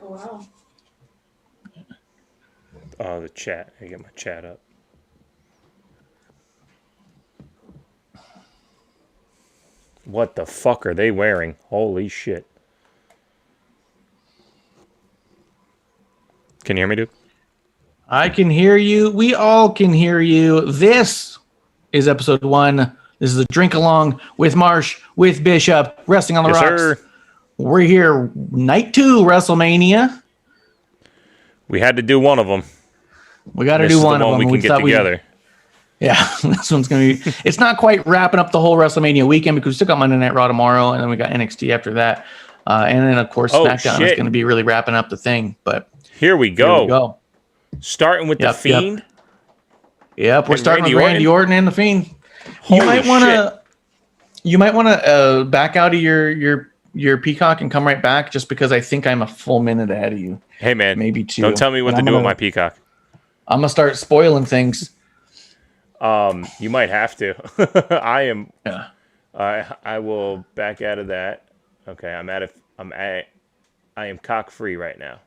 wow. Oh, the chat. I get my chat up. What the fuck are they wearing? Holy shit. Can you hear me, dude? I can hear you. We all can hear you. This is episode 1. This is a drink along with Marsh, with Bishop, Wrestling on the Yes, Rocks. sir. We're here, night 2, WrestleMania. We had to do one of them. We got to do one of them. We can get together. Yeah, this one's going to be... It's not quite wrapping up the whole WrestleMania weekend because we still got Monday Night Raw tomorrow, and then we got NXT after that. And then, of course, SmackDown is going to be really wrapping up the thing. But Here we go. Starting with The Fiend. Yep, we're starting with Randy Orton and The Fiend. Holy shit. You might want to back out of your Peacock and come right back, just because I think I'm a full minute ahead of you. Hey, man. Maybe 2. Don't tell me what to do with my Peacock. I'm going to start spoiling things. You might have to. I am. Yeah. I will back out of that. Okay, I am cock free right now.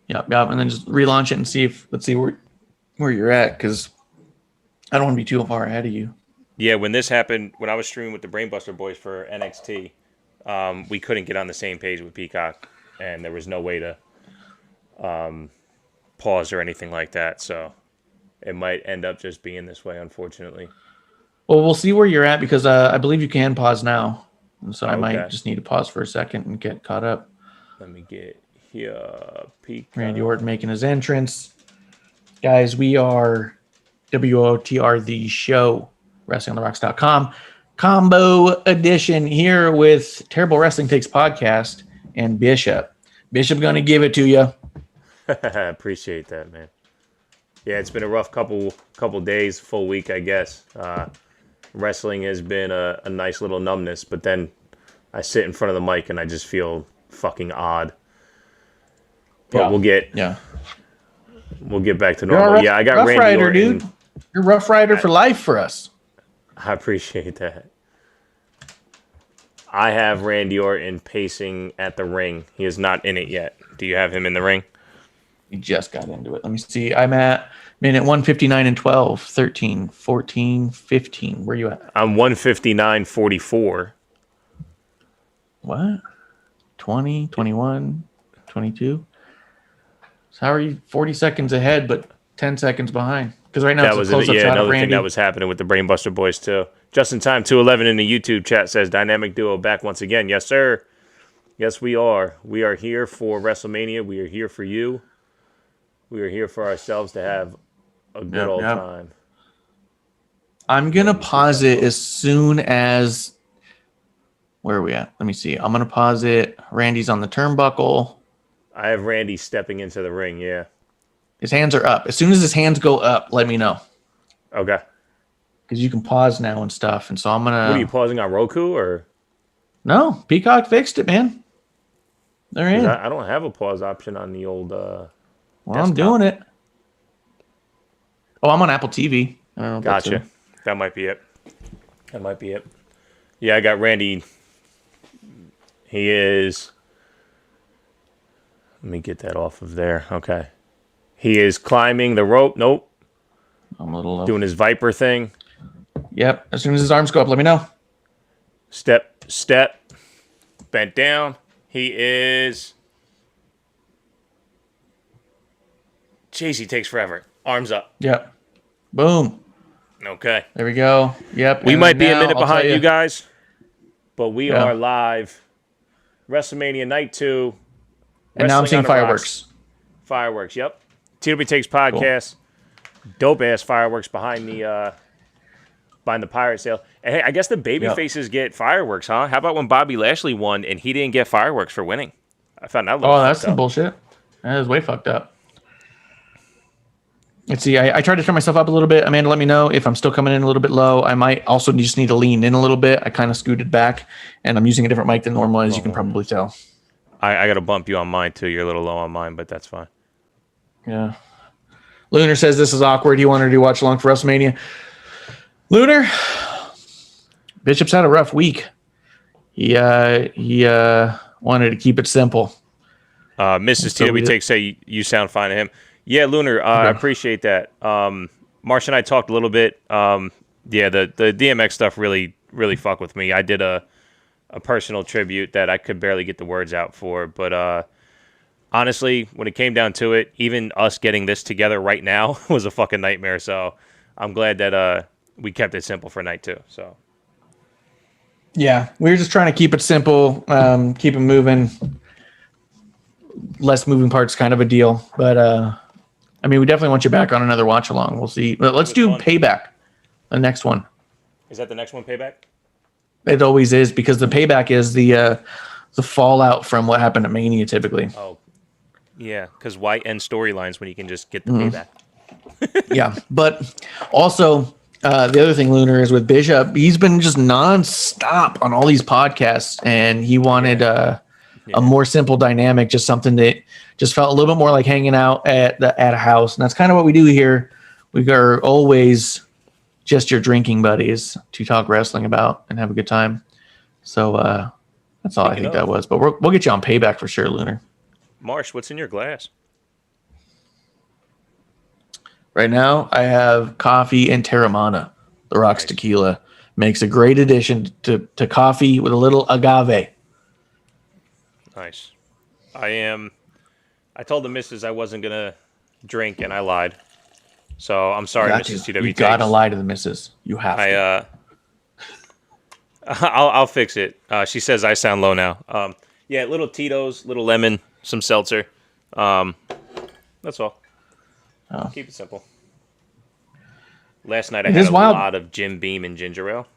Yep, and then just relaunch it and let's see where you're at, because I don't want to be too far ahead of you. Yeah, when this happened, when I was streaming with the Brainbuster boys for NXT, we couldn't get on the same page with Peacock, and there was no way to pause or anything like that. So it might end up just being this way, unfortunately. Well, we'll see where you're at, because I believe you can pause now. And so I might just need to pause for a second and get caught up. Let me get here. Peacock. Randy Orton making his entrance. Guys, we are WOTR The Show, WrestlingOnTheRocks.com. Combo edition here with Terrible Wrestling Takes Podcast and Bishop. Bishop going to give it to you. I appreciate that, man. Yeah, it's been a rough couple days, full week, I guess. Wrestling has been a nice little numbness, but then I sit in front of the mic and I just feel fucking odd. But we'll get back to normal. I got Rough Randy Rider, Orton. dude. You're Rough Rider for life for us. I appreciate that. I have Randy Orton pacing at the ring. He is not in it yet. Do you have him in the ring? He just got into it. Let me see. I'm at minute 159 and 12, 13, 14, 15. Where are you at? I'm 159.44. What? 20, 21, 22? So how are you 40 seconds ahead, but 10 seconds behind? Because right now it's a close-up shot of Randy. Thing that was happening with the Brainbuster boys, too. Just in time, 211 in the YouTube chat says, Dynamic Duo back once again. Yes, sir. Yes, we are. We are here for WrestleMania. We are here for you. We are here for ourselves to have a good old time. I'm going to pause it as soon as... Where are we at? Let me see. I'm going to pause it. Randy's on the turnbuckle. I have Randy stepping into the ring, yeah. His hands are up. As soon as his hands go up, let me know. Okay. Because you can pause now and stuff. And so I'm going to... What are you pausing on, Roku or? No, Peacock fixed it, man. They're in. I don't have a pause option on the old Well, desktop. I'm doing it. Oh, I'm on Apple TV. I don't know. Gotcha. That might be it. Yeah, I got Randy. He is... Let me get that off of there. Okay. He is climbing the rope. Nope. I'm a little low. Doing his Viper thing. Yep. As soon as his arms go up, let me know. Step. Bent down. He is... Jeez, he takes forever. Arms up. Yep. Boom. Okay. There we go. Yep. We might be a minute behind you guys, but we are live. WrestleMania Night 2. And now I'm seeing fireworks. Fireworks, yep. TW Takes Podcast. Cool. Dope-ass fireworks behind the pirate sale. And hey, I guess the baby faces get fireworks, huh? How about when Bobby Lashley won and he didn't get fireworks for winning? I found that a little that's some bullshit. That is way fucked up. Let's see. I tried to turn myself up a little bit. Amanda, let me know if I'm still coming in a little bit low. I might also just need to lean in a little bit. I kind of scooted back, and I'm using a different mic than normal, as you can probably tell. I got to bump you on mine, too. You're a little low on mine, but that's fine. Yeah. Lunar says this is awkward. He wanted to watch along for WrestleMania. Lunar, Bishop's had a rough week. He wanted to keep it simple. Mrs. So TW Take say you sound fine to him. Yeah, Lunar, I appreciate that. Marsh and I talked a little bit. Yeah, the DMX stuff really fucked with me. I did a personal tribute that I could barely get the words out for, but honestly, when it came down to it, even us getting this together right now was a fucking nightmare. So I'm glad that we kept it simple for night 2. So yeah, we were just trying to keep it simple, keep it moving. Less moving parts, kind of a deal. But I mean, we definitely want you back on another watch along. We'll see. But let's do Payback, the next one. Is that the next one, Payback? It always is, because the Payback is the fallout from what happened at Mania typically. Oh, yeah, because why end storylines when you can just get the payback? Yeah, but also the other thing, Lunar, is with Bishop, he's been just nonstop on all these podcasts, and he wanted a more simple dynamic, just something that just felt a little bit more like hanging out at a house, and that's kind of what we do here. We are always just your drinking buddies to talk wrestling about and have a good time. So that's all I think that was. But we'll get you on Payback for sure, Lunar. Marsh, what's in your glass? Right now, I have coffee and Terramana. The Rock's tequila makes a great addition to coffee with a little agave. Nice. I told the missus I wasn't going to drink, and I lied. So I'm sorry, Mrs. TW. You gotta lie to the missus. You have to. I'll fix it. She says I sound low now. Yeah, little Tito's, little lemon, some seltzer. That's all. Oh. Keep it simple. Last night I had a lot of Jim Beam and ginger ale.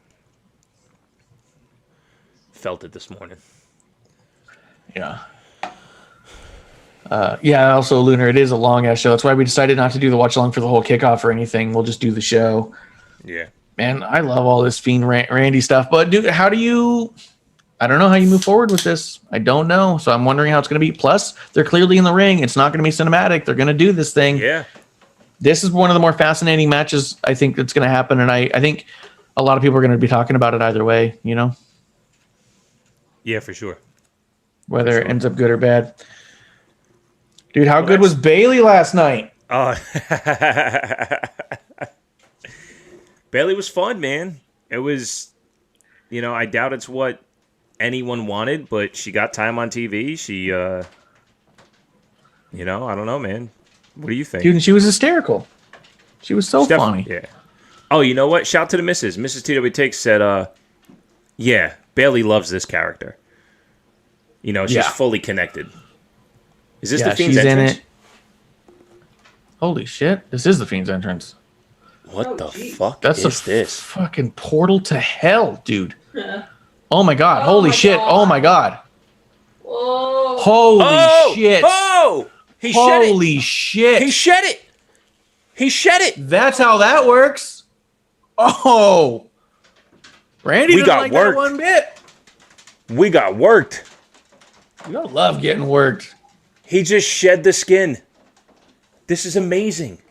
Felt it this morning. Yeah. Yeah, also, Lunar, it is a long-ass show. That's why we decided not to do the watch-along for the whole kickoff or anything. We'll just do the show. Yeah. Man, I love all this Fiend Randy stuff. But, dude, how do you... I don't know how you move forward with this. I don't know. So I'm wondering how it's going to be. Plus, they're clearly in the ring. It's not going to be cinematic. They're going to do this thing. Yeah. This is one of the more fascinating matches I think that's going to happen. And I think a lot of people are going to be talking about it either way, you know? Yeah, for sure. Whether it ends up good or bad. Dude, how good was Bailey last night? Oh, Bailey was fun, man. It was, I doubt it's what anyone wanted, but she got time on TV. She, I don't know, man. What do you think? Dude, and she was hysterical. She was so funny. Yeah. Oh, you know what? Shout to the missus. Mrs. TW Takes said, yeah, Bailey loves this character. She's fully connected. Is this the Fiend's entrance? In it. Holy shit. This is the Fiend's entrance. What the fuck is this? Fucking portal to hell, dude. Oh my god. Holy shit. God. Oh my god. Whoa. Holy shit. Oh! Holy shit. He shed it. He shed it. That's how that works. Oh. Randy didn't like that one bit. We got worked. You don't love getting worked. He just shed the skin. This is amazing.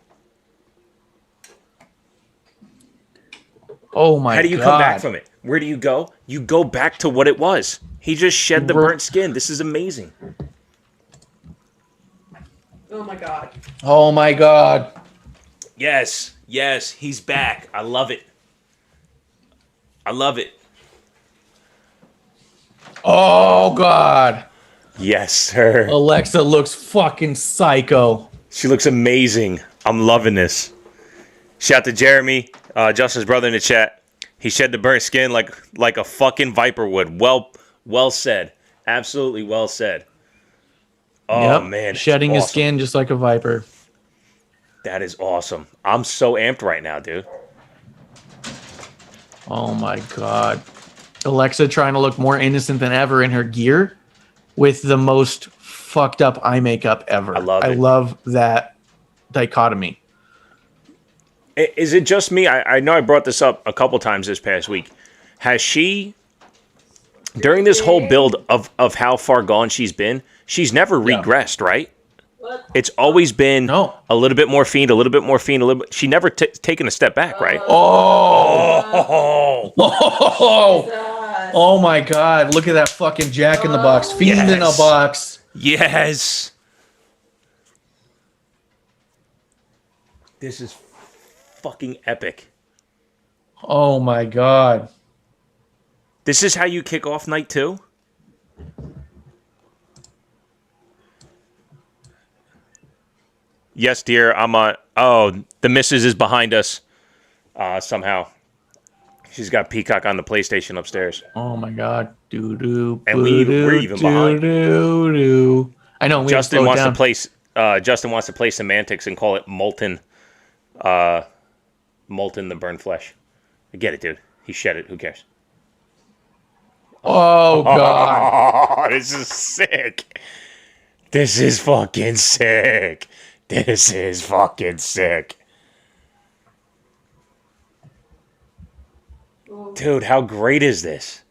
Oh my god. How do you come back from it? Where do you go? You go back to what it was. He just shed the burnt skin. This is amazing. Oh my god. Oh my god. Yes, he's back. I love it. I love it. Oh god. Yes, sir. Alexa looks fucking psycho. She looks amazing. I'm loving this. Shout to Jeremy, Justin's brother in the chat. He shed the burnt skin like a fucking viper would. Well said. Absolutely well said. Oh, man. Shedding his skin just like a viper. That is awesome. I'm so amped right now, dude. Oh, my God. Alexa trying to look more innocent than ever in her gear with the most fucked up eye makeup ever. I love that dichotomy. Is it just me? I know I brought this up a couple times this past week. Has she, during this whole build of how far gone she's been, she's never regressed, right? What? It's always been a little bit more Fiend, a little bit more Fiend, a little bit. She never taken a step back, right? Oh my God. Look at that fucking Jack in the Box. Fiend in a box. Yes. This is fucking epic. Oh my god. This is how you kick off night 2? Yes, dear. I'm on. Oh, the missus is behind us. Somehow. She's got Peacock on the PlayStation upstairs. Oh my god. Doo doo. And we're even behind. Doo doo. I know. We have to slow it down. Justin wants to play semantics and call it molten. Molten the burnt flesh. I get it, dude. He shed it. Who cares? Oh god. Oh, this is sick. This is fucking sick. This is fucking sick. Dude, how great is this?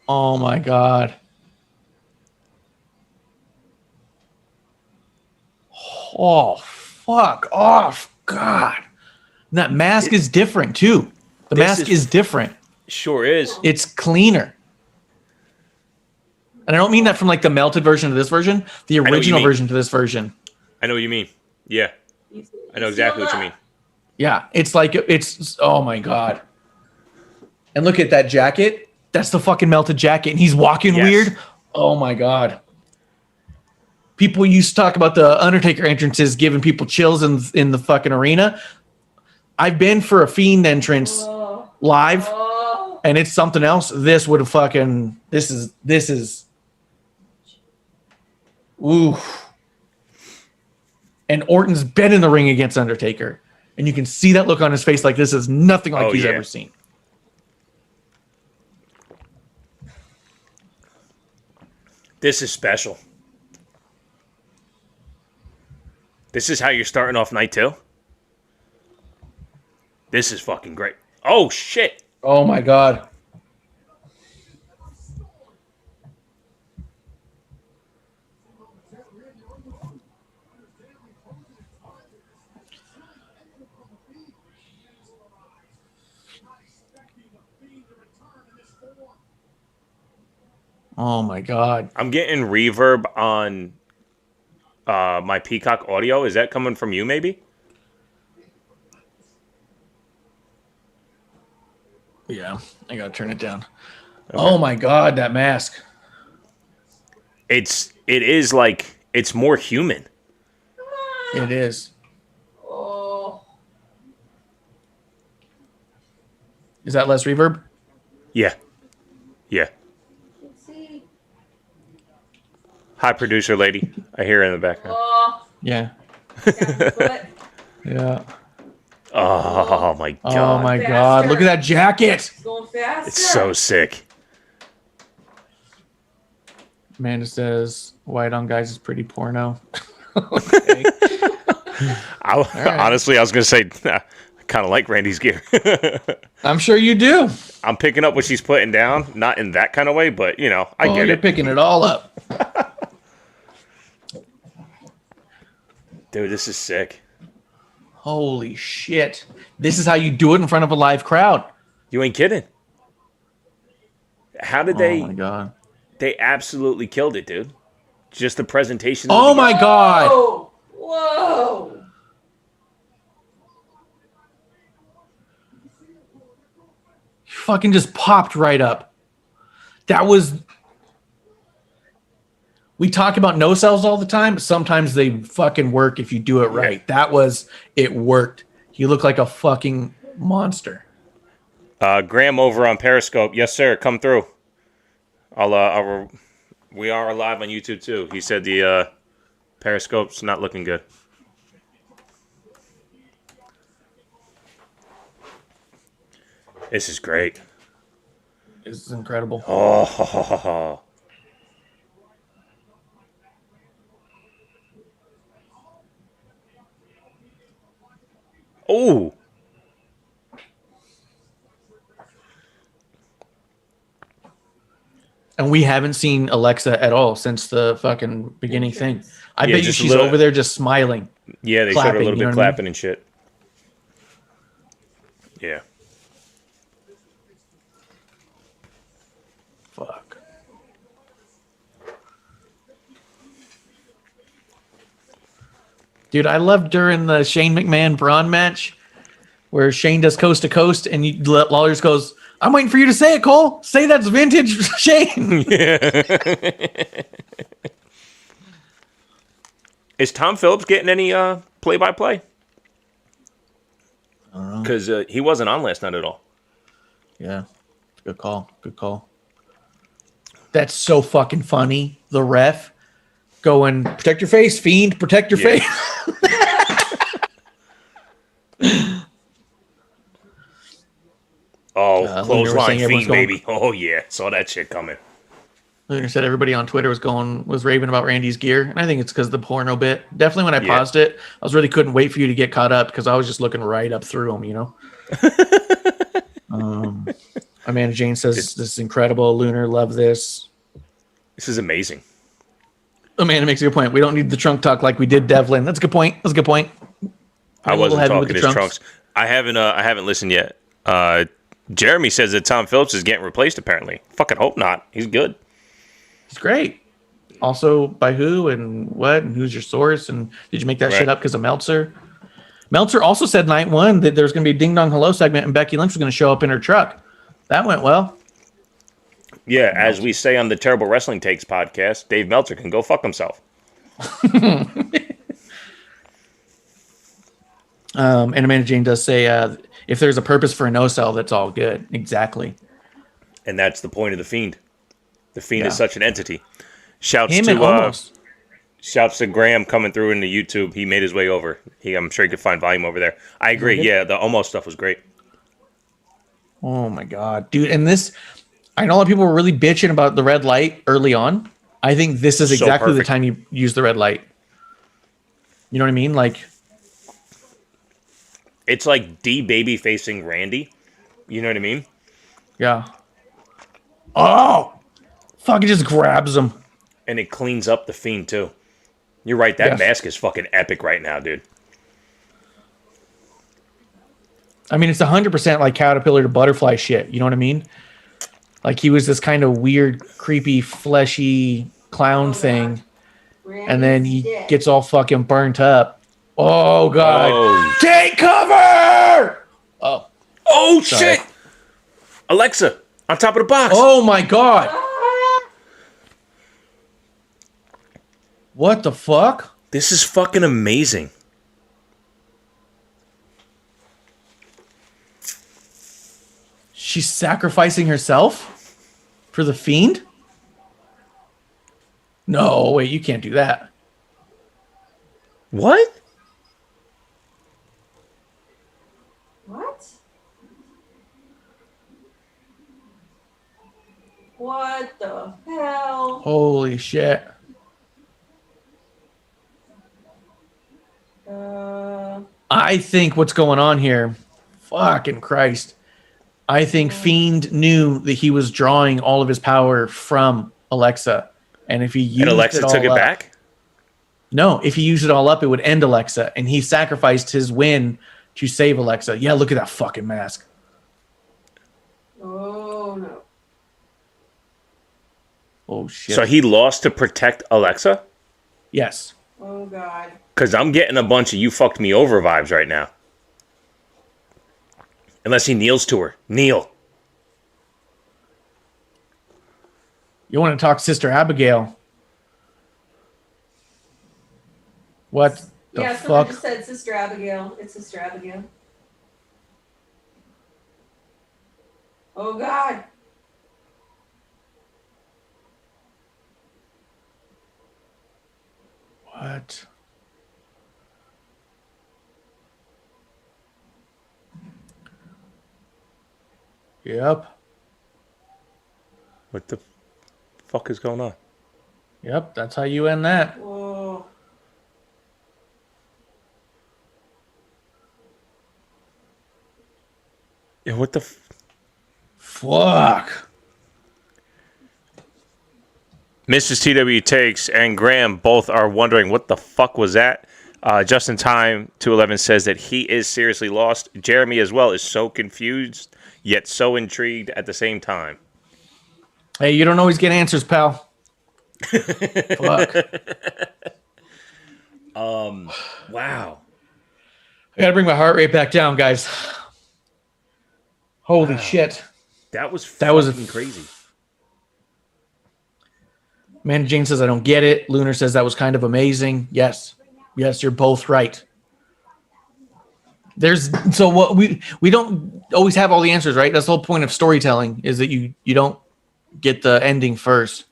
Oh my god. Oh, fuck off. God. And that mask is different too. The mask is different. Sure is. It's cleaner. And I don't mean that from like the melted version to this version, the original version to this version. I know what you mean. Yeah. I know exactly what you mean. Yeah. It's like, it's, oh my God. And look at that jacket. That's the fucking melted jacket. And he's walking weird. Oh my God. People used to talk about the Undertaker entrances giving people chills in the fucking arena. I've been for a Fiend entrance live, and it's something else. This would have fucking, this is, ooh. And Orton's been in the ring against Undertaker, and you can see that look on his face like this is nothing like he's ever seen. This is special. This is how you're starting off night 2? This is fucking great. Oh, shit. Oh, my God. Oh, my God. I'm getting reverb on my Peacock audio. Is that coming from you, maybe? Yeah, I gotta turn it down. Okay. Oh my God, that mask. It is like, it's more human. It is. Oh. Is that less reverb? Yeah. Yeah. Hi, producer lady. I hear her in the background. Yeah. Yeah. Oh my God. Oh my God. Look at that jacket. It's going faster. It's so sick. Amanda says, white on guys is pretty porno. Honestly, I was going to say, I kind of like Randy's gear. I'm sure you do. I'm picking up what she's putting down. Not in that kind of way, but, you know, I get You're it. picking it all up. Dude, this is sick. Holy shit. This is how you do it in front of a live crowd. You ain't kidding. How did they... Oh, my God. They absolutely killed it, dude. Just the presentation. Oh, my God. Whoa. Whoa. Fucking just popped right up. That was... We talk about no cells all the time, but sometimes they fucking work if you do it right. Yeah. That was... It worked. He looked like a fucking monster. Graham over on Periscope. Yes, sir. Come through. We are live on YouTube, too. He said the Periscope's not looking good. This is great. This is incredible. Oh. Oh. And we haven't seen Alexa at all since the fucking beginning thing. I bet you she's over there just smiling. Yeah, they showed her a little bit clapping and shit. Yeah. Fuck. Dude, I loved during the Shane McMahon Braun match where Shane does coast to coast and Lawler just goes, I'm waiting for you to say it, Cole. Say that's vintage Shane. Is Tom Phillips getting any play-by-play? Because he wasn't on last night at all. Yeah. Good call. Good call. That's so fucking funny. The ref going, protect your face, Fiend. Protect your face. Clothesline Fiend, baby. Oh, yeah. Saw that shit coming. Like I said, everybody on Twitter was raving about Randy's gear, and I think it's because the porno bit. Definitely, when I paused it, I was really couldn't wait for you to get caught up because I was just looking right up through them, you know. Amanda Jane says this is incredible. Lunar, love this. This is amazing. Amanda makes a good point. We don't need the trunk talk like we did Devlin. That's a good point. That's a good point. I wasn't talking his trunks. I haven't listened yet. Jeremy says that Tom Phillips is getting replaced. Apparently, fucking hope not. He's good. It's great. Also, by who and what and who's your source? And did you make that shit up because of Meltzer? Meltzer also said night one that there's going to be a Ding Dong Hello segment and Becky Lynch was going to show up in her truck. That went well. Yeah, as we say on the Terrible Wrestling Takes podcast, Dave Meltzer can go fuck himself. And Amanda Jane does say if there's a purpose for a no-sell, that's all good. Exactly. And that's the point of the Fiend. The Fiend is such an entity. Shouts to Graham coming through in the YouTube. He made his way over. I'm sure he could find volume over there. I agree. Yeah, the almost stuff was great. Oh my god, dude! And this, I know a lot of people were really bitching about the red light early on. I think this is exactly the time you use the red light. You know what I mean? Like, it's like D baby facing Randy. You know what I mean? Yeah. Oh. Fucking just grabs him. And it cleans up the Fiend, too. You're right. That mask is fucking epic right now, dude. I mean, it's 100% like caterpillar to butterfly shit. You know what I mean? Like he was this kind of weird, creepy, fleshy clown thing. And then he gets all fucking burnt up. Oh, God. Oh. Take cover! Oh, shit! Alexa, on top of the box. Oh, my God. What the fuck? This is fucking amazing. She's sacrificing herself for the Fiend? No, wait, you can't do that. What? What? What the hell? Holy shit. I think what's going on here, fucking Christ. I think Fiend knew that he was drawing all of his power from Alexa. And if he used Alexa took it back? No, if he used it all up, it would end Alexa. And he sacrificed his win to save Alexa. Yeah, look at that fucking mask. Oh, no. Oh, shit. So he lost to protect Alexa? Yes. Oh, God. Because I'm getting a bunch of you fucked me over vibes right now. Unless he kneels to her. Kneel. You want to talk Sister Abigail? What the someone fuck? just said Sister Abigail. It's Sister Abigail. Oh, God. What? Yep. What the fuck is going on? Yep, that's how you end that. Whoa. Yeah, what the fuck? Mrs. TW Takes and Graham both are wondering what the fuck was that. Just in time, 211 says that he is seriously lost. Jeremy as well is so confused, yet so intrigued at the same time. Hey, you don't always get answers, pal. Fuck. Wow. I gotta bring my heart rate back down, guys. Holy Wow. shit. That was That was fucking crazy. Man, Jane says I don't get it. Lunar says that was kind of amazing. Yes. Yes, you're both right. So what we don't always have all the answers, right? That's the whole point of storytelling, is that you don't get the ending first.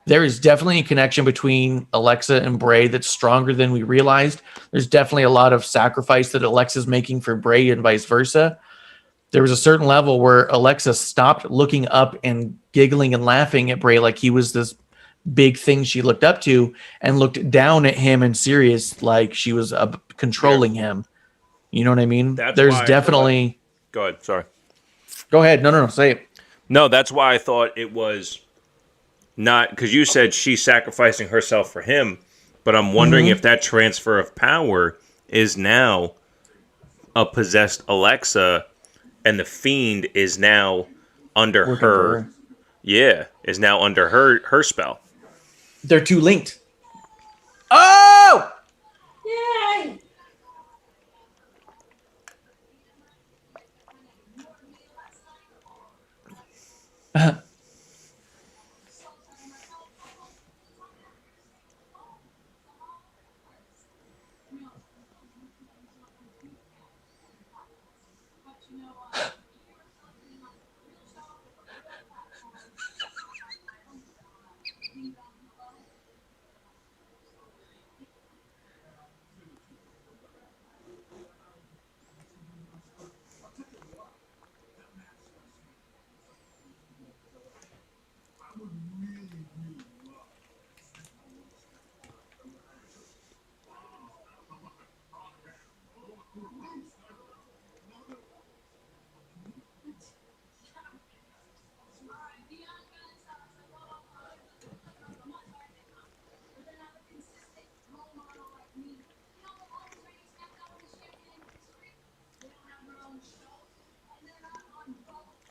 There is definitely a connection between Alexa and Bray that's stronger than we realized. There's definitely a lot of sacrifice that Alexa's making for Bray and vice versa. There was a certain level where Alexa stopped looking up and giggling and laughing at Bray like he was this big thing she looked up to, and looked down at him and serious like she was controlling him. You know what I mean? There's definitely. Go ahead. Sorry. Go ahead. No. Say it. No, that's why I thought it was not, because you said she's sacrificing herself for him, but I'm wondering if that transfer of power is now a possessed Alexa, and the Fiend is now under her. Yeah, is now under her spell. They're too linked. Oh! Yay!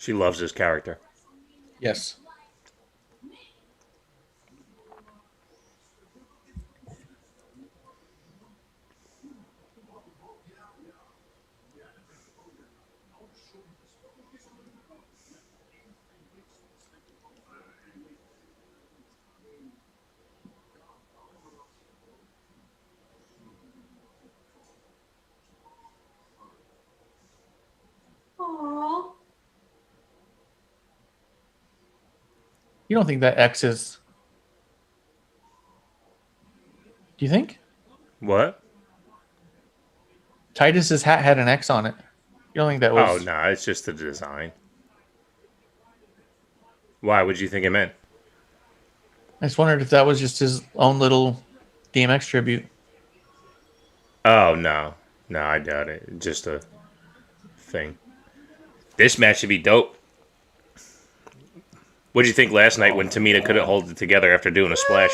She loves his character. Yes. Aww. You don't think that X is? Do you think What? Titus's hat had an X on it? You don't think that was? Oh, no, it's just the design. Why would you think it meant? I just wondered if that was just his own little DMX tribute. Oh, no. No, I doubt it. Just a thing. This match should be dope. What did you think last night when Tamina couldn't hold it together after doing a splash?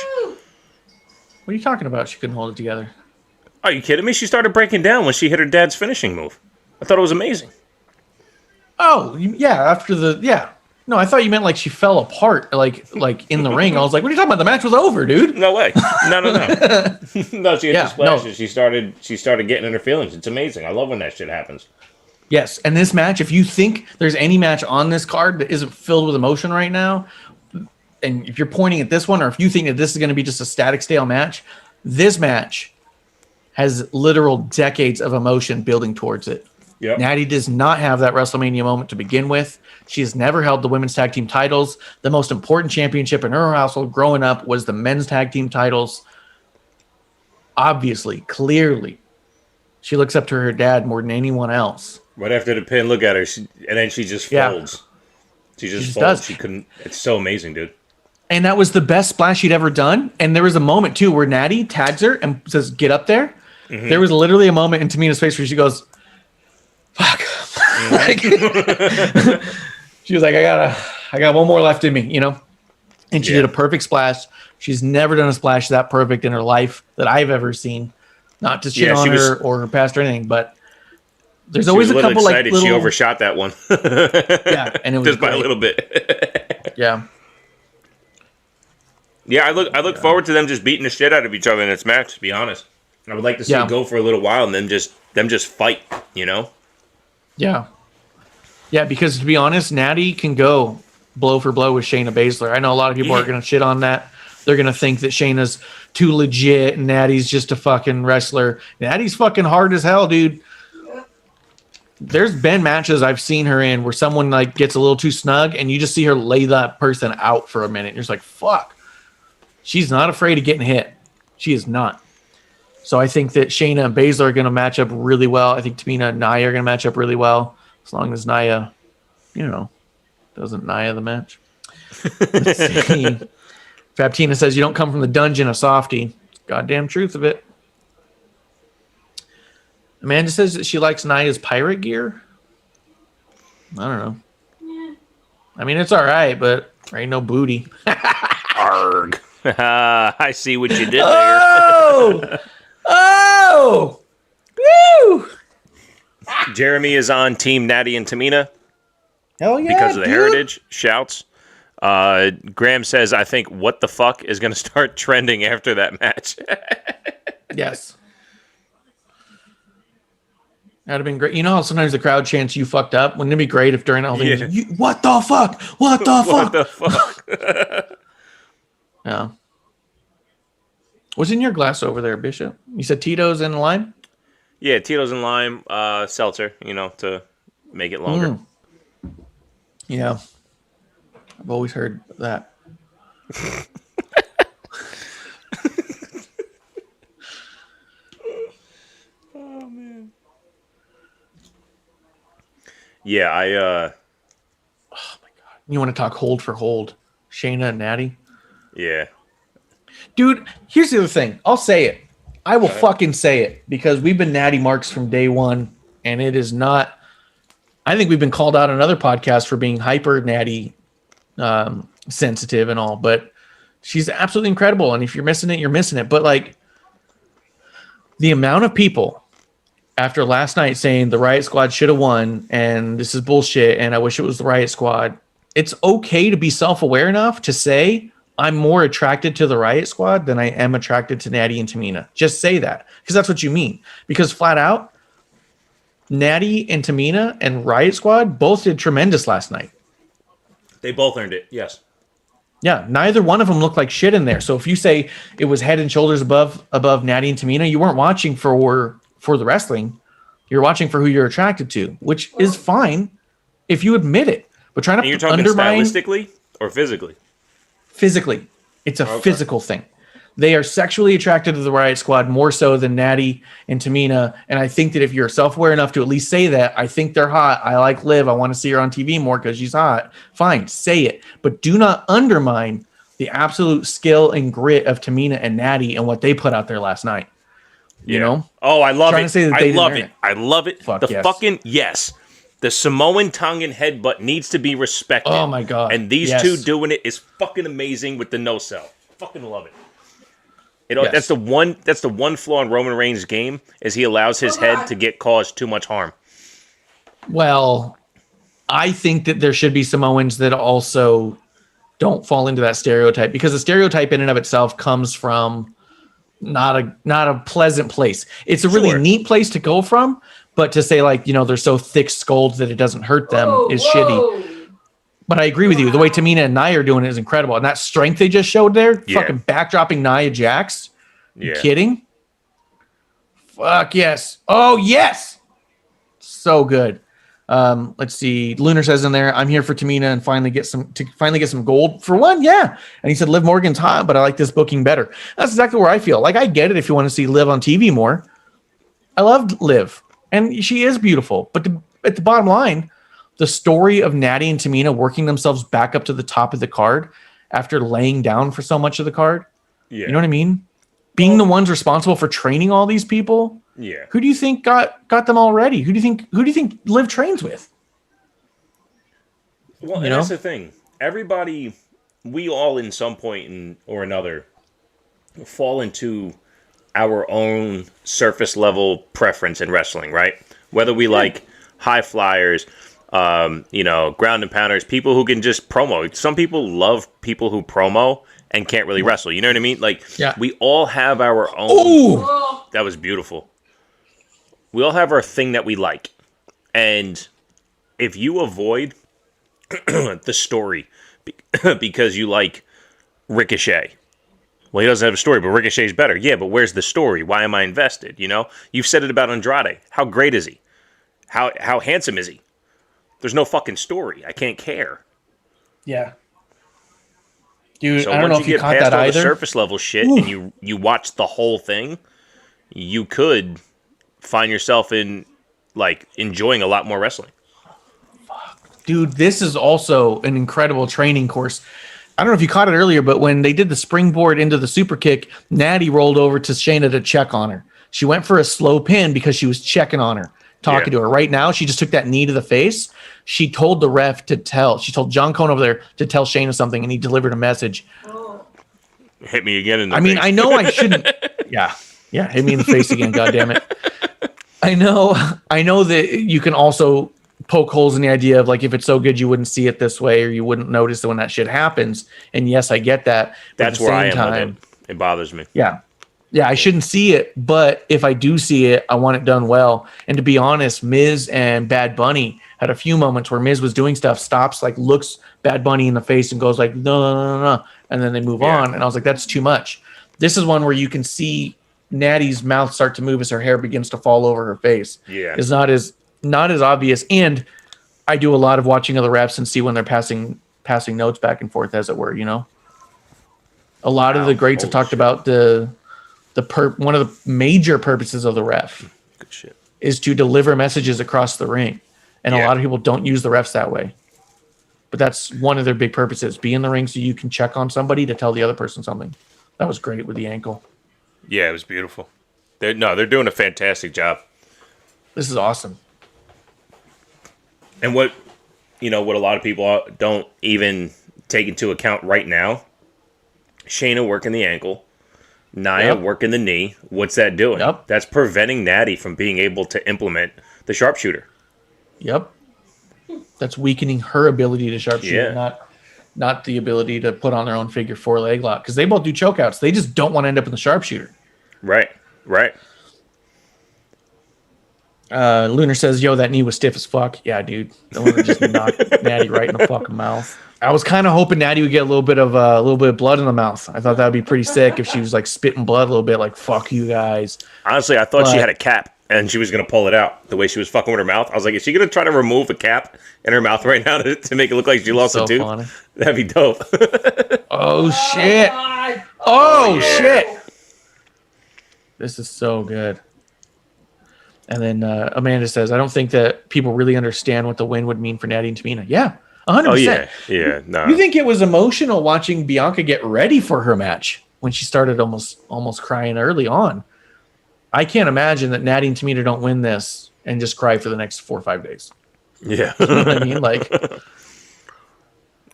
What are you talking about? She couldn't hold it together. Are you kidding me? She started breaking down when she hit her dad's finishing move. I thought it was amazing. Oh, yeah. After the No, I thought you meant like she fell apart, like in the ring. I was like, "What are you talking about? The match was over, dude." No way. No. No, she hit the splash and she started getting in her feelings. It's amazing. I love when that shit happens. Yes, and this match, if you think there's any match on this card that isn't filled with emotion right now, and if you're pointing at this one, or if you think that this is going to be just a static, stale match, this match has literal decades of emotion building towards it. Yep. Natty does not have that WrestleMania moment to begin with. She has never held the women's tag team titles. The most important championship in her household growing up was the men's tag team titles. Obviously, clearly, she looks up to her dad more than anyone else. Right after the pin, look at her, and then she just folds. She just folds. Does. She couldn't. It's so amazing, dude. And that was the best splash she'd ever done. And there was a moment, too, where Natty tags her and says, "Get up there." Mm-hmm. There was literally a moment in Tamina's face where she goes, "Fuck." Mm-hmm. She was like, I got one more left in me, you know? And she did a perfect splash. She's never done a splash that perfect in her life that I've ever seen. Not to shit on her or her past or anything, but there's always a couple like little... She overshot that one. Yeah, and it was just by a little bit. Yeah. Yeah, I look forward to them just beating the shit out of each other in this match, to be honest. I would like to see it go for a little while and then them just fight, you know? Yeah. Yeah, because to be honest, Natty can go blow for blow with Shayna Baszler. I know a lot of people are going to shit on that. They're going to think that Shayna's too legit and Natty's just a fucking wrestler. Natty's fucking hard as hell, dude. There's been matches I've seen her in where someone like gets a little too snug and you just see her lay that person out for a minute. You're just like, fuck. She's not afraid of getting hit. She is not. So I think that Shayna and Baszler are going to match up really well. I think Tamina and Nia are going to match up really well. As long as Nia, doesn't Nia the match. Let's see. Fabtina says, you don't come from the dungeon, a softie. Goddamn truth of it. Amanda says that she likes Nia's pirate gear. I don't know. Yeah. I mean, it's all right, but there ain't no booty. Arg. I see what you did there. Oh! Oh! Woo! Jeremy is on Team Natty and Tamina. Hell yeah, because of the dude. heritage. Shouts. Graham says, I think what the fuck is going to start trending after that match. Yes. That'd have been great. You know how sometimes the crowd chants, you fucked up? Wouldn't it be great if during the whole thing, what the fuck? What the fuck? What the fuck? Yeah. What's in your glass over there, Bishop? You said Tito's and lime? Yeah, Tito's and lime, seltzer, to make it longer. Yeah. I've always heard that. Oh, man. Yeah, oh, my God. You want to talk hold for hold? Shayna and Natty? Yeah. Dude, here's the other thing. I'll say it. I will fucking say it because we've been Natty marks from day one, and it is not. I think we've been called out on other podcasts for being hyper Natty sensitive and all, but she's absolutely incredible. And if you're missing it, you're missing it. But like the amount of people after last night saying the Riot Squad should have won and this is bullshit and I wish it was the Riot Squad. It's okay to be self-aware enough to say I'm more attracted to the Riot Squad than I am attracted to Natty and Tamina. Just say that because that's what you mean. Because flat out, Natty and Tamina and Riot Squad both did tremendous last night. They both earned it, yes. Yeah, neither one of them looked like shit in there. So if you say it was head and shoulders above Natty and Tamina, you weren't watching for the wrestling. You're watching for who you're attracted to, which is fine if you admit it. But trying to you're talking undermine stylistically or physically? Physically. It's a physical thing. They are sexually attracted to the Riot Squad more so than Natty and Tamina. And I think that if you're self-aware enough to at least say that, I think they're hot. I like Liv. I want to see her on TV more because she's hot. Fine, say it. But do not undermine the absolute skill and grit of Tamina and Natty and what they put out there last night. You know? Oh, I love it. To say that I love it. I love it. Fuck the yes. fucking yes. The Samoan Tongan headbutt needs to be respected. Oh my God. And these two doing it is fucking amazing with the no sell. Fucking love it. That's the one flaw in Roman Reigns' game is he allows his head to get caused too much harm. Well, I think that there should be Samoans that also don't fall into that stereotype because the stereotype in and of itself comes from not a pleasant place. It's a really neat place to go from, but to say like, they're so thick-skulled that it doesn't hurt them is shitty. But I agree with you. The way Tamina and Nia are doing it is incredible. And that strength they just showed there, fucking backdropping Nia Jax. You kidding? Fuck yes. Oh, yes. So good. Let's see. Lunar says in there, I'm here for Tamina and finally get some gold for one. Yeah. And he said, Liv Morgan's hot, but I like this booking better. That's exactly where I feel. Like, I get it if you want to see Liv on TV more. I loved Liv. And she is beautiful. But at the bottom line, the story of Natty and Tamina working themselves back up to the top of the card after laying down for so much of the card. Yeah. You know what I mean? Being the ones responsible for training all these people. Yeah. Who do you think got them all ready? Who do you think Liv trains with? Well, and that's the thing. Everybody, we all in some point or another fall into our own surface level preference in wrestling, right? Whether we like high flyers, ground and pounders, people who can just promo. Some people love people who promo and can't really wrestle. You know what I mean? Like, we all have our own. Ooh, That was beautiful. We all have our thing that we like. And if you avoid the story because you like Ricochet, well, he doesn't have a story, but Ricochet's better. Yeah, but where's the story? Why am I invested? You know? You've said it about Andrade. How great is he? How handsome is he? There's no fucking story. I can't care. Yeah. Dude, So I don't know if you caught that all either. the surface level shit and you watch the whole thing, you could find yourself in like enjoying a lot more wrestling. Dude, this is also an incredible training course. I don't know if you caught it earlier, but when they did the springboard into the super kick, Natty rolled over to Shayna to check on her. She went for a slow pin because she was checking on her, talking to her. Right now, she just took that knee to the face. She told the ref to tell. She told John Cone over there to tell Shayna something, and he delivered a message. Hit me again in the I face. mean, I know I shouldn't. Yeah, hit me in the face again. God damn it. I know that you can also poke holes in the idea of like, if it's so good, you wouldn't see it this way, or you wouldn't notice it when that shit happens. And yes, I get that. That's where I am with it. It bothers me. Yeah. Yeah, I shouldn't see it, but if I do see it, I want it done well. And to be honest, Miz and Bad Bunny had a few moments where Miz was doing stuff, stops, like looks Bad Bunny in the face and goes like, no, and then they move on. And I was like, that's too much. This is one where you can see Natty's mouth start to move as her hair begins to fall over her face. Yeah. It's not as obvious. And I do a lot of watching other reps and see when they're passing notes back and forth, as it were, you know? A lot of the greats have talked about one of the major purposes of the ref Good shit. is to deliver messages across the ring. And a lot of people don't use the refs that way. But that's one of their big purposes. Be in the ring so you can check on somebody to tell the other person something. That was great with the ankle. Yeah, it was beautiful. They're doing a fantastic job. This is awesome. And what a lot of people don't even take into account right now, Shayna working the ankle, Nia working the knee. What's that doing? Yep. That's preventing Natty from being able to implement the sharpshooter. Yep. That's weakening her ability to sharpshoot, not the ability to put on their own figure 4 leg lock. Because they both do chokeouts. They just don't want to end up in the sharpshooter. Right. Lunar says, yo, that knee was stiff as fuck. Yeah, dude. The one that just knocked Natty right in the fucking mouth. I was kind of hoping Natty would get a little bit of blood in the mouth. I thought that would be pretty sick if she was like spitting blood a little bit, like, fuck you guys. Honestly, I thought she had a cap and she was going to pull it out the way she was fucking with her mouth. I was like, is she going to try to remove a cap in her mouth right now to make it look like she lost a tooth? Funny. That'd be dope. Oh, shit. Oh, shit. This is so good. And then Amanda says, I don't think that people really understand what the win would mean for Natty and Tamina. Yeah, 100%. Oh, yeah. No. You think it was emotional watching Bianca get ready for her match when she started almost crying early on? I can't imagine that Natty and Tamina don't win this and just cry for the next 4 or 5 days. Yeah. You know what I mean? Like,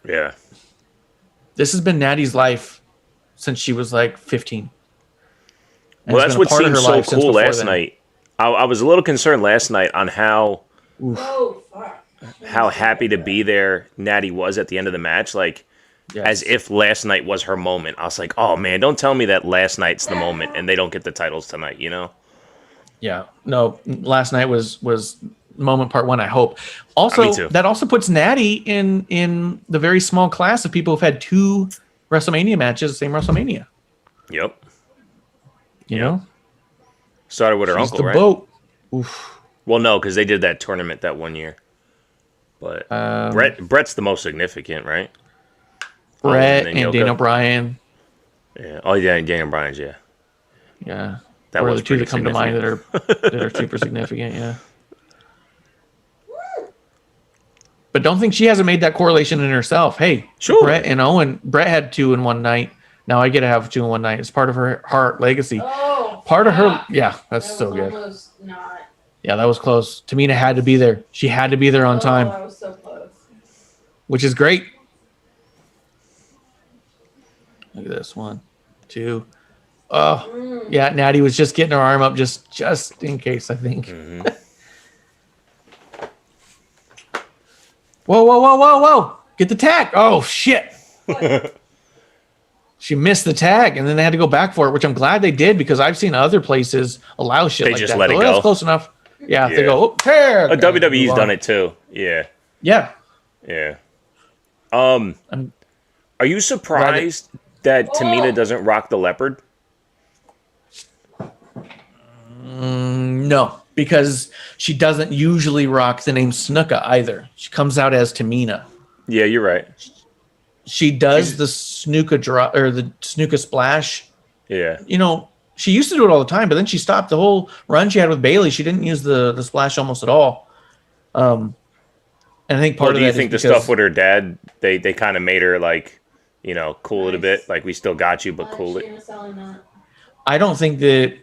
yeah. this has been Natty's life since she was like 15. And Well, it's that's been a what part of seemed her so life since cool before last then. night. I was a little concerned last night on how Fuck. happy to be there Natty was at the end of the match. Like, Yes. as if last night was her moment. I was like, oh, man, don't tell me that last night's the moment and they don't get the titles tonight, you know? Yeah. No, last night was moment part 1, I hope. Also, Me too. that also puts Natty in the very small class of people who've had 2 WrestleMania matches, the same WrestleMania. Yep. You know? Started with her She's uncle, the right? boat. Oof. Well, no, because they did that tournament that one year. But Brett's the most significant, right? Brett and then and Yoko. Daniel Bryan. Yeah. Oh, yeah, Daniel Bryan's, yeah. Yeah. That Or was the 2 that pretty come to mind that are super significant, yeah. But don't think she hasn't made that correlation in herself. Hey, Sure. Brett and Owen. Brett had 2 in one night. Now I get to have 2 in one night. It's part of her heart legacy. Oh, Part of her, fuck. yeah, that's That so was good. almost not. Yeah, that was close. Tamina had to be there. She had to be there on time, That was so close. which is great. Look at this 1, 2. Oh, yeah. Natty was just getting her arm up just in case, I think. Mm-hmm. Whoa! Get the tack. Oh shit! she missed the tag, and then they had to go back for it, which I'm glad they did because I've seen other places allow shit They like just that. let it Oh, go. that's close enough. Yeah, Yeah. they go, oh, tag. WWE's done it too. Yeah. Yeah. Yeah. I'm Are you surprised that Tamina Oh. doesn't rock the leopard? No, because she doesn't usually rock the name Snuka either. She comes out as Tamina. Yeah, you're right. She does the Snuka drop or the Snuka splash. Yeah. You know, she used to do it all the time, but then she stopped the whole run she had with Bailey. She didn't use the splash almost at all. And I think part Well, of do you that think the is because stuff with her dad, they kind of made her like, you know, cool it a bit? Like, we still got you, but cool it. Shayna selling that. I don't think that.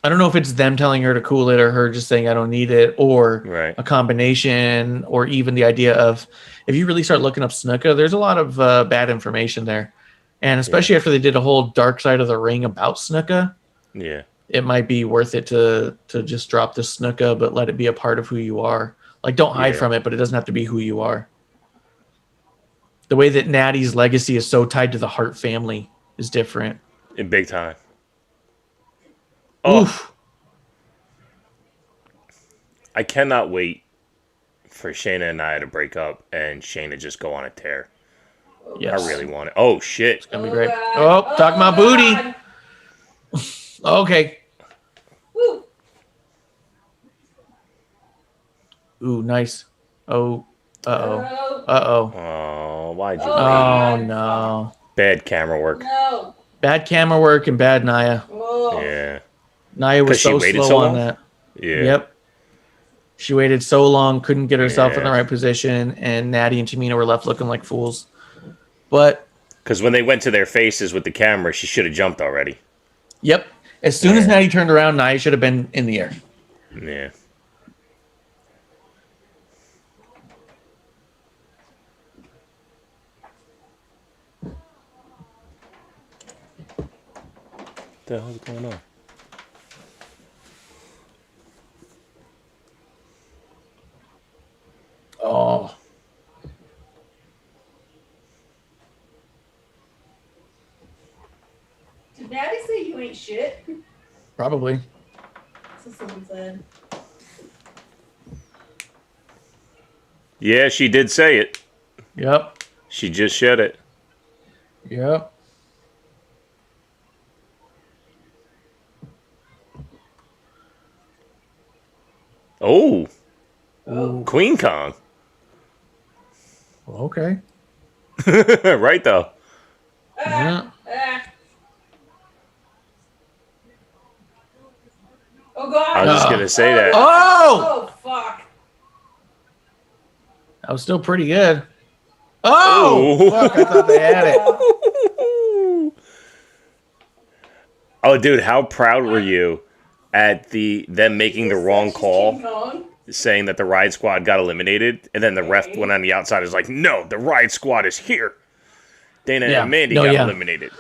I don't know if it's them telling her to cool it or her just saying I don't need it or Right. a combination or even the idea of if you really start looking up Snuka, there's a lot of bad information there. And especially after they did a whole dark side of the ring about Snuka, Yeah. it might be worth it to just drop the Snuka, but let it be a part of who you are. Like, don't hide Yeah. from it, but it doesn't have to be who you are. The way that Natty's legacy is so tied to the Hart family is different. In big time. Oh, Oof. I cannot wait for Shayna and Nia to break up and Shayna just go on a tear. Yes. I really want it. Oh, shit. It's gonna be great. God. Oh, talk my booty. God. Okay. Woo. Ooh, nice. Oh. Uh-oh. No. Uh-oh. Oh, why'd you Oh. wait? Oh, no. Bad camera work. No. Bad camera work and bad Nia. Oh. Yeah. Nia was 'Cause she so waited slow so on long? that. Yeah. Yep. She waited so long, couldn't get herself in the Yeah. right position, and Natty and Tamina were left looking like fools. But, Because when they went to their faces with the camera, she should have jumped already. yep, as soon as Yeah. Natty turned around, Nia should have been in the air. Yeah. What the hell's going on? Oh. Did Daddy say you ain't shit? Probably. That's what someone said. Yeah, she did say it. Yep. She just said it. Yep. Oh, Oh. Queen Kong. Okay. Right, though. Yeah. Ah. Oh I God. was just going to say that. Oh! Oh fuck. That was still pretty good. Oh! Oh. Fuck, I thought they had it. Oh, dude, how proud were you at them making the wrong King call, Kong. saying that the Riot Squad got eliminated, and then the ref went on the outside and was like, no, the Riot Squad is here. Dana Yeah. and Mandy No, got yeah. eliminated.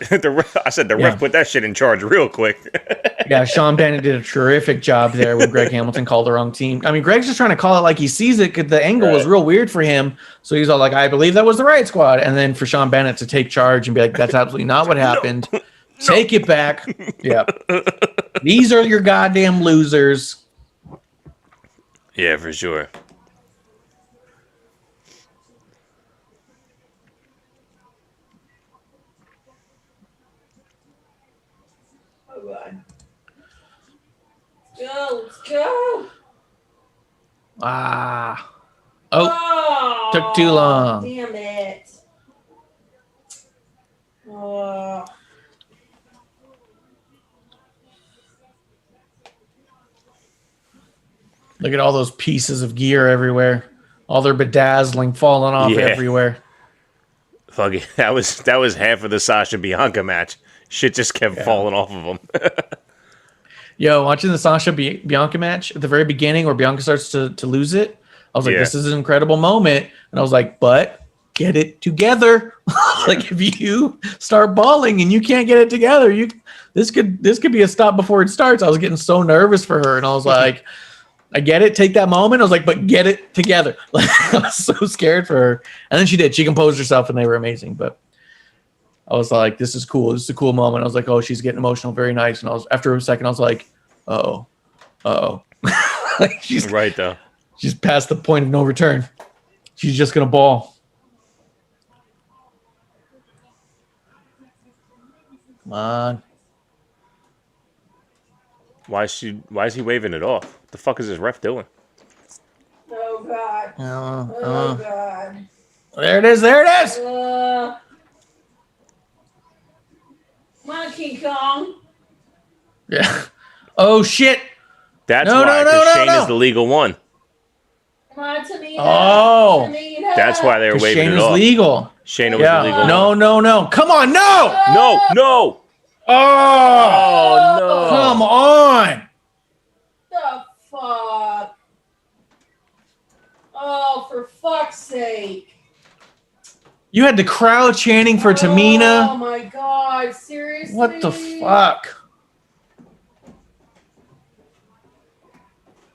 I said the Yeah. ref put that shit in charge real quick. Yeah, Sean Bennett did a terrific job there when Greg Hamilton called the wrong team. I mean, Greg's just trying to call it like he sees it because the angle was Right. real weird for him. So he's all like, I believe that was the Riot Squad. And then for Sean Bennett to take charge and be like, that's absolutely not what happened. Take it back. Yeah. These are your goddamn losers. Yeah, for sure. Oh God. Let's go. Let's go. Ah. Oh, Oh, took too long. Damn it. Oh. look at all those pieces of gear everywhere. All their bedazzling falling off Yeah. everywhere. Fuck it. That was half of the Sasha Bianca match. Shit just kept falling off of them. Yo, watching the Sasha Bianca match at the very beginning where Bianca starts to lose it, I was like, Yeah. this is an incredible moment. And I was like, but get it together. Like if you start bawling and you can't get it together, this could be a stop before it starts. I was getting so nervous for her. And I was like, I get it. Take that moment. I was like, but get it together. Like, I was so scared for her. And then she did. She composed herself and they were amazing. But I was like, this is cool. This is a cool moment. I was like, oh, she's getting emotional. Very nice. And after a second, I was like, uh-oh. Like she's Right, though. She's past the point of no return. She's just going to bawl. Come on. Why is he waving it off? What the fuck is this ref doing? Oh God. Oh God. There it is. There it is. Monkey Kong. Yeah. Oh, shit. That's why, because Shane is the legal one. Come on, Tamina. Oh. Tamina. That's why they were waving it Shayna's off. legal. Shayna was the legal one. No. Come on, no. No. Oh, no. Come on. The fuck? Oh, for fuck's sake. You had the crowd chanting for Tamina. Oh my God, seriously? What the fuck?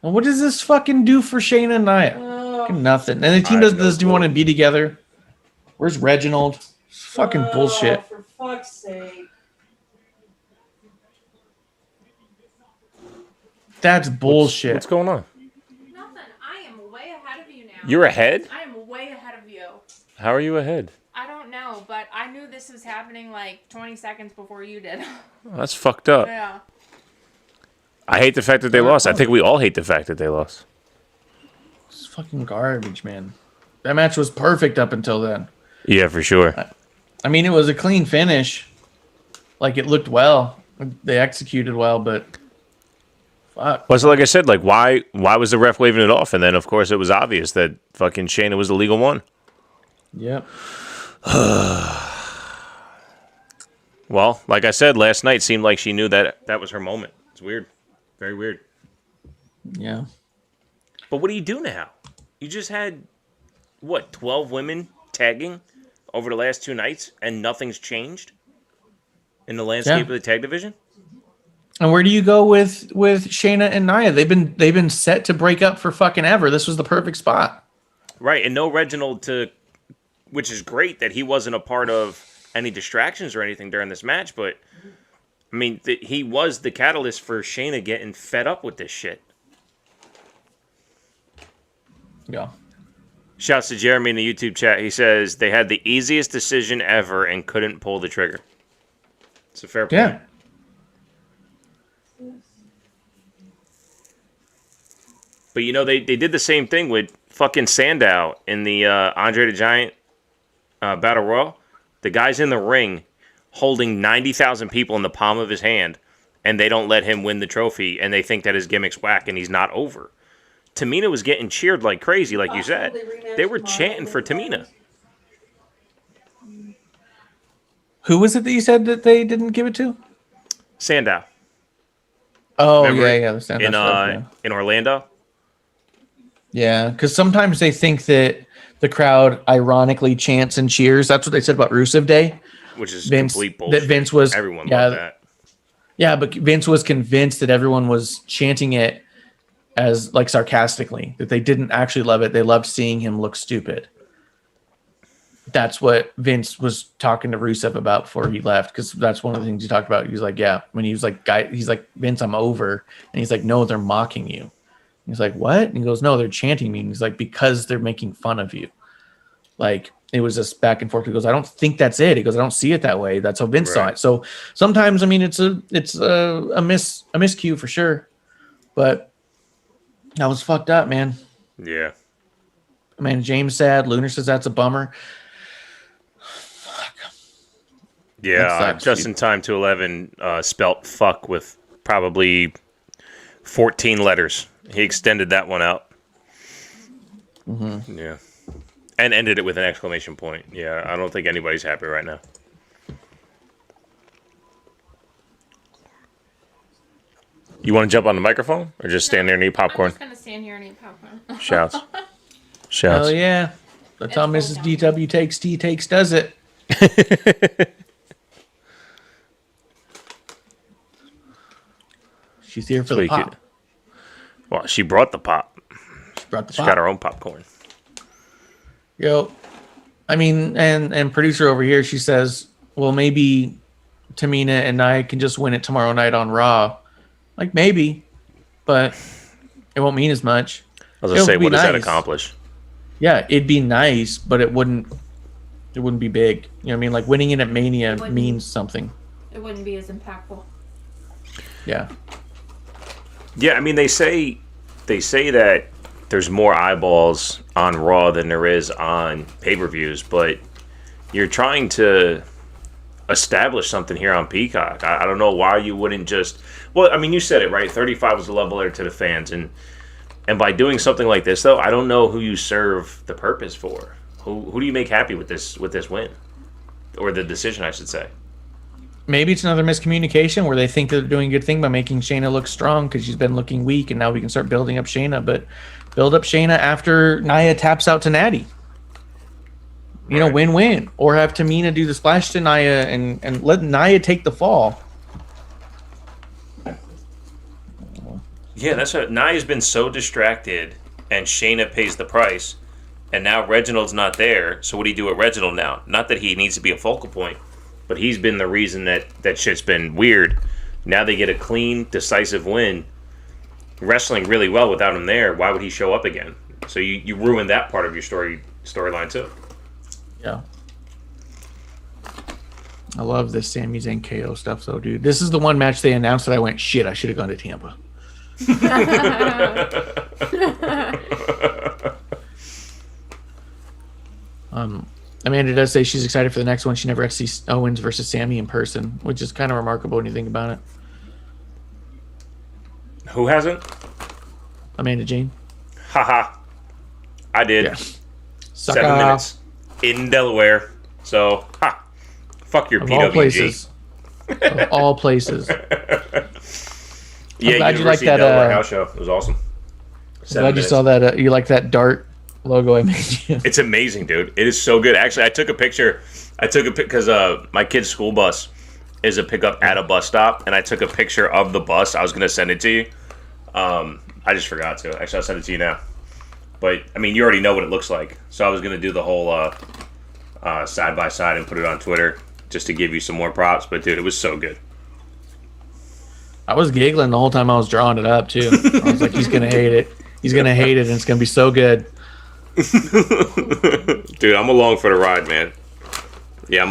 Well, what does this fucking do for Shayna and Nia? Fucking nothing. And the team doesn't want to be together. Where's Reginald? It's fucking bullshit. For fuck's sake. That's bullshit. What's going on? Nothing. I am way ahead of you now. You're ahead? I am way ahead of you. How are you ahead? I don't know, but I knew this was happening like 20 seconds before you did. Oh, that's fucked up. Yeah. I hate the fact that they lost. I think we all hate the fact that they lost. It's fucking garbage, man. That match was perfect up until then. Yeah, for sure. I mean, it was a clean finish. Like, it looked well. They executed well, but fuck. Well, so like I said, like why was the ref waving it off? And then, of course, it was obvious that fucking Shayna was the legal one. Yep. Well, like I said, last night seemed like she knew that that was her moment. It's weird. Very weird. Yeah. But what do you do now? You just had, 12 women tagging over the last 2 nights, and nothing's changed in the landscape of the tag division? And where do you go with Shayna and Nia? They've been set to break up for fucking ever. This was the perfect spot. Right, and no Reginald which is great that he wasn't a part of any distractions or anything during this match, but I mean, he was the catalyst for Shayna getting fed up with this shit. Yeah. Shouts to Jeremy in the YouTube chat. He says they had the easiest decision ever and couldn't pull the trigger. It's a fair point. Yeah. But you know, they did the same thing with fucking Sandow in the Andre the Giant Battle Royal. The guy's in the ring holding 90,000 people in the palm of his hand, and they don't let him win the trophy, and they think that his gimmick's whack and he's not over. Tamina was getting cheered like crazy, like you said. They were chanting for Tamina. Who was it that you said that they didn't give it to? Sandow. Oh, Remember yeah. The stand-up stuff, in Orlando. Yeah, because sometimes they think that the crowd ironically chants and cheers. That's what they said about Rusev Day. Which is complete bullshit. That Vince was... Everyone loved that. Yeah, but Vince was convinced that everyone was chanting it as, like, sarcastically. That they didn't actually love it. They loved seeing him look stupid. That's what Vince was talking to Rusev about before he left, because that's one of the things he talked about. He was like, yeah, when he was like, he's like, Vince, I'm over. And he's like, no, they're mocking you. He's like, what? And he goes, no, they're chanting me. And he's like, because they're making fun of you. Like, it was just back and forth. He goes, I don't think that's it. He goes, I don't see it that way. That's how Vince saw it. So sometimes, I mean, it's a miscue for sure. But that was fucked up, man. Yeah. Man, James sad. Lunar says that's a bummer. Yeah, just in time to 11 spelt fuck with probably 14 letters. He extended that one out. Mm-hmm. Yeah. And ended it with an exclamation point. Yeah, I don't think anybody's happy right now. You want to jump on the microphone or just stand there and eat popcorn? I'm just going to stand here and eat popcorn. Shouts. Oh, yeah. That's how Mrs. DW takes tea, does it. She's here for the pop. Well, she brought the pop. She got her own popcorn. Yo, I mean, and producer over here, she says, well, maybe Tamina and I can just win it tomorrow night on Raw. Like, maybe, but it won't mean as much. I was gonna say, It'll be what does that nice. accomplish? Yeah, it'd be nice, but it wouldn't be big. You know what I mean? Like, winning it at Mania wouldn't. means something. It wouldn't be as impactful. Yeah. Yeah, I mean, they say that there's more eyeballs on Raw than there is on pay-per-views, but you're trying to establish something here on Peacock. I don't know why you wouldn't just... Well, I mean, you said it, right? 35 was a leveler to the fans, and by doing something like this, though, I don't know who you serve the purpose for. Who do you make happy with this win? Or the decision, I should say. Maybe it's another miscommunication where they think they're doing a good thing by making Shayna look strong because she's been looking weak, and now we can start building up Shayna. But build up Shayna after Nia taps out to Natty. You know, Right. win-win. Or have Tamina do the splash to Nia and let Nia take the fall. Yeah, that's what... Nia's been so distracted, and Shayna pays the price, and now Reginald's not there, so what do you do with Reginald now? Not that he needs to be a focal point, but he's been the reason that shit's been weird. Now they get a clean, decisive win, wrestling really well without him there. Why would he show up again? So you ruin that part of your storyline too. Yeah. I love this Sami Zayn KO stuff, though, dude. This is the one match they announced that I went, shit, I should have gone to Tampa. Amanda does say she's excited for the next one. She never got to see Owens versus Sammy in person, which is kind of remarkable when you think about it. Who hasn't? Amanda Jane. Haha. I did. Yeah. 7 minutes in Delaware. So, fuck your Of PWG. all places. Of all places. Yeah, glad you University like of that, Delaware house show. It was awesome. Glad you saw that. You like that dart logo I made you. It's amazing, dude. It is so good. Actually, I took a picture. Because my kid's school bus is a pickup at a bus stop, and I took a picture of the bus. I was going to send it to you. I just forgot to. Actually, I'll send it to you now. But, I mean, you already know what it looks like. So I was going to do the whole side-by-side and put it on Twitter just to give you some more props. But, dude, it was so good. I was giggling the whole time I was drawing it up, too. I was like, he's going to hate it. He's going to hate it, and it's going to be so good. Dude, I'm along for the ride, man. Yeah,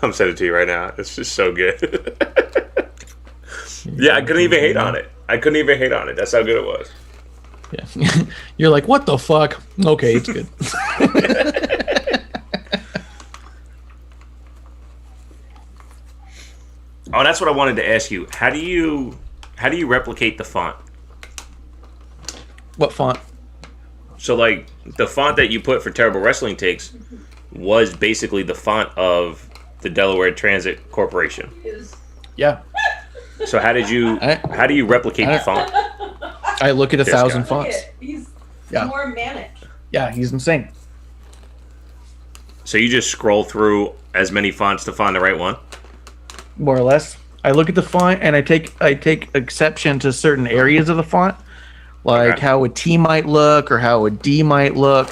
I'm sending it to you right now. It's just so good. Yeah, I couldn't even hate on it. That's how good it was. Yeah. You're like, what the fuck? Okay, it's good. Oh, that's what I wanted to ask you. How do you replicate the font? What font? So, like, the font that you put for Terrible Wrestling Takes was basically the font of the Delaware Transit Corporation. Yeah. So how do you replicate the font? I look at 1,000 guy. fonts. He's Yeah. more manic. Yeah, he's insane. So you just scroll through as many fonts to find the right one? More or less. I look at the font and I take exception to certain areas of the font, like Okay. how a T might look or how a D might look,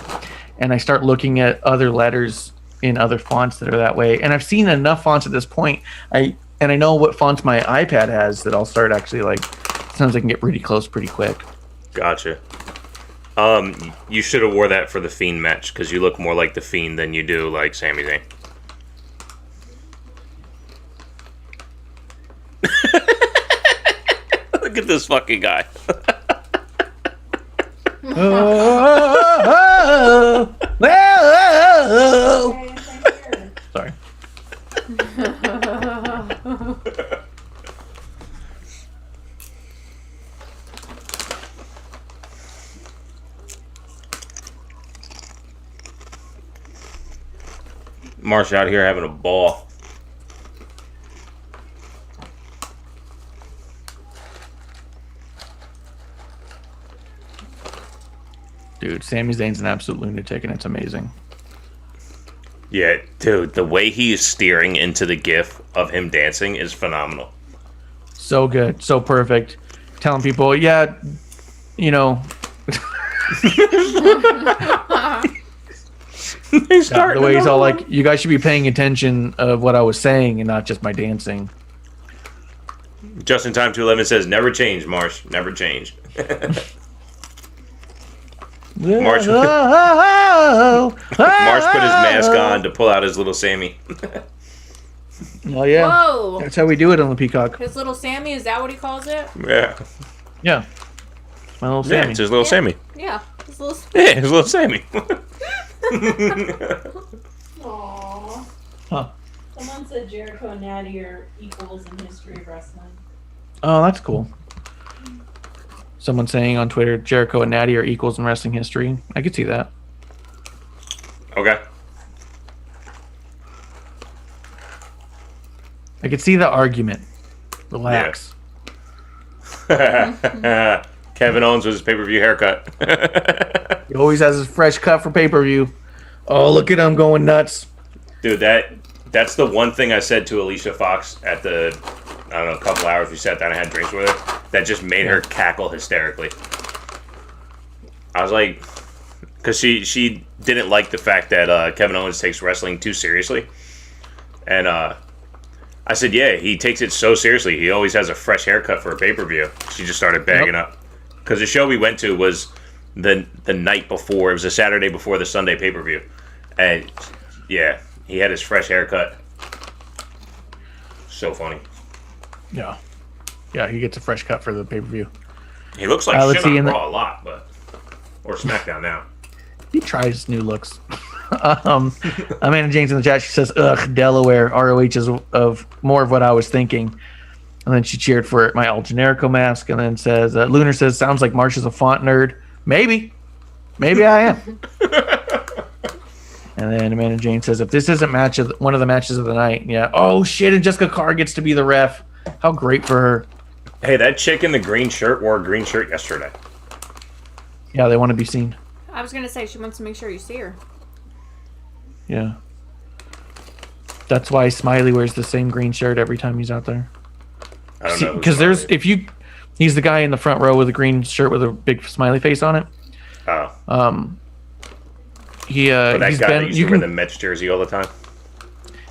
and I start looking at other letters in other fonts that are that way. And I've seen enough fonts at this point. I know what fonts my iPad has that I'll start actually sometimes I can get pretty close pretty quick. Gotcha. You should have wore that for the Fiend match because you look more like the Fiend than you do like Sami Zayn. Look at this fucking guy. Sorry. Marsh out here having a ball. Dude, Sami Zayn's an absolute lunatic and it's amazing. Yeah, dude, the way he is steering into the gif of him dancing is phenomenal. So good, so perfect. Telling people, yeah, you know. The way he's all like, you guys should be paying attention of what I was saying and not just my dancing. Just in time 211 says, never change, Marsh. Never change. Marsh put his mask on to pull out his little Sammy. Oh, yeah. Whoa. That's how we do it on the Peacock. His little Sammy, is that what he calls it? Yeah. Yeah. My little Yeah, Sammy. it's his little Sammy. Yeah. His little Yeah, his little Sammy. Aww. Huh. Someone said Jericho and Natty are equals in history of wrestling. Oh, that's cool. Someone saying on Twitter, Jericho and Natty are equals in wrestling history. I could see that. Okay. I could see the argument. Relax. Kevin Owens with his pay-per-view haircut. He always has his fresh cut for pay-per-view. Oh, look at him going nuts. Dude, that's the one thing I said to Alicia Fox at the, I don't know, a couple hours we sat down and had drinks with her that just made her cackle hysterically. I was like, because she didn't like the fact that Kevin Owens takes wrestling too seriously. And I said, yeah, he takes it so seriously. He always has a fresh haircut for a pay-per-view. She just started bagging up. Because the show we went to was the night before. It was a Saturday before the Sunday pay-per-view. And, yeah, he had his fresh haircut. So funny. Yeah. Yeah, he gets a fresh cut for the pay-per-view. He looks like let's shit see on in Raw a lot, but... Or SmackDown now. He tries new looks. Amanda James in the chat, she says, ugh, Delaware, ROH is of more of what I was thinking. And then she cheered for my El Generico mask and then says, Lunar says, sounds like Marsh is a font nerd. Maybe. Maybe I am. And then Amanda Jane says, if this isn't one of the matches of the night, yeah. Oh, shit, and Jessica Carr gets to be the ref. How great for her. Hey, that chick in the green shirt wore a green shirt yesterday. Yeah, they want to be seen. I was going to say, she wants to make sure you see her. Yeah. That's why Smiley wears the same green shirt every time he's out there. I don't know. Because he's the guy in the front row with a green shirt with a big smiley face on it. Oh. But that guy that used to wear the Mets jersey all the time?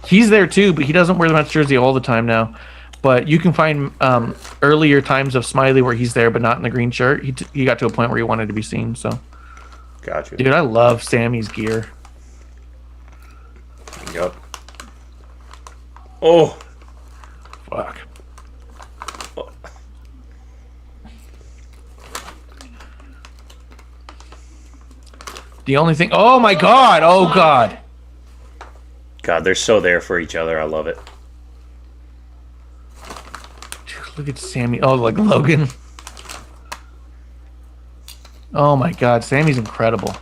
He's there too, but he doesn't wear the Mets jersey all the time now. But you can find earlier times of Smiley where he's there, but not in the green shirt. He got to a point where he wanted to be seen. So, Gotcha. dude, I love Sammy's gear. Yep. Oh. Fuck. Oh. The only thing. Oh my God! Oh God! God, they're so there for each other. I love it. Dude, look at Sammy. Oh, like Logan. Oh my God, Sammy's incredible.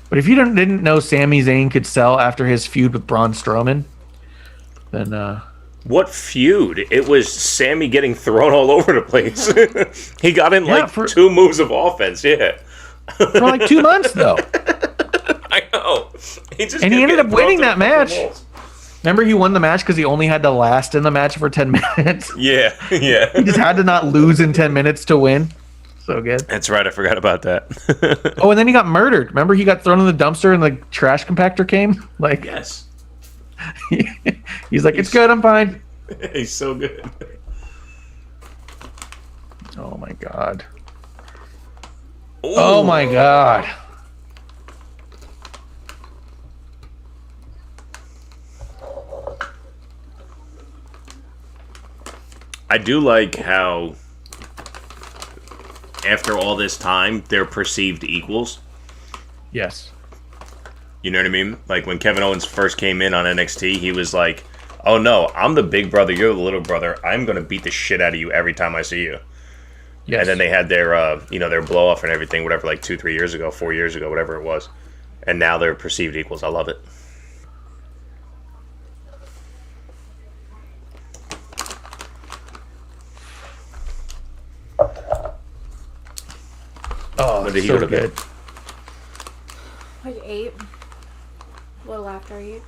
But if you didn't know Sami Zayn could sell after his feud with Braun Strowman, then What feud? It was Sammy getting thrown all over the place. He got in like 2 moves of offense. Yeah. For like 2 months though. I know. He ended up winning that match. Remember, he won the match because he only had to last in the match for 10 minutes. Yeah, yeah. He just had to not lose in 10 minutes to win. So good. That's right. I forgot about that. Oh, and then he got murdered. Remember, he got thrown in the dumpster and the trash compactor came? Like, yes. He's like, it's good. I'm fine. He's so good. Oh, my God. Ooh. Oh, my God. I do like how after all this time, they're perceived equals. Yes. You know what I mean? Like when Kevin Owens first came in on NXT, he was like, oh no, I'm the big brother, you're the little brother. I'm going to beat the shit out of you every time I see you. Yes. And then they had their, their blow off and everything, whatever, like 2-3 years ago, 4 years ago, whatever it was. And now they're perceived equals. I love it. Oh, when did he so go to good. bed? Like 8. A little after 8.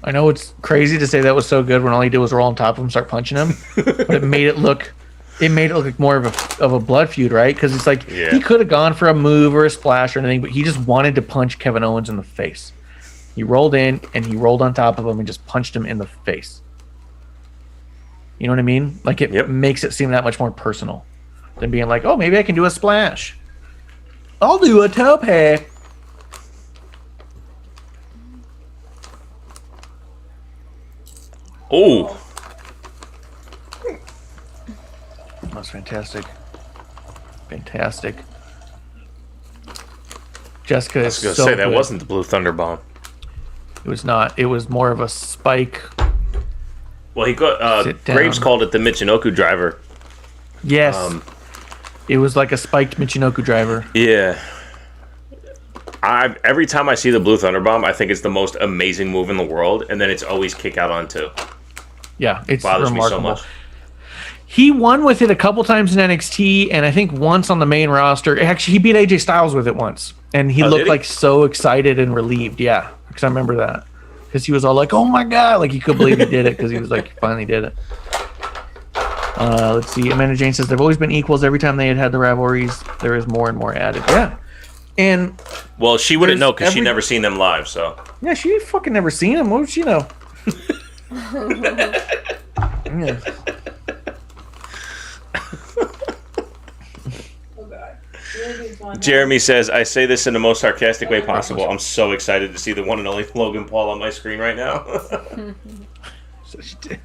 I know it's crazy to say that was so good when all he did was roll on top of him, start punching him, but it made it look it made it look like more of a blood feud, right? Because it's like Yeah. he could have gone for a move or a splash or anything, but he just wanted to punch Kevin Owens in the face. He rolled in and he rolled on top of him and just punched him in the face. You know what I mean? Like it makes it seem that much more personal than being like, oh, maybe I can do a splash. I'll do a tope. Oh, That's fantastic. Fantastic. Jessica I is was gonna so say that good. wasn't the Blue Thunder Bomb. It was not. It was more of a spike. Well, he got Sit down. Graves called it the Michinoku driver. Yes. It was like a spiked Michinoku driver. Yeah. Every time I see the Blue Thunder Bomb, I think it's the most amazing move in the world, and then it's always kick out on two. Yeah, it's Bothers remarkable. me so much. He won with it a couple times in NXT, and I think once on the main roster. Actually, he beat AJ Styles with it once, and he Oh, looked did he? like so excited and relieved. Yeah, because I remember that. Because he was all like, "Oh my god!" Like he couldn't believe he did it because he was like, finally did it. Let's see. Amanda Jane says they've always been equals. Every time they had the rivalries, there is more and more added. Yeah, and Well, she wouldn't There's know because she every- never seen them live, so. yeah, she fucking never seen him. What would she know? Yeah. Oh god. Really good one. Jeremy says, I say this in the most sarcastic way possible. I'm so excited to see the one and only Logan Paul on my screen right now. Such a dick.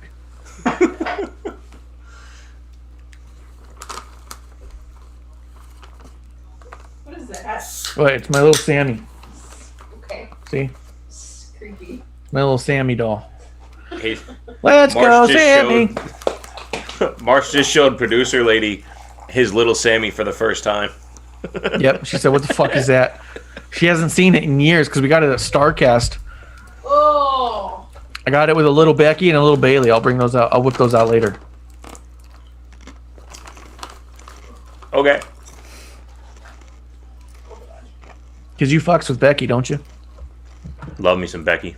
What is that? Wait, it's my little Sammy. Okay. See, It's creepy. my little Sammy doll. Hey, Let's go, Marsh just Sammy. Marsh just showed producer lady his little Sammy for the first time. Yep. She said, "What the fuck is that?" She hasn't seen it in years because we got it at Starcast. Oh. I got it with a little Becky and a little Bailey. I'll bring those out. I'll whip those out later. Okay. Because you fucks with Becky, don't you? Love me some Becky.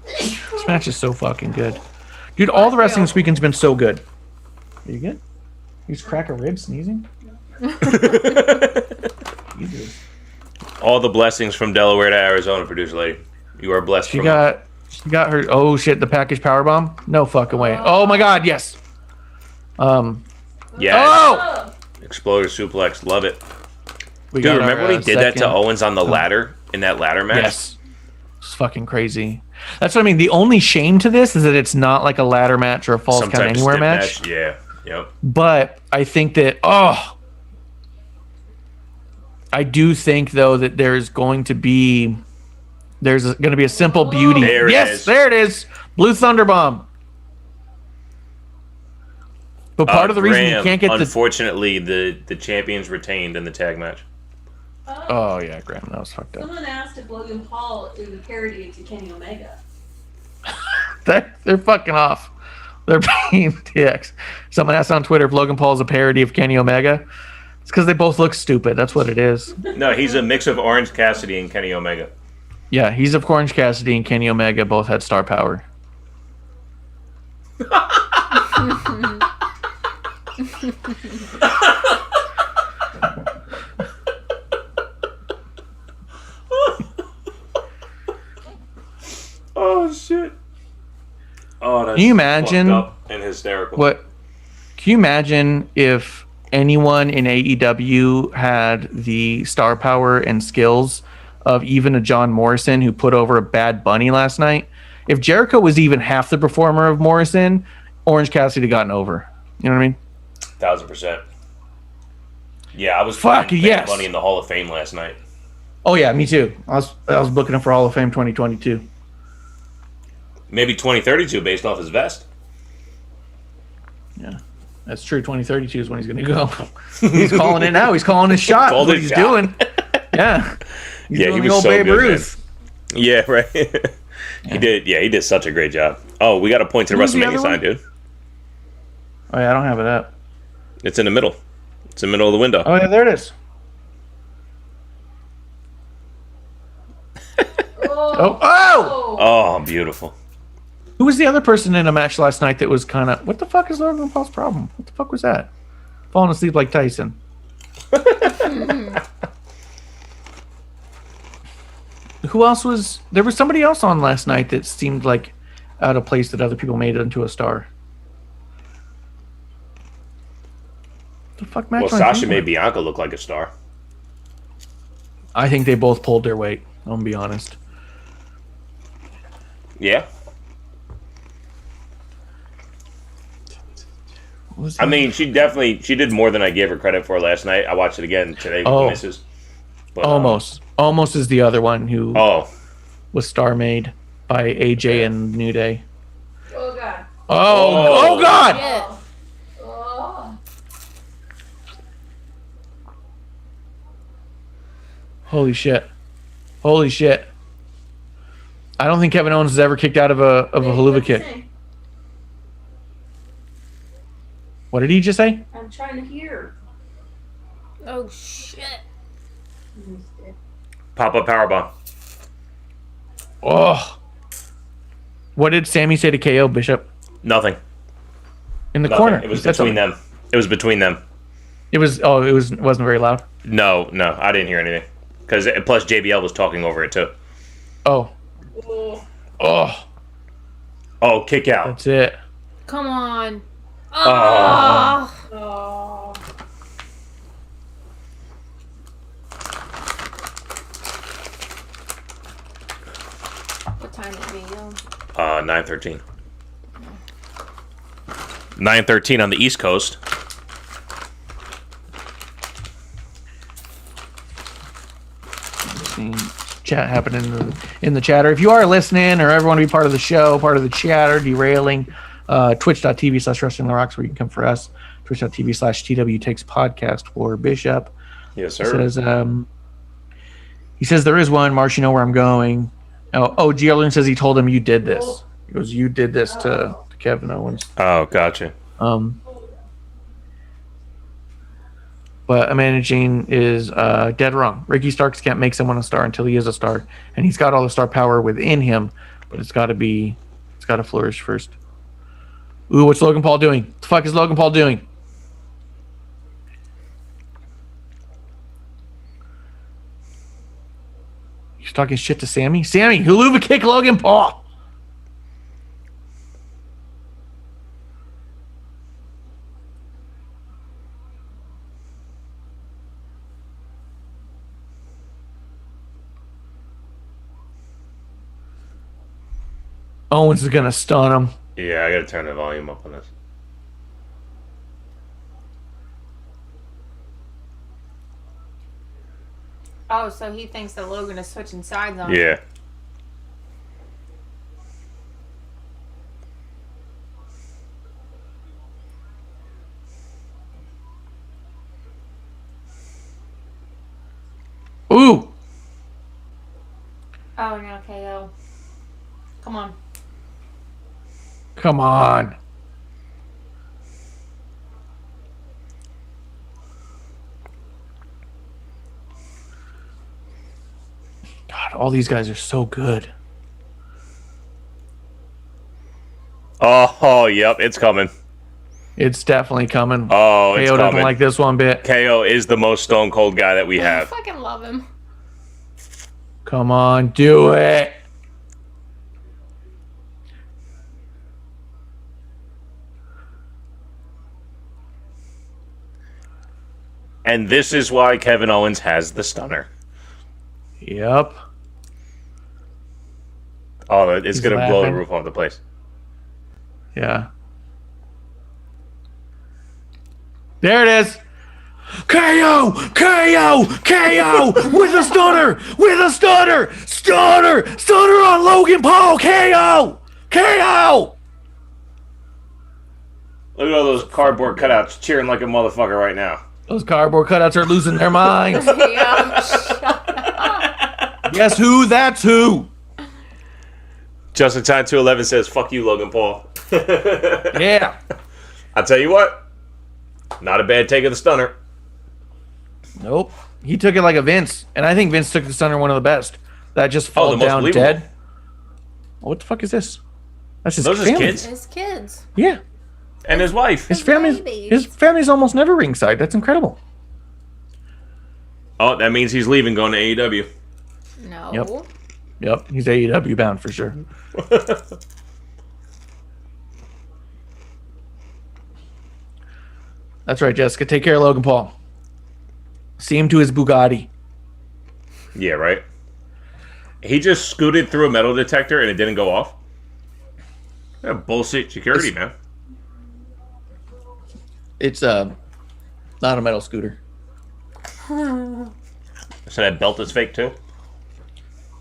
This match is so fucking good. Dude, all the wrestling this weekend's been so good. Are you good? You just crack a rib sneezing? Jesus. All the blessings from Delaware to Arizona, producer lady. You are blessed She from got her. Oh shit! The package powerbomb. No fucking way. Oh my god. Yes. Yeah. Oh. Exploder suplex. Love it. We Dude, got remember our, when he did that to second- Owens on the ladder in that ladder match? Yes. It's fucking crazy. That's what I mean. The only shame to this is that it's not like a ladder match or a falls Some count type of anywhere stiff match. Yeah. Yep. But I think that I do think though that there's going to be going to be a simple beauty. There it yes, is. there it is. Blue Thunder Bomb. But part of the reason you Graham, can't get the unfortunately, the champions retained in the tag match. oh yeah, Graham, that was fucked up. Someone asked if Logan Paul is a parody to Kenny Omega. They're fucking off. They're being dicks. Someone asked on Twitter if Logan Paul is a parody of Kenny Omega. It's because they both look stupid. That's what it is. No, he's a mix of Orange Cassidy and Kenny Omega. Yeah, he's of Orange Cassidy and Kenny Omega both had star power. Oh shit! Oh, that's Can you imagine fucked up and hysterical. What? Can you imagine if anyone in AEW had the star power and skills of even a John Morrison who put over a Bad Bunny last night? If Jericho was even half the performer of Morrison, Orange Cassidy had gotten over. You know what I mean? 1000%. Yeah, I was Fuck, putting yes. Bad Bunny in the Hall of Fame last night. Oh yeah, me too. I was booking him for Hall of Fame 2022. Maybe 2032 based off his vest. Yeah, that's true. 2032 is when he's going to go. He's calling it now. He's calling his shot. Called That's what his he's shot. doing. Yeah. He's Yeah, doing he the was old so Babe good, man. Ruth. Yeah, right. He did. Yeah, he did such a great job. Oh, we got to point to the Who's the WrestleMania other sign, one? dude. Oh yeah, I don't have it up. It's in the middle. It's in the middle of the window. Oh yeah, there it is. Oh! Oh. Oh, beautiful. Who was the other person in a match last night that was kind of... What the fuck is Logan Paul's problem? What the fuck was that? Falling asleep like Tyson. Who else was... There was somebody else on last night that seemed like out of place that other people made into a star. The fuck match? Well, Sasha made Bianca look like a star. I think they both pulled their weight. I'm gonna be honest. Yeah. I mean, she did more than I gave her credit for last night. I watched it again today with the missus. But, Almost is the other one who was star made by AJ and New Day. Oh god. Oh god! Yeah. Oh. Holy shit! Holy shit! I don't think Kevin Owens has ever kicked out of a haluva kick. What did he just say? I'm trying to hear. Oh shit. Pop-up powerbomb. Oh. What did Sammy say to KO Bishop? Nothing. In the Nothing. corner. It was between them. It was between them. It wasn't very loud. No, I didn't hear anything. Because plus JBL was talking over it too. Oh. Oh. Oh, kick out. That's it. Come on. Oh. Oh. What time is it, yo? 9:13. 9:13 on the East Coast. Seeing chat happening in the chatter. If you are listening or ever want to be part of the show, part of the chatter, derailing, twitch.tv/wrestling the rocks where you can come for us. Twitch.tv/TW takes podcast for Bishop. Yes, sir. He says there is one. Marsh, you know where I'm going. G. says he told him you did this. He goes, you did this to Kevin Owens. Oh, gotcha. But Amanda Jane is dead wrong. Ricky Starks can't make someone a star until he is a star, and he's got all the star power within him. But it's got to flourish first. Ooh, what's Logan Paul doing? What the fuck is Logan Paul doing? He's talking shit to Sammy. Sammy, haluva kick Logan Paul. Owens is gonna stun him. Yeah, I gotta turn the volume up on this. Oh, so he thinks that Logan is switching sides on Yeah. Ooh. Oh, no, KO. Come on. Come on. God, all these guys are so good. Oh, yep, it's coming. It's definitely coming. Oh, it's KO doesn't coming. like this one bit. KO is the most stone cold guy that we I have. fucking love him. Come on, do it. And this is why Kevin Owens has the stunner. Yep. Oh, it's going to blow the laughing. roof off the place. Yeah. There it is. KO! KO! KO! With a stunner! With a stunner! Stunner! Stunner on Logan Paul! KO! KO! Look at all those cardboard cutouts cheering like a motherfucker right now. Those cardboard cutouts are losing their minds. Yeah, shut up. Guess who? That's who. Justin Time 211 says, "Fuck you, Logan Paul." Yeah. I'll tell you what. Not a bad take of the stunner. Nope. He took it like a Vince, and I think Vince took the stunner one of the best. That just Oh, fall the most down believable. dead. What the fuck is this? That's his Those are his family. kids? His kids. Yeah. And his wife. His Babies. family's almost never ringside. That's incredible. Oh, that means he's leaving, going to AEW. No. Yep. He's AEW bound for sure. That's right, Jessica. Take care of Logan Paul. See him to his Bugatti. Yeah, right. He just scooted through a metal detector and it didn't go off. Yeah, bullshit security, man. It's not a metal scooter. So that belt is fake too?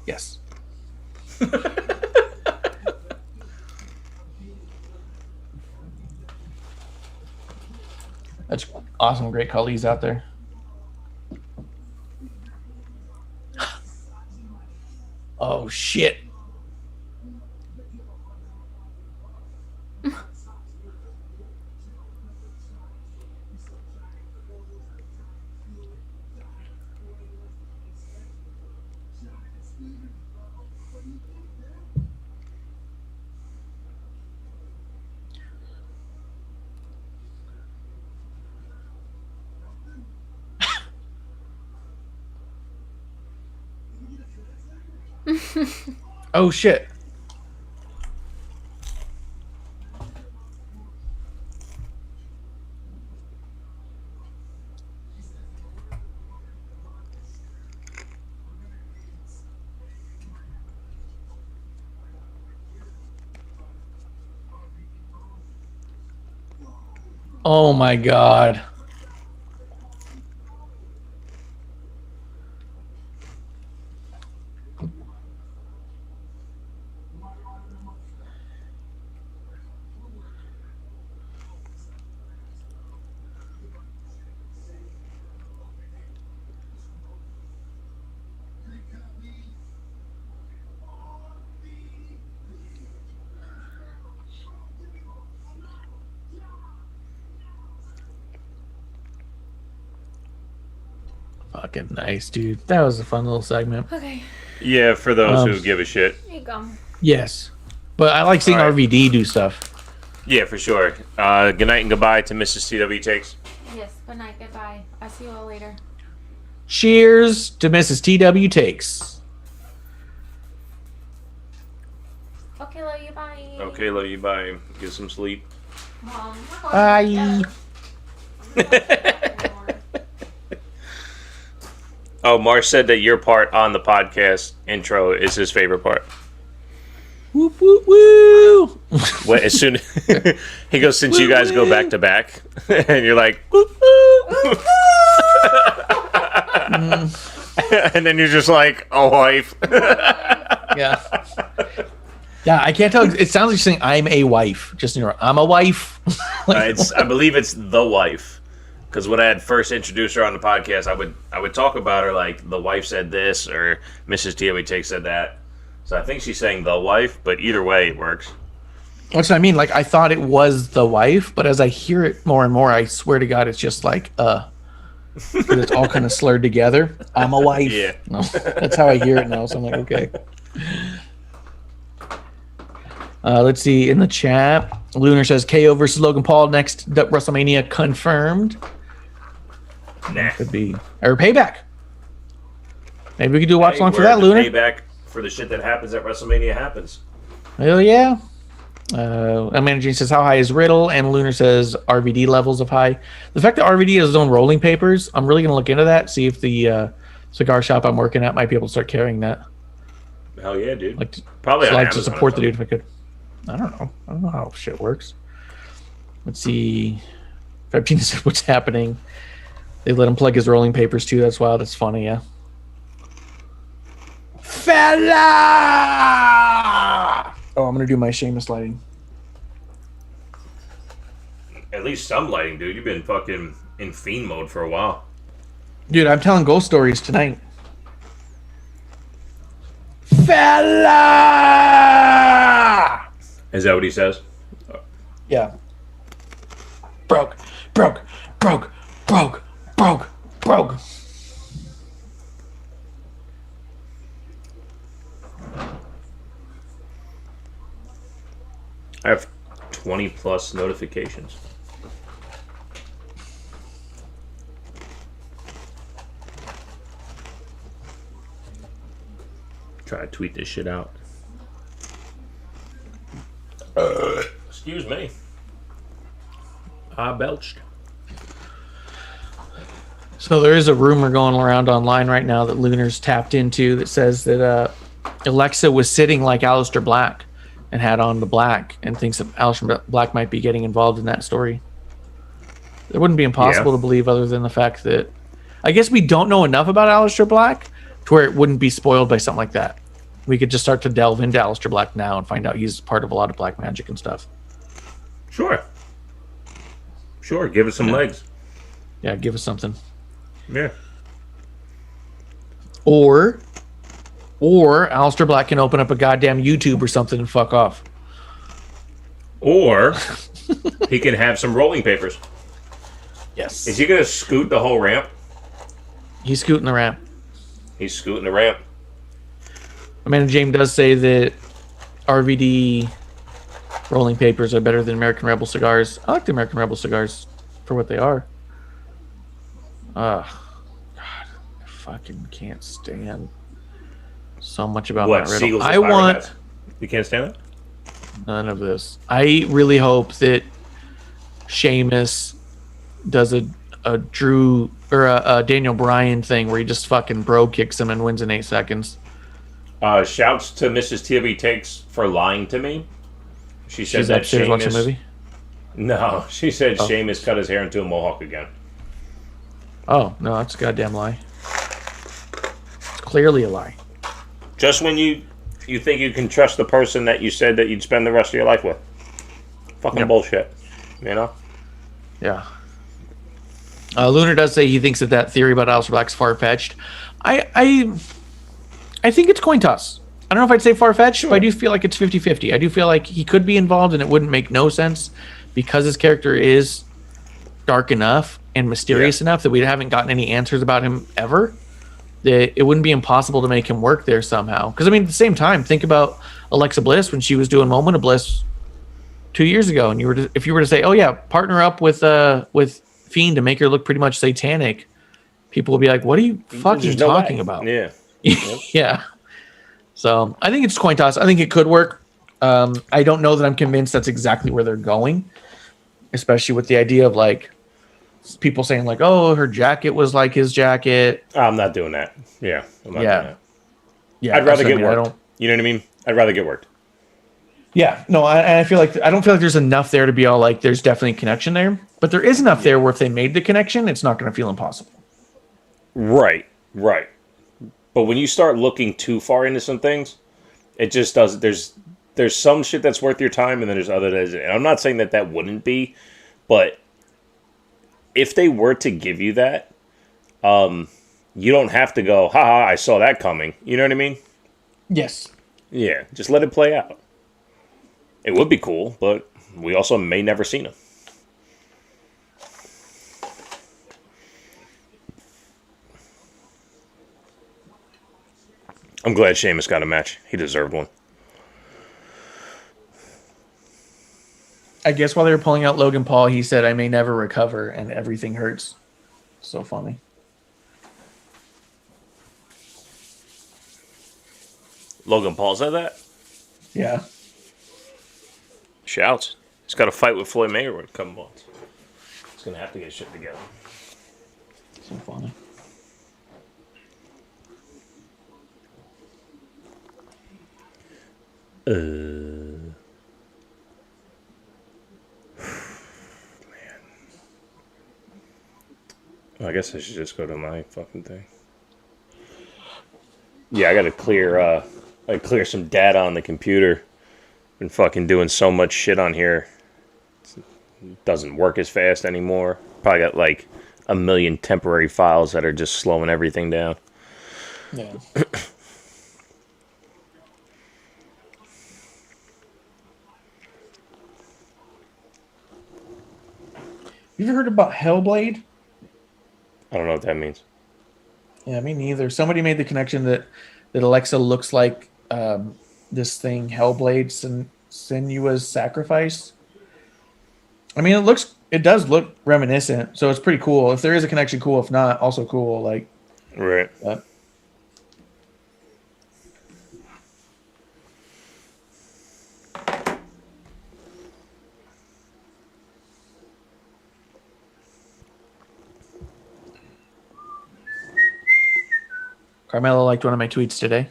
Yes. That's awesome. Great Khali's out there. Oh, shit. Oh, shit. Oh, my God. Fucking nice, dude. That was a fun little segment. Okay. Yeah, for those who give a shit. Here you go. Yes. But I like seeing All right. RVD do stuff. Yeah, for sure. Good night and goodbye to Mrs. TW Takes. Yes. Good night. Goodbye. I'll see you all later. Cheers to Mrs. TW Takes. Okay, love you. Bye. Okay, love you. Bye. Get some sleep. Mom. Bye. Oh, Marsh said that your part on the podcast intro is his favorite part. Whoop, whoop, woo. Well, as soon he goes, since you guys go back to back, and you're like, whoop, whoop. And then you're just like, a wife. Yeah. Yeah, I can't tell. It sounds like you're saying I'm a wife. Just, you know, I'm a wife. I believe it's the wife. Because when I had first introduced her on the podcast, I would talk about her like the wife said this or Mrs. TW Take said that. So I think she's saying the wife, but either way it works. That's what I mean. Like, I thought it was the wife, but as I hear it more and more, I swear to God, it's just like, because it's all kind of slurred together. I'm a wife. Yeah. No, that's how I hear it now. So I'm like, okay. Let's see. In the chat, Lunar says KO versus Logan Paul next WrestleMania confirmed. Nah. Could be. Or Payback. Maybe we could do a watch along for where that, the Lunar. Payback for the shit that happens at WrestleMania happens. Hell yeah. Amanda says, how high is Riddle? And Lunar says, RVD levels of high. The fact that RVD has his own rolling papers, I'm really going to look into that, see if the cigar shop I'm working at might be able to start carrying that. Hell yeah, dude. Like, Probably so on I'd like to Amazon support or the dude if I could. I don't know how shit works. Let's see. Fabtina said, what's happening? They let him plug his rolling papers too. That's wild. That's funny, yeah. Fella! Oh, I'm going to do my Sheamus lighting. At least some lighting, dude. You've been fucking in fiend mode for a while. Dude, I'm telling ghost stories tonight. Fella! Is that what he says? Yeah. Broke. I have 20 plus notifications. Try to tweet this shit out. Excuse me. I belched. So there is a rumor going around online right now that Lunar's tapped into that says that Alexa was sitting like Aleister Black and had on the black and thinks that Aleister Black might be getting involved in that story. It wouldn't be impossible to believe other than the fact that I guess we don't know enough about Aleister Black to where it wouldn't be spoiled by something like that. We could just start to delve into Aleister Black now and find out he's part of a lot of black magic and stuff. Sure. Sure, give it some legs. Yeah, give us something. Yeah. Or Aleister Black can open up a goddamn YouTube or something and fuck off. Or he can have some rolling papers. Yes. Is he going to scoot the whole ramp? He's scooting the ramp. He's scooting the ramp. Amanda James does say that RVD rolling papers are better than American Rebel cigars. I like the American Rebel cigars for what they are. God, I fucking can't stand so much about What, Matt Riddle. Seagulls I and Pirate want Hats? You can't stand that? none of this. I really hope that Sheamus does a Drew or a Daniel Bryan thing where he just fucking bro kicks him and wins in 8 seconds. Shouts to Mrs. TB Takes for lying to me. She said She's that upstairs watching a Sheamus... movie. No, she said Sheamus cut his hair into a mohawk again. Oh no, that's a goddamn lie. It's clearly a lie. Just when you think you can trust the person that you said that you'd spend the rest of your life with. Fucking bullshit. You know? Yeah. Lunar does say he thinks that theory about Aleister Black's far-fetched. I think it's coin toss. I don't know if I'd say far-fetched, but I do feel like it's 50-50. I do feel like he could be involved and it wouldn't make no sense because his character is dark enough and mysterious enough that we haven't gotten any answers about him ever. That it wouldn't be impossible to make him work there somehow. Because, I mean, at the same time, think about Alexa Bliss when she was doing Moment of Bliss 2 years ago. And if you were to say, oh, yeah, partner up with Fiend to make her look pretty much satanic, people would be like, what are you fucking talking about? Yeah. Yeah. So I think it's coin toss. I think it could work. I don't know that I'm convinced that's exactly where they're going, especially with the idea of like people saying like, oh, her jacket was like his jacket. I'm not doing that. Yeah. I'm not doing that. Yeah. I'd rather get worked. You know what I mean? I'd rather get worked. Yeah. No, I feel like I don't feel like there's enough there to be all like there's definitely a connection there, but there is enough there where if they made the connection, it's not going to feel impossible. Right. But when you start looking too far into some things, it just doesn't. There's some shit that's worth your time, and then there's other that isn't. And I'm not saying that wouldn't be, but if they were to give you that, you don't have to go, haha, I saw that coming. You know what I mean? Yes. Yeah, just let it play out. It would be cool, but we also may never see them. I'm glad Sheamus got a match. He deserved one. I guess while they were pulling out Logan Paul, he said, I may never recover, and everything hurts. So funny. Logan Paul said that? Yeah. Shouts. He's got to fight with Floyd Mayweather in a couple months. He's going to have to get shit together. So funny. Man. Well, I guess I should just go to my fucking thing. Yeah, I got to clear some data on the computer. Been fucking doing so much shit on here. It doesn't work as fast anymore. Probably got like 1 million temporary files that are just slowing everything down. Yeah. You ever heard about Hellblade? I don't know what that means. Yeah, me neither. Somebody made the connection that Alexa looks like this thing, Hellblade, Senua's Sacrifice. I mean, it does look reminiscent, so it's pretty cool. If there is a connection, cool. If not, also cool. Like, Right. Carmelo liked one of my tweets today.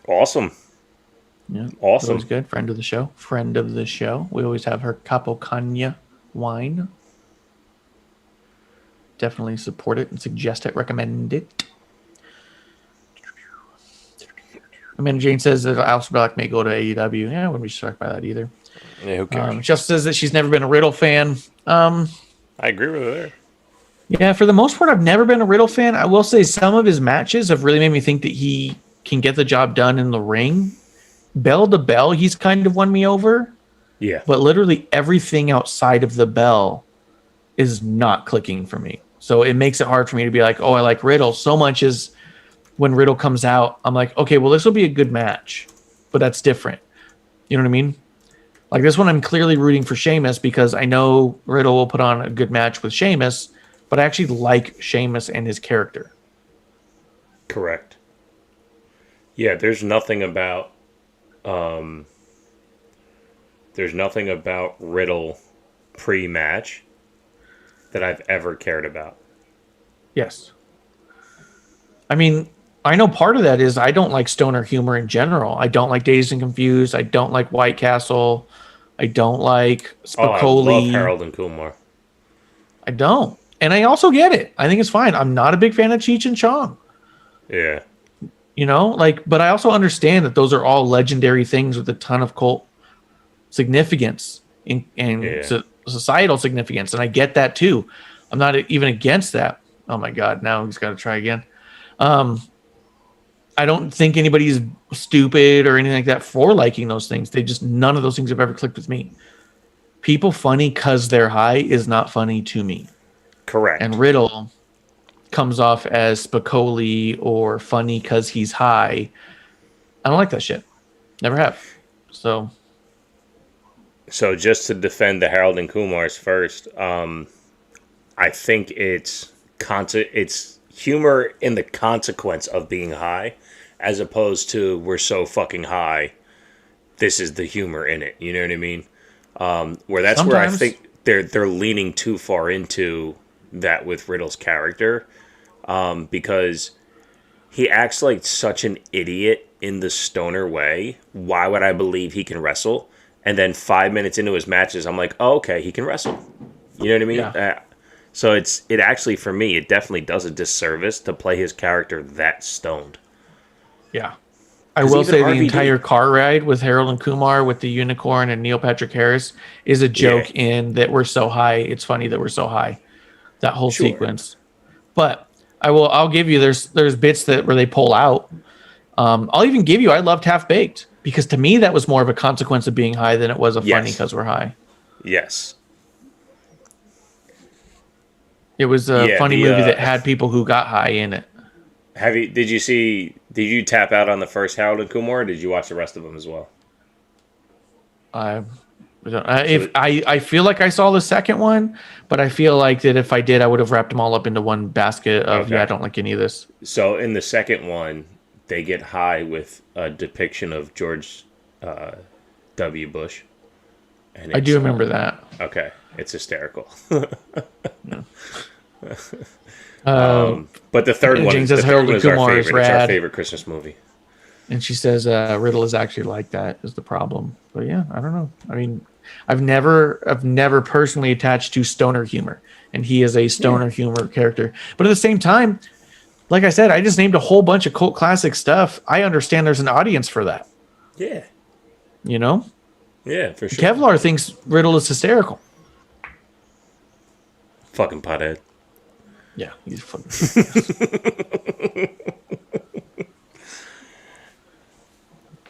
Awesome. Yeah, Awesome. Always good. Friend of the show. Friend of the show. We always have her Capo Cagna wine. Definitely support it and suggest it. Recommend it. Amanda Jane says that Aleister Black may go to AEW. Yeah, I wouldn't be shocked by that either. Yeah, who cares? She also says that she's never been a Riddle fan. I agree with her there. Yeah, for the most part, I've never been a Riddle fan. I will say some of his matches have really made me think that he can get the job done in the ring. Bell to bell, he's kind of won me over. Yeah. But literally everything outside of the bell is not clicking for me. So it makes it hard for me to be like, oh, I like Riddle. So much as when Riddle comes out, I'm like, okay, well, this will be a good match. But that's different. You know what I mean? Like this one, I'm clearly rooting for Sheamus because I know Riddle will put on a good match with Sheamus, but I actually like Sheamus and his character. Correct. Yeah, there's nothing about Riddle pre-match that I've ever cared about. Yes. I mean, I know part of that is I don't like stoner humor in general. I don't like Dazed and Confused. I don't like White Castle. I don't like Spicoli. Oh, I love Harold and Kumar. I don't. And I also get it. I think it's fine. I'm not a big fan of Cheech and Chong. Yeah. You know, like, but I also understand that those are all legendary things with a ton of cult significance and societal significance. And I get that too. I'm not even against that. Oh my God. Now he's got to try again. I don't think anybody's stupid or anything like that for liking those things. None of those things have ever clicked with me. People funny because they're high is not funny to me. Correct. And Riddle comes off as Spicoli or funny because he's high. I don't like that shit. Never have. So just to defend the Harold and Kumars first, I think it's humor in the consequence of being high, as opposed to we're so fucking high, this is the humor in it. You know what I mean? Where that's Sometimes. where I think they're leaning too far into that with Riddle's character, because he acts like such an idiot in the stoner way. Why would I believe he can wrestle? And then 5 minutes into his matches, I'm like, oh, okay, he can wrestle. You know what I mean? Yeah. So it actually, for me, it definitely does a disservice to play his character that stoned. yeah. I will say the RVD entire car ride with Harold and Kumar with the unicorn and Neil Patrick Harris is a joke in that we're so high. It's funny that we're so high. That whole sequence. But I'll give you there's bits where they pull out. I'll even give you I loved Half Baked because to me that was more of a consequence of being high than it was funny because we're high. Yes. It was a funny movie that had people who got high in it. Did you tap out on the first Harold and Kumar, or did you watch the rest of them as well? I feel like I saw the second one, but I feel like that if I did, I would have wrapped them all up into one basket of, I don't like any of this. So in the second one, they get high with a depiction of George W. Bush. And I do remember that. Okay. It's hysterical. But the third one is our favorite. It's our favorite Christmas movie. And she says Riddle is actually like that is the problem. But yeah, I don't know. I mean, I've never personally attached to stoner humor, and he is a stoner humor character. But at the same time, like I said, I just named a whole bunch of cult classic stuff. I understand there's an audience for that. Yeah. You know? Yeah, for sure. Kevlar thinks Riddle is hysterical. Fucking pothead. Yeah, he's fucking.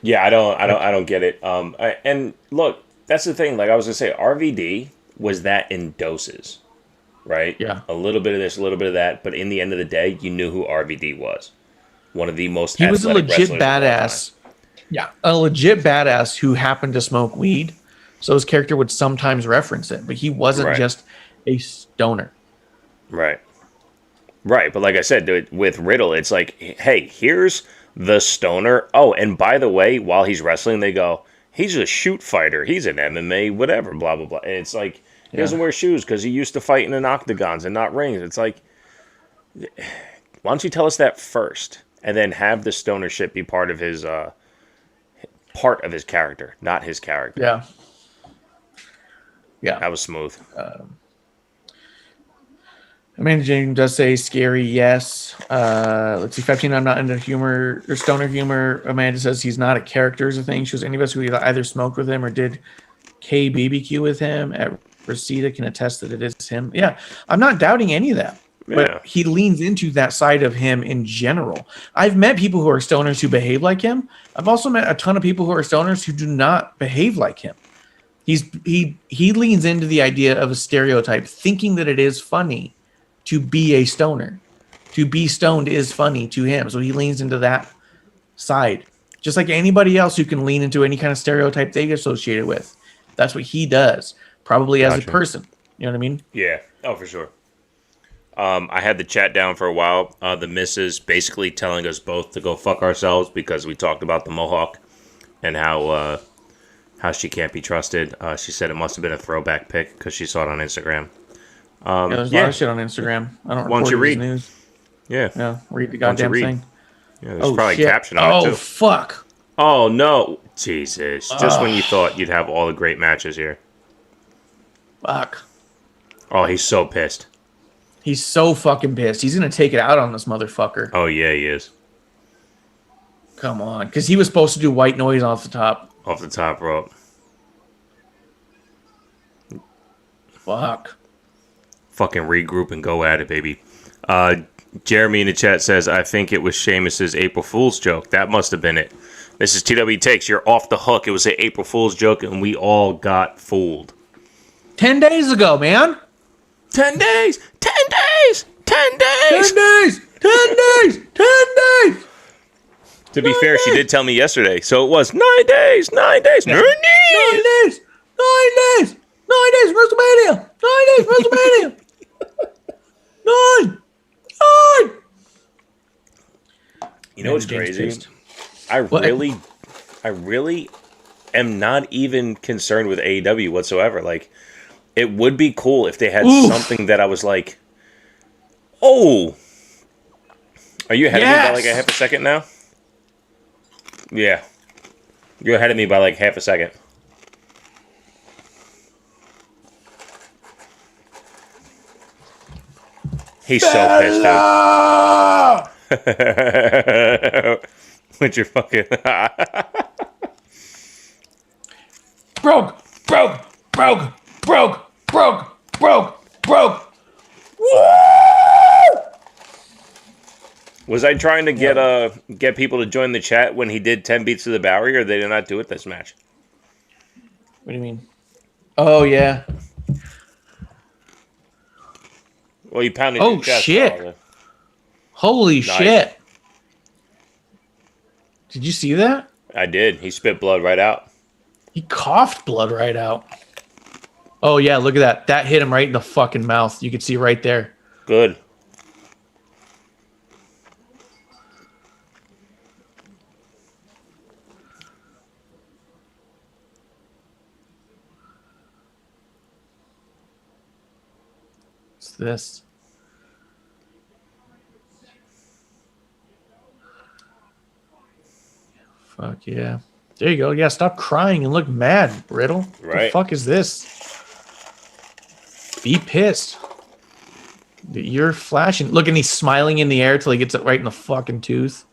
Yeah, I don't get it. And look, that's the thing. Like I was gonna say, RVD was that in doses, right? Yeah. A little bit of this, a little bit of that, but in the end of the day, you knew who RVD was. One of the most. He was a legit wrestlers badass. Yeah, a legit badass who happened to smoke weed, so his character would sometimes reference it, but he wasn't Right. just a stoner. Right. Right, but like I said, dude, with Riddle, it's like, hey, here's the stoner. Oh, and by the way, while he's wrestling, they go, he's a shoot fighter. He's an MMA, whatever, blah, blah, blah. And it's like, he doesn't wear shoes because he used to fight in octagons and not rings. It's like, why don't you tell us that first? And then have the stoner shit be part of his character, not his character. Yeah. Yeah. That was smooth. Amanda Jane does say scary, yes. Let's see, 15, I'm not into humor or stoner humor. Amanda says he's not a character is a thing. She was any of us who either smoked with him or did KBBQ with him at Reseda can attest that it is him. Yeah, I'm not doubting any of that. But he leans into that side of him in general. I've met people who are stoners who behave like him. I've also met a ton of people who are stoners who do not behave like him. He leans into the idea of a stereotype, thinking that it is funny to be a stoner. To be stoned is funny to him. So he leans into that side. Just like anybody else who can lean into any kind of stereotype they get associated with. That's what he does. Probably as a person. You know what I mean? Yeah. Oh, for sure. I had the chat down for a while. The missus basically telling us both to go fuck ourselves because we talked about the Mohawk and how she can't be trusted. She said it must have been a throwback pic because she saw it on Instagram. There's a lot of shit on Instagram. I don't report his news. Yeah, read the goddamn thing. Yeah, there's probably a caption on it too. Oh, fuck. Oh, no. Jesus. Just when you thought you'd have all the great matches here. Fuck. Oh, he's so pissed. He's so fucking pissed. He's going to take it out on this motherfucker. Oh, yeah, he is. Come on. Because he was supposed to do white noise off the top. Off the top rope. Fuck. Fucking regroup and go at it, baby. Jeremy in the chat says, I think it was Sheamus's April Fool's joke. That must have been it. This is TW Takes. You're off the hook. It was an April Fool's joke, and we all got fooled. 10 days ago, man. 10 days! 10 days! 10 days! 10 days! 10 days! 10 days! To be fair, she did tell me yesterday, so it was 9 days! 9 days! 9 days! 9 days! 9 days! 9 days! WrestleMania! 9 days! WrestleMania! 9! 9! You know what's crazy? I really am not even concerned with AEW whatsoever. Like, it would be cool if they had something that I was like, oh. Are you ahead of me by like a half a second now? Yeah. You're ahead of me by like half a second. He's so pissed, dude. With your fucking... broke! Woo! Was I trying to get people to join the chat when he did 10 beats to the Bowery, or they did not do it this match? What do you mean? Oh, yeah. Well, you pounded your chest. Shit. Holy shit. Did you see that? I did. He spit blood right out. He coughed blood right out. Oh, yeah, look at that. That hit him right in the fucking mouth. You could see right there. Good. What's this? Fuck yeah. There you go. Yeah, stop crying and look mad, Riddle. Right. What the fuck is this? Be pissed. You're flashing. Look, and he's smiling in the air till he gets it right in the fucking tooth.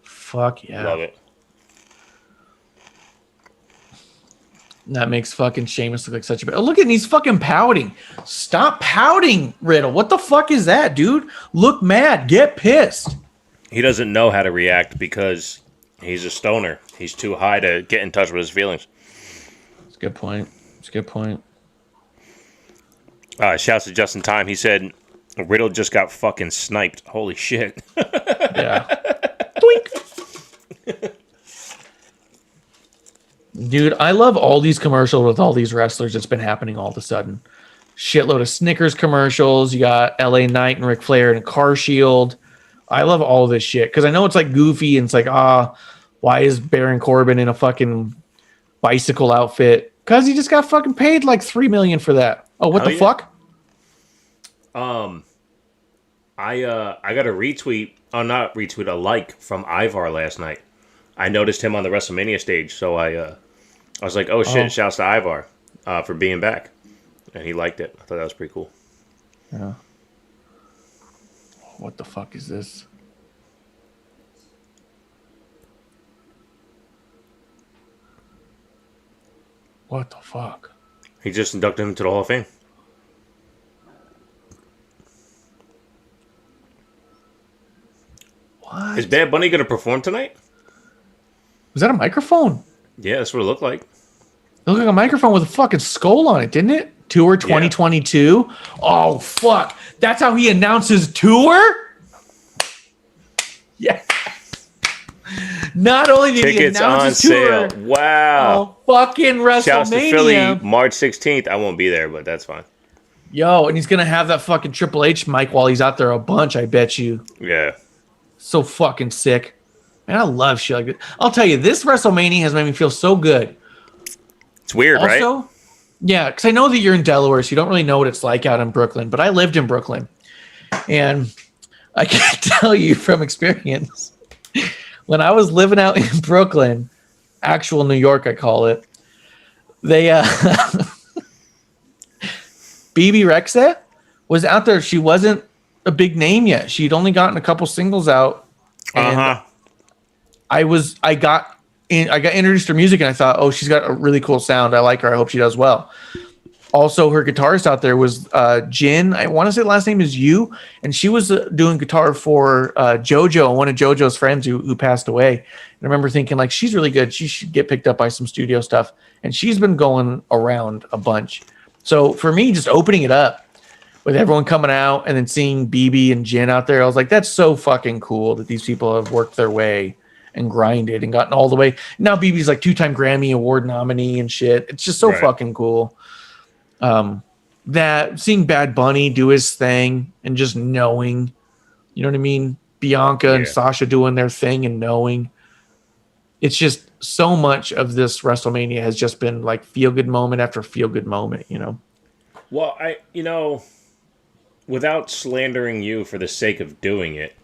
Fuck yeah. Love it. That makes fucking Sheamus look like such a bad. Oh, look at him. He's fucking pouting. Stop pouting, Riddle. What the fuck is that, dude? Look mad. Get pissed. He doesn't know how to react because he's a stoner. He's too high to get in touch with his feelings. That's a good point. That's a good point. Shouts to Just in Time. He said, Riddle just got fucking sniped. Holy shit. Yeah. Twink. Dude, I love all these commercials with all these wrestlers that's been happening all of a sudden. Shitload of Snickers commercials. You got LA Knight and Ric Flair and Car Shield. I love all this shit because I know it's like goofy and it's like, why is Baron Corbin in a fucking bicycle outfit? Because he just got fucking paid like $3 million for that. Oh, what the fuck? I got a retweet, not retweet, a like from Ivar last night. I noticed him on the WrestleMania stage, so I was like, oh shit, shouts to Ivar for being back. And he liked it. I thought that was pretty cool. Yeah. What the fuck is this? What the fuck? He just inducted him into the Hall of Fame. What? Is Bad Bunny going to perform tonight? Was that a microphone? Yeah, that's what it looked like. It looked like a microphone with a fucking skull on it, didn't it? Tour 2022. Yeah. Oh, fuck. That's how he announced his tour? Yes. Not only did Tickets he announce his tour. Sale. Wow. Oh, fucking WrestleMania. Shouts to Philly, March 16th. I won't be there, but that's fine. Yo, and he's going to have that fucking Triple H mic while he's out there a bunch, I bet you. Yeah. So fucking sick. Man, I love shit like that. I'll tell you, this WrestleMania has made me feel so good. It's weird, also, right? Yeah, because I know that you're in Delaware, so you don't really know what it's like out in Brooklyn. But I lived in Brooklyn, and I can tell you from experience, when I was living out in Brooklyn, actual New York, I call it, they BB Rexa was out there. She wasn't a big name yet. She'd only gotten a couple singles out. And I got introduced to her music and I thought, oh, she's got a really cool sound. I like her. I hope she does well. Also, her guitarist out there was Jin. I want to say the last name is Yu, and she was doing guitar for JoJo, one of JoJo's friends who passed away. And I remember thinking, like, she's really good. She should get picked up by some studio stuff. And she's been going around a bunch. So for me, just opening it up with everyone coming out and then seeing BB and Jin out there, I was like, that's so fucking cool that these people have worked their way and grinded and gotten all the way. Now BB's like 2-time Grammy Award nominee and shit. It's just so fucking cool. That seeing Bad Bunny do his thing and just knowing, you know what I mean? Bianca and Sasha doing their thing and knowing. It's just so much of this WrestleMania has just been like feel good moment after feel good moment, you know? Well, without slandering you for the sake of doing it,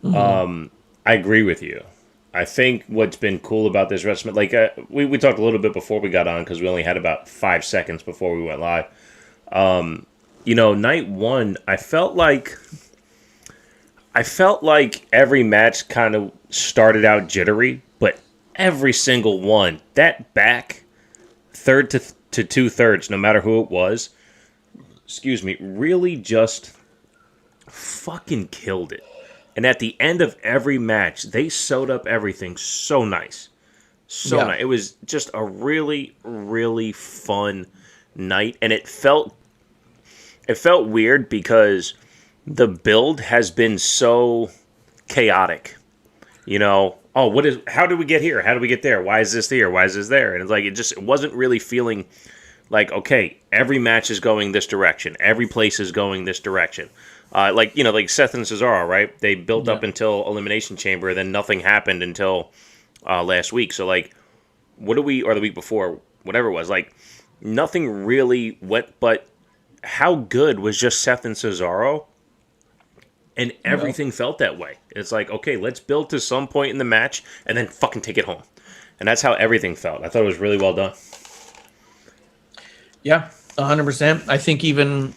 I agree with you. I think what's been cool about this WrestleMania, like we talked a little bit before we got on because we only had about 5 seconds before we went live. Night one, I felt like every match kind of started out jittery, but every single one, that back third to 2/3, no matter who it was, really just fucking killed it. And at the end of every match, they sewed up everything so nice. Nice. It was just a really, really fun night. And it felt weird because the build has been so chaotic. How did we get here? How did we get there? Why is this here? Why is this there? And it's like, it wasn't really feeling like, okay, every match is going this direction. Every place is going this direction. Like Seth and Cesaro, right? They built up until Elimination Chamber, then nothing happened until last week. So, or the week before, whatever it was, nothing really went. But how good was just Seth and Cesaro? And everything felt that way. It's like, okay, let's build to some point in the match and then fucking take it home. And that's how everything felt. I thought it was really well done. Yeah, 100%. I think even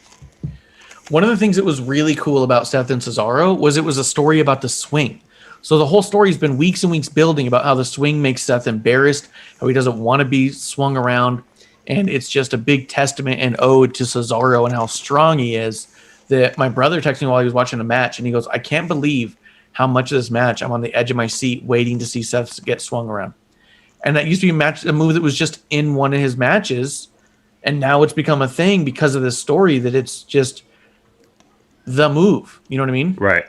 one of the things that was really cool about Seth and Cesaro was it was a story about the swing. So the whole story's been weeks and weeks building about how the swing makes Seth embarrassed, how he doesn't want to be swung around. And it's just a big testament and ode to Cesaro and how strong he is. That my brother texted me while he was watching a match, and he goes, I can't believe how much of this match I'm on the edge of my seat waiting to see Seth get swung around. And that used to be a move that was just in one of his matches, and now it's become a thing because of this story that it's just the move. You know what I mean? Right.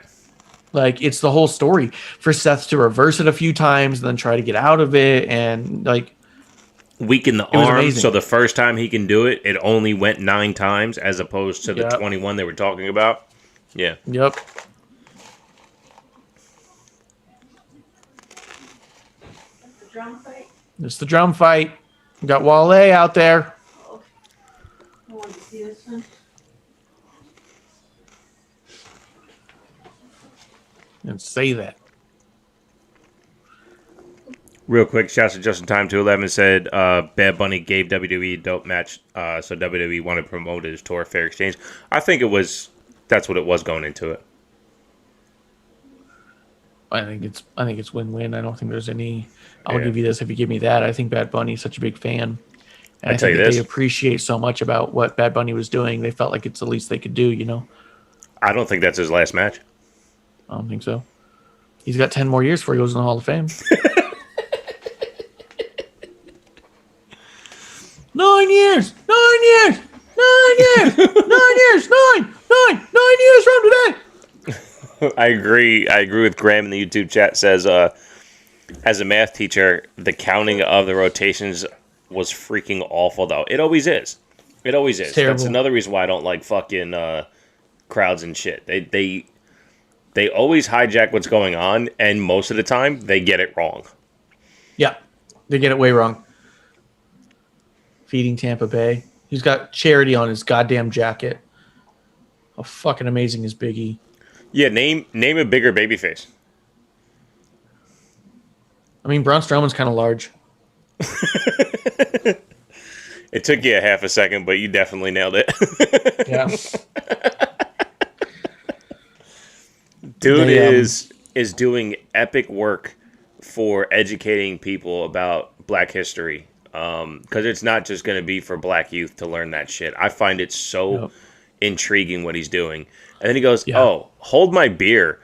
Like, it's the whole story for Seth to reverse it a few times and then try to get out of it. And, weaken the It was arm. amazing. So the first time he can do it, it only went 9 times as opposed to the Yep. 21 they were talking about. Yeah. Yep. That's the drum fight. It's the drum fight. We got Wale out there. Oh, I wanted to see this one. And say that. Real quick, shouts to Just in Time 211 said Bad Bunny gave WWE a dope match, so WWE wanted to promote his tour fair exchange. I think that's what it was going into it. I think it's win-win. I don't think there's any. I'll Yeah. give you this if you give me that. I think Bad Bunny's such a big fan. And I tell think you that this. they appreciate so much about what Bad Bunny was doing. They felt like it's the least they could do, you know? I don't think that's his last match. I don't think so. He's got 10 more years before he goes in the Hall of Fame. 9 years! 9 years! 9 years! 9 years! 9 years from today! I agree. I agree with Graham in the YouTube chat. Says, as a math teacher, the counting of the rotations was freaking awful, though. It always is. It always is. Terrible. That's another reason why I don't like fucking crowds and shit. They always hijack what's going on, and most of the time, they get it wrong. Yeah, they get it way wrong. Feeding Tampa Bay. He's got charity on his goddamn jacket. How fucking amazing is Big E? Yeah, name a bigger babyface. I mean, Braun Strowman's kind of large. It took you a half a second, but you definitely nailed it. Yeah. Dude They, is doing epic work for educating people about Black history. Because it's not just going to be for Black youth to learn that shit. I find it so Yep. intriguing what he's doing. And then he goes, Yeah. "Oh, hold my beer.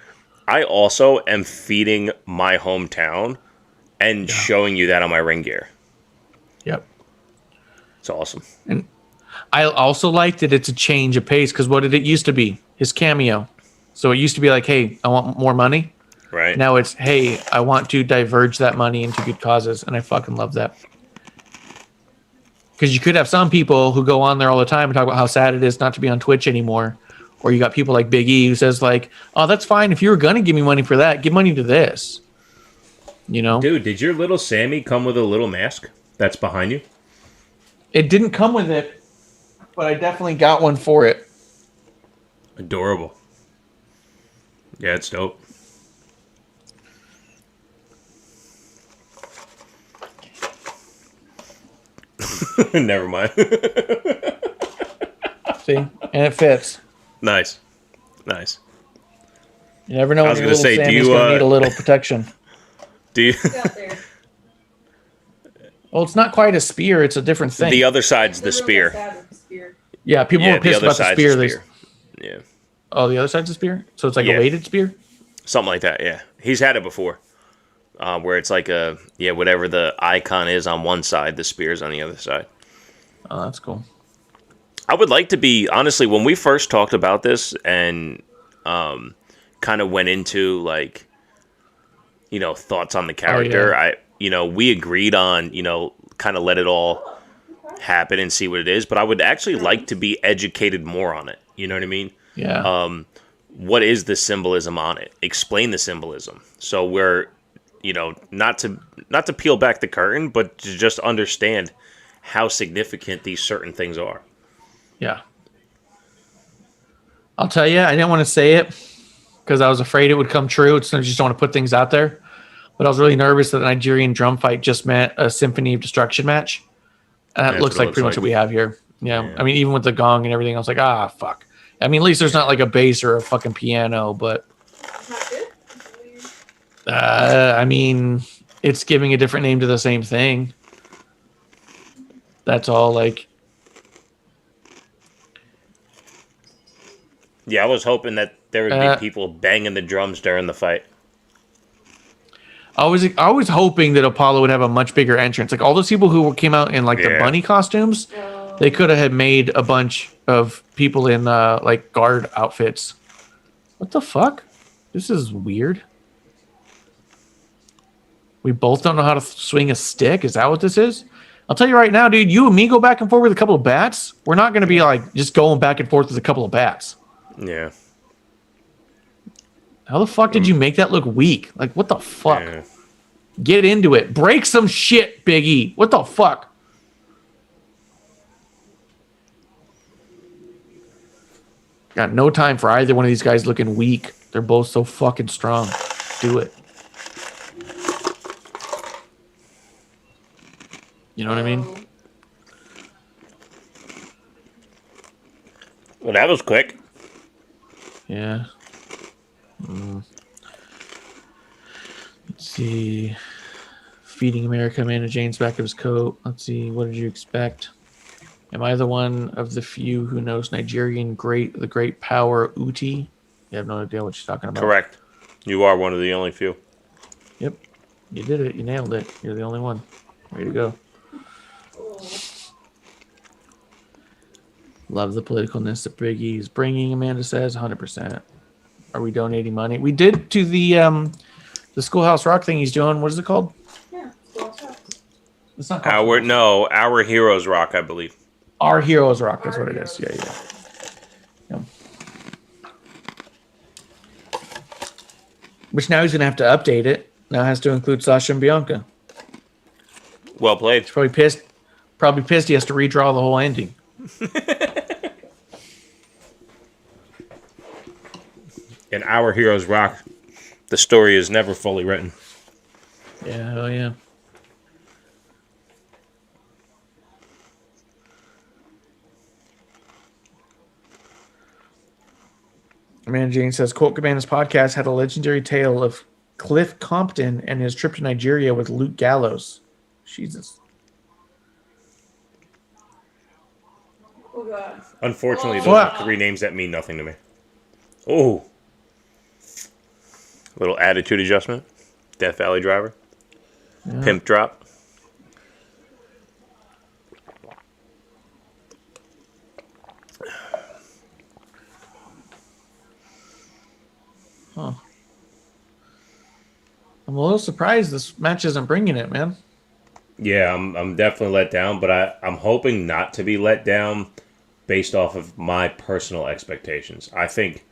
I also am feeding my hometown and showing you that on my ring gear." Yep. It's awesome. And I also like that it's a change of pace because what did it used to be? His cameo. So it used to be like, hey, I want more money. Right? Now it's, hey, I want to diverge that money into good causes. And I fucking love that. Because you could have some people who go on there all the time and talk about how sad it is not to be on Twitch anymore. Or you got people like Big E who says like, oh, that's fine. If you were going to give me money for that, give money to this. You know? Dude, did your little Sammy come with a little mask that's behind you? It didn't come with it, but I definitely got one for it. Adorable. Yeah, it's dope. Never mind. See? And it fits. Nice. You never know I when was your gonna little say, do Sammy's you, going to need a little protection. Do you? Who's out there? Well, it's not quite a spear. It's a different thing. The other side's the Literally spear. stabbed with the spear. Yeah, people Yeah, were the pissed other about the side's spear. the They, spear. Yeah. oh, the other side's a spear? So it's like Yeah. a weighted spear? Something like that, yeah. He's had it before. Where it's like whatever the icon is on one side, the spear's on the other side. Oh, that's cool. I would like to be, honestly, when we first talked about this and kind of went into, like, thoughts on the character, we agreed on, kind of let it all happen and see what it is. But I would actually like to be educated more on it. You know what I mean? Yeah. What is the symbolism on it? Explain the symbolism. So we're, not to peel back the curtain, but to just understand how significant these certain things are. Yeah. I'll tell you, I didn't want to say it because I was afraid it would come true. It's I just don't want to put things out there. But I was really nervous that the Nigerian drum fight just meant a Symphony of Destruction match. And that That's looks what it like pretty much looks what like. we have here. Yeah. Yeah. I mean, even with the gong and everything, I was like, fuck. I mean, at least there's not like a bass or a fucking piano, but It's not good. It's weird. I mean, it's giving a different name to the same thing. That's all. Like, Yeah, I was hoping that there would Uh, be people banging the drums during the fight. I was hoping that Apollo would have a much bigger entrance. Like all those people who came out in like the Yeah. bunny costumes, Well, they could have made a bunch of people in like guard outfits. What the fuck? This is weird. We both don't know how to swing a stick. Is that what this is? I'll tell you right now, dude, you and me go back and forth with a couple of bats. We're not going to be like just going back and forth with a couple of bats. Yeah. How the fuck did you make that look weak? Like, what the fuck? Yeah. Get into it. Break some shit, Big E. What the fuck? Got no time for either one of these guys looking weak. They're both so fucking strong. Do it. You know what I mean? Well, that was quick. Yeah. Let's see. Feeding America, Amanda Jane's back of his coat. Let's see. What did you expect? Am I the one of the few who knows the great power Uti? You have no idea what she's talking about. Correct. You are one of the only few. Yep. You did it. You nailed it. You're the only one. Way to go. Love the politicalness that Big E's bringing, Amanda says. 100%. Are we donating money? We did to the Schoolhouse Rock thing he's doing. What is it called? Yeah, Schoolhouse Rock. It's not called Our Heroes Rock, I believe. Our Heroes Rock. That's what it is. Yeah. Which now he's going to have to update it. Now has to include Sasha and Bianca. Well played. He's probably pissed. He has to redraw the whole ending. In Our Heroes Rock, the story is never fully written. Yeah, hell yeah. Amanda Jane says, Colt Cabana's podcast had a legendary tale of Cliff Compton and his trip to Nigeria with Luke Gallows. Jesus. Oh, God. Unfortunately, those Fuck. are three names that mean nothing to me. Oh. Little attitude adjustment. Death Valley Driver. Yeah. Pimp Drop. Huh. I'm a little surprised this match isn't bringing it, man. Yeah, I'm definitely let down, but I'm hoping not to be let down based off of my personal expectations. I think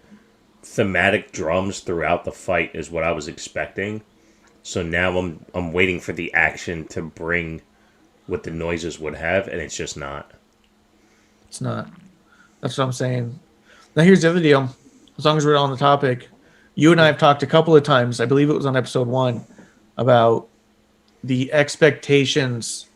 thematic drums throughout the fight is what I was expecting. So now I'm waiting for the action to bring what the noises would have, and it's just not. It's not. That's what I'm saying. Now, here's the other deal. As long as we're on the topic, you and I have talked a couple of times, I believe it was on episode 1, about the expectations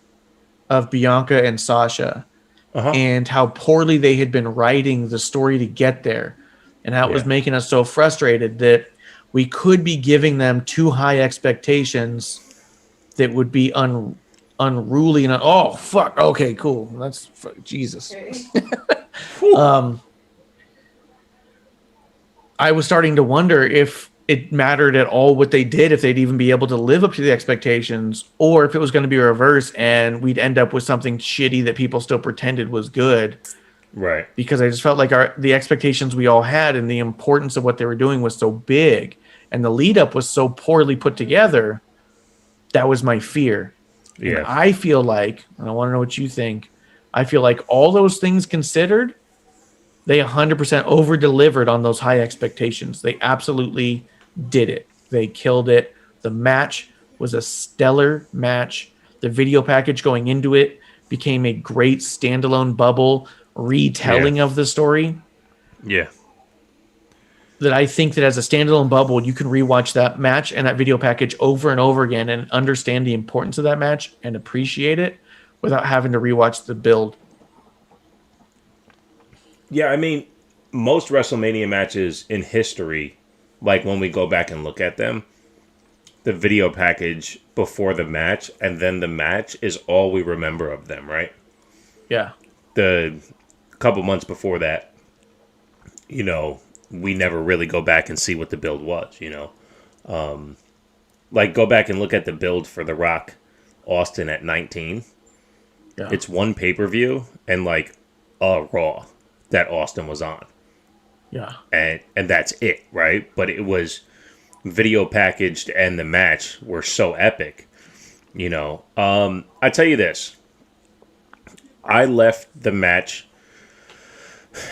of Bianca and Sasha and how poorly they had been writing the story to get there, and how it was making us so frustrated that we could be giving them too high expectations that would be unruly. And oh, fuck. Okay, cool. That's Jesus. Okay. I was starting to wonder if it mattered at all what they did, if they'd even be able to live up to the expectations, or if it was going to be reverse and we'd end up with something shitty that people still pretended was good. Right. Because I just felt like the expectations we all had and the importance of what they were doing was so big, and the lead up was so poorly put together. That was my fear. Yeah. And I feel like, and I want to know what you think, I feel like all those things considered, they 100% over-delivered on those high expectations. They absolutely did it. They killed it. The match was a stellar match. The video package going into it became a great standalone bubble retelling of the story. Yeah. That I think that as a standalone bubble, you can rewatch that match and that video package over and over again and understand the importance of that match and appreciate it without having to rewatch the build. Yeah, I mean, most WrestleMania matches in history, like when we go back and look at them, the video package before the match and then the match is all we remember of them, right? Yeah. The couple months before that, you know, we never really go back and see what the build was, you know. Like, go back and look at the build for The Rock Austin at 19. Yeah. It's one pay-per-view and, like, a Raw that Austin was on. Yeah. And that's it, right? But it was video packaged and the match were so epic, you know. I tell you this. I left the match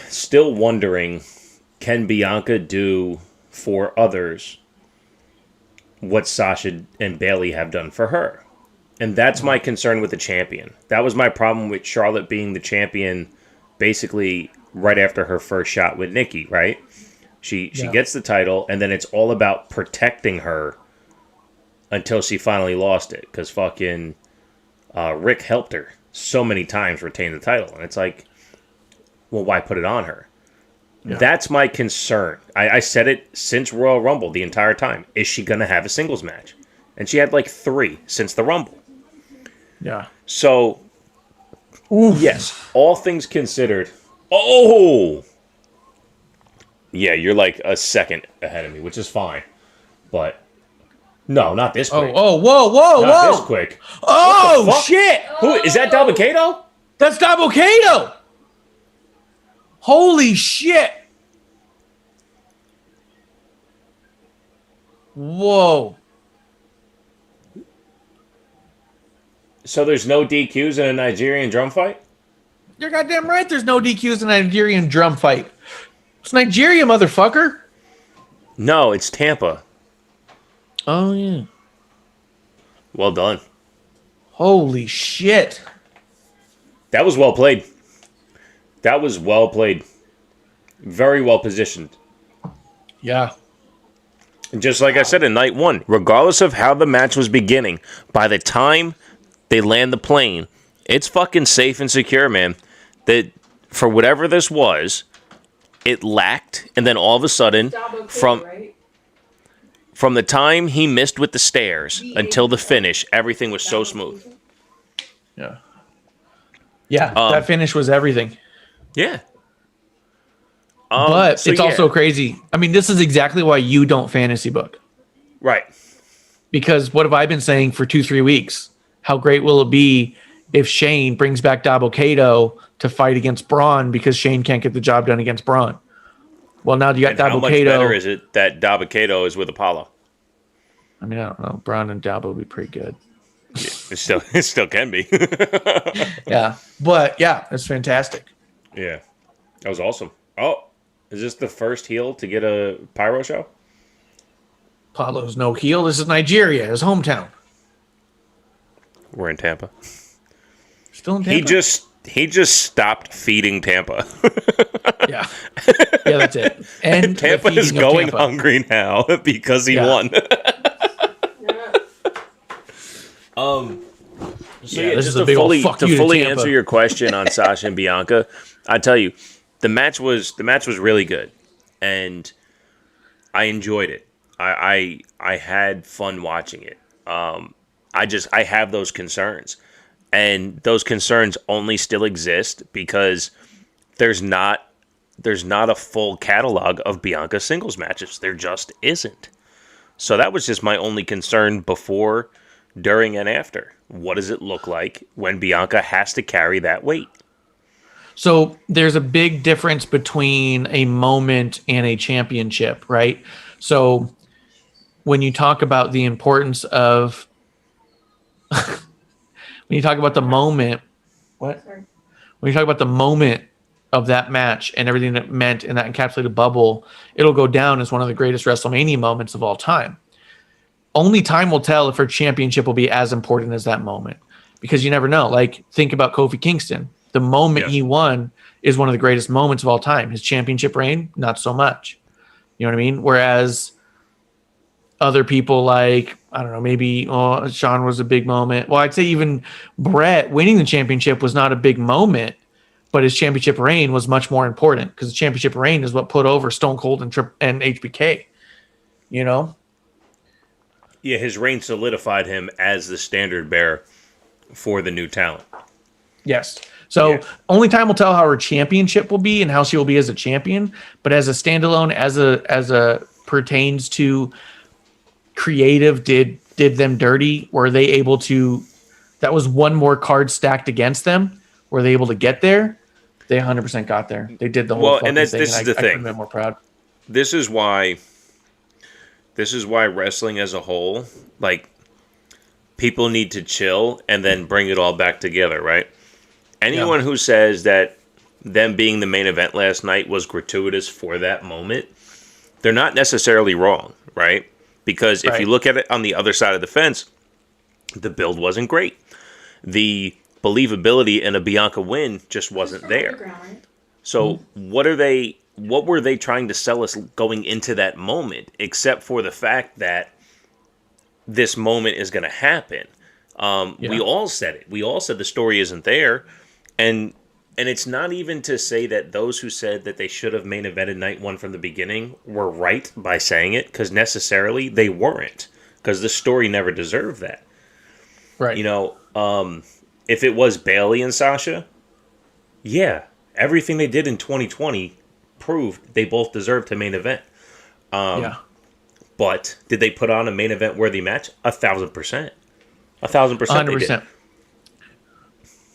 still wondering, can Bianca do for others what Sasha and Bayley have done for her? And that's my concern with the champion. That was my problem with Charlotte being the champion basically right after her first shot with Nikki, right? She gets the title, and then it's all about protecting her until she finally lost it. Because fucking Rick helped her so many times retain the title. And it's like, well, why put it on her? Yeah. That's my concern. I said it since Royal Rumble the entire time. Is she going to have a singles match? And she had like 3 since the Rumble. Yeah. So, yes, all things considered. Oh! Yeah, you're like a second ahead of me, which is fine. But, no, not this quick. Whoa. Not this quick. Oh, shit. Who, is that Dabba-Kato? That's Dabba-Kato. Holy shit. Whoa. So there's no DQs in a Nigerian drum fight? You're goddamn right there's no DQs in a Nigerian drum fight. It's Nigeria, motherfucker. No, it's Tampa. Oh, yeah. Well done. Holy shit. That was well played. That was well played. Very well positioned. Yeah. And just like I said in night 1, regardless of how the match was beginning, by the time they land the plane, it's fucking safe and secure, man. That for whatever this was, it lacked, and then all of a sudden, from the time he missed with the stairs until the finish, everything was so smooth. Yeah. Yeah, that finish was everything. Yeah. But it's also crazy. I mean, this is exactly why you don't fantasy book. Right. Because what have I been saying for 2-3 weeks? How great will it be if Shane brings back Dabba-Kato to fight against Braun because Shane can't get the job done against Braun? Well, now you got Dabba-Kato. How much better is it that Dabba-Kato is with Apollo? I mean, I don't know. Braun and Dabba would be pretty good. Yeah, it still can be. Yeah. But, yeah, it's fantastic. Yeah. That was awesome. Oh, is this the first heel to get a pyro show? Apollo's no heel. This is Nigeria, his hometown. We're in Tampa. Still in Tampa? He just stopped feeding Tampa. Yeah. Yeah, that's it. And Tampa is going hungry now because he won. To fully answer your question on Sasha and Bianca, I tell you, the match was really good, and I enjoyed it. I had fun watching it. I have those concerns, and those concerns only still exist because there's not a full catalog of Bianca singles matches. There just isn't. So that was just my only concern before, during, and after. What does it look like when Bianca has to carry that weight? So there's a big difference between a moment and a championship, right? So when you talk about the importance of when you talk about the moment, when you talk about the moment of that match and everything that meant in that encapsulated bubble, it'll go down as one of the greatest WrestleMania moments of all time. Only time will tell if her championship will be as important as that moment, because you never know. Like, think about Kofi Kingston. The moment he won is one of the greatest moments of all time. His championship reign, not so much. You know what I mean? Whereas other people, like, I don't know, maybe Shawn was a big moment. Well, I'd say even Brett winning the championship was not a big moment, but his championship reign was much more important, because the championship reign is what put over Stone Cold and HBK. You know? Yeah, his reign solidified him as the standard bearer for the new talent. Yes. So only time will tell how her championship will be and how she will be as a champion. But as a standalone, as a pertains to creative, did them dirty? Were they able to? That was one more card stacked against them. Were they able to get there? They 100% got there. They did the whole fucking thing. This is the thing. I couldn't be more proud. This is why wrestling as a whole, like, people need to chill and then bring it all back together, right? anyone who says that them being the main event last night was gratuitous for that moment, they're not necessarily wrong, right? Because if you look at it on the other side of the fence, the build wasn't great. The believability in a Bianca win just wasn't there. So what were they trying to sell us going into that moment, except for the fact that this moment is going to happen? We all said it. We all said the story isn't there. And it's not even to say that those who said that they should have main evented night one from the beginning were right by saying it, because necessarily they weren't, because the story never deserved that. Right. You know, if it was Bayley and Sasha, yeah, everything they did in 2020 proved they both deserved to main event. But did they put on a main event worthy match? 1,000%. 1,000%. 100%.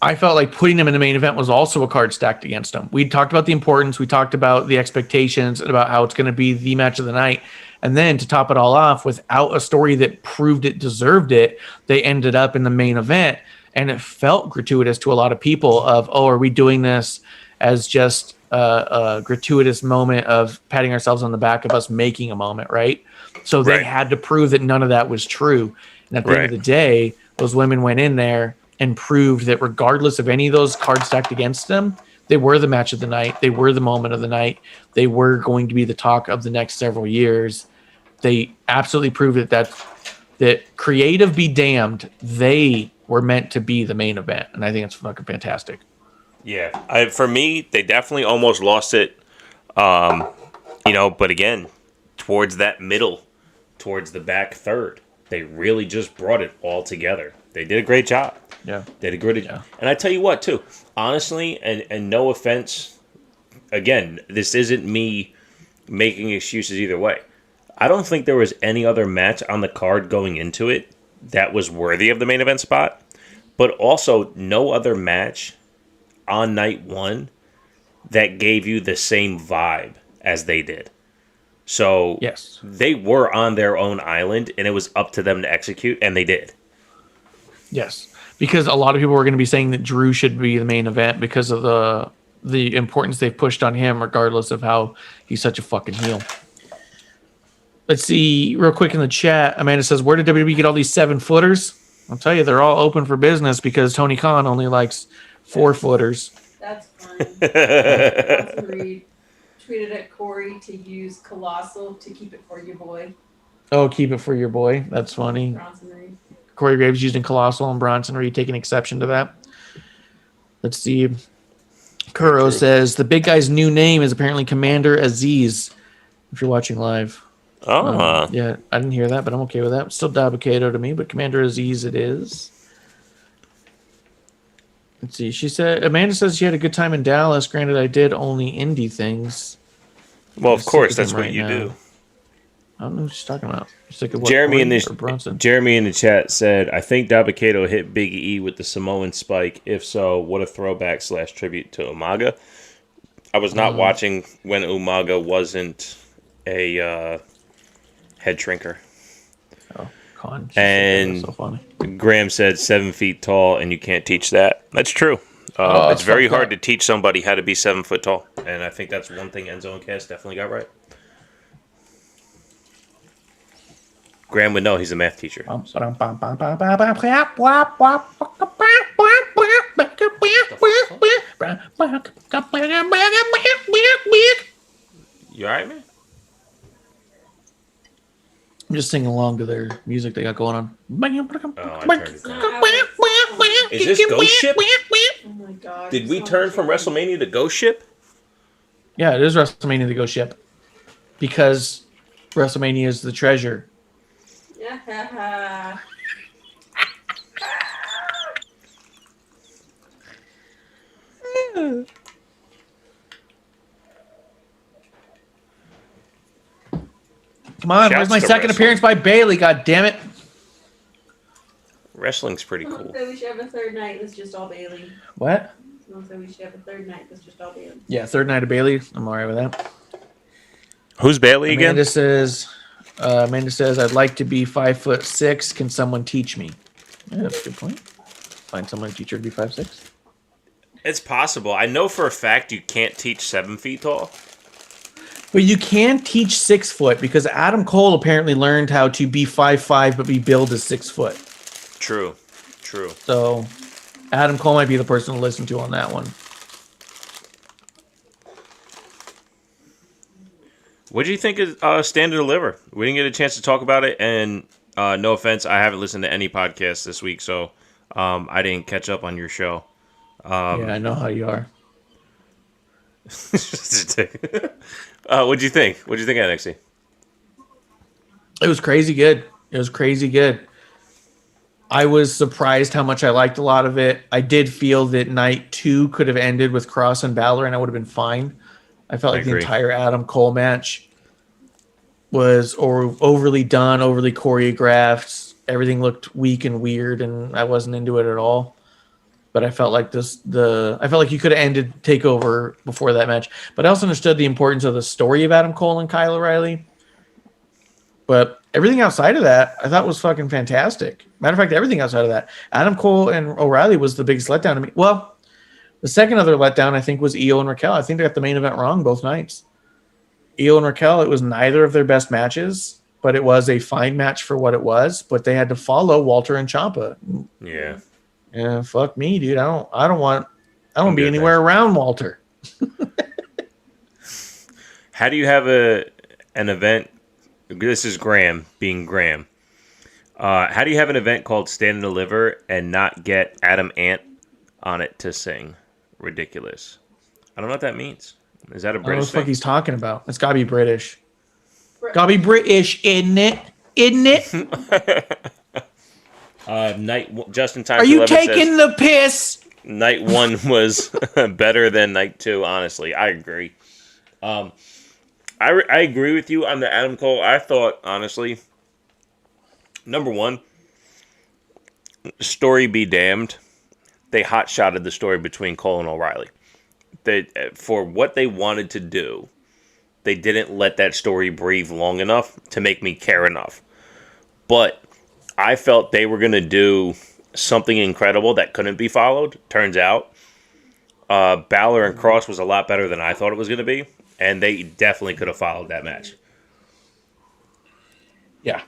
I felt like putting them in the main event was also a card stacked against them. We talked about the importance. We talked about the expectations and about how it's going to be the match of the night. And then to top it all off, without a story that proved it deserved it, they ended up in the main event. And it felt gratuitous to a lot of people of, oh, are we doing this as just a gratuitous moment of patting ourselves on the back of us making a moment, right? So they had to prove that none of that was true. And at the end of the day, those women went in there and proved that regardless of any of those cards stacked against them, they were the match of the night. They were the moment of the night. They were going to be the talk of the next several years. They absolutely proved that creative be damned, they were meant to be the main event. And I think it's fucking fantastic. Yeah. For me, they definitely almost lost it. But again, towards that middle, towards the back third, they really just brought it all together. They did a great job. Yeah. They did a great job. And I tell you what, too, honestly, and no offense, again, this isn't me making excuses either way. I don't think there was any other match on the card going into it that was worthy of the main event spot, but also no other match on night one that gave you the same vibe as they did. So they were on their own island, and it was up to them to execute, and they did. Yes, because a lot of people were going to be saying that Drew should be the main event because of the importance they've pushed on him, regardless of how he's such a fucking heel. Let's see real quick in the chat. Amanda says, where did WWE get all these 7-footers? I'll tell you, they're all open for business because Tony Khan only likes 4-footers. That's fine. Bronson Reed tweeted at Corey to use Colossal to keep it for your boy. Oh, keep it for your boy. That's funny. Bronson Reed. Corey Graves using Colossal and Bronson Reed taking exception to that. Let's see. Kuro says, the big guy's new name is apparently Commander Aziz, if you're watching live. Yeah, I didn't hear that, but I'm okay with that. It's still Dabakato to me, but Commander Aziz it is. Let's see. Amanda says she had a good time in Dallas. Granted, I did only indie things. Well, of course, that's what you do. I don't know what she's talking about. Sick of what, Jeremy in the chat said, I think Dabakato hit Big E with the Samoan spike. If so, what a throwback / tribute to Umaga. I was not watching when Umaga wasn't a head shrinker. Oh, Con. And so funny. Graham said 7 feet tall, and you can't teach that. That's true. It's very hard to teach somebody how to be 7 foot tall. And I think that's one thing Enzo and Cass definitely got right. Graham would know, he's a math teacher. You alright, man? I'm just singing along to their music they got going on. Is this Ghost Ship? Oh my god. Did we turn from WrestleMania to Ghost Ship? Yeah, it is WrestleMania the Ghost Ship. Because WrestleMania is the treasure. Yeah. Come on, where's my second appearance by Bayley? God damn it. Wrestling's pretty cool. So we should have a third night that's just all Bayley. What? So we should have a third night that's just all Bayley. Yeah, third night of Bayley. I'm alright with that. Who's Bayley again? Amanda says, I'd like to be 5'6". Can someone teach me? Yeah, that's a good point. Find someone to teach her to be 5'6". It's possible. I know for a fact you can't teach 7 feet tall. But you can teach 6 foot because Adam Cole apparently learned how to be 5'5", but be billed as 6 foot. True. So Adam Cole might be the person to listen to on that one. What do you think of Stand and Deliver? We didn't get a chance to talk about it, and no offense, I haven't listened to any podcasts this week, so I didn't catch up on your show. Yeah, I know how you are. What'd you think? What'd you think of NXT? It was crazy good. I was surprised how much I liked a lot of it. I did feel that night 2 could have ended with Cross and Balor, and I would have been fine. I felt like the entire Adam Cole match was overly done, overly choreographed. Everything looked weak and weird, and I wasn't into it at all. But I felt like I felt like you could have ended TakeOver before that match. But I also understood the importance of the story of Adam Cole and Kyle O'Reilly. But everything outside of that, I thought was fucking fantastic. Matter of fact, everything outside of that, Adam Cole and O'Reilly was the biggest letdown to me. Well, the second other letdown, I think, was Io and Raquel. I think they got the main event wrong both nights. Io and Raquel, it was neither of their best matches, but it was a fine match for what it was. But they had to follow Walter and Ciampa. Yeah. Yeah, fuck me, dude. I don't want to be anywhere around Walter. How do you have an event? This is Graham being Graham. How do you have an event called Stand and Deliver and not get Adam Ant on it to sing? Ridiculous. I don't know what that means. Is that a I don't know British what the fuck thing? he's talking about. It's gotta be British. Gotta be British, isn't it? Isn't it? Justin Time Are you taking the piss? Night 1 was better than night 2. Honestly, I agree. I agree with you on the Adam Cole. I thought, honestly, number 1, story be damned. They hot-shotted the story between Cole and O'Reilly. For what they wanted to do, they didn't let that story breathe long enough to make me care enough. But I felt they were going to do something incredible that couldn't be followed. Turns out, Balor and Cross was a lot better than I thought it was going to be. And they definitely could have followed that match. Yeah.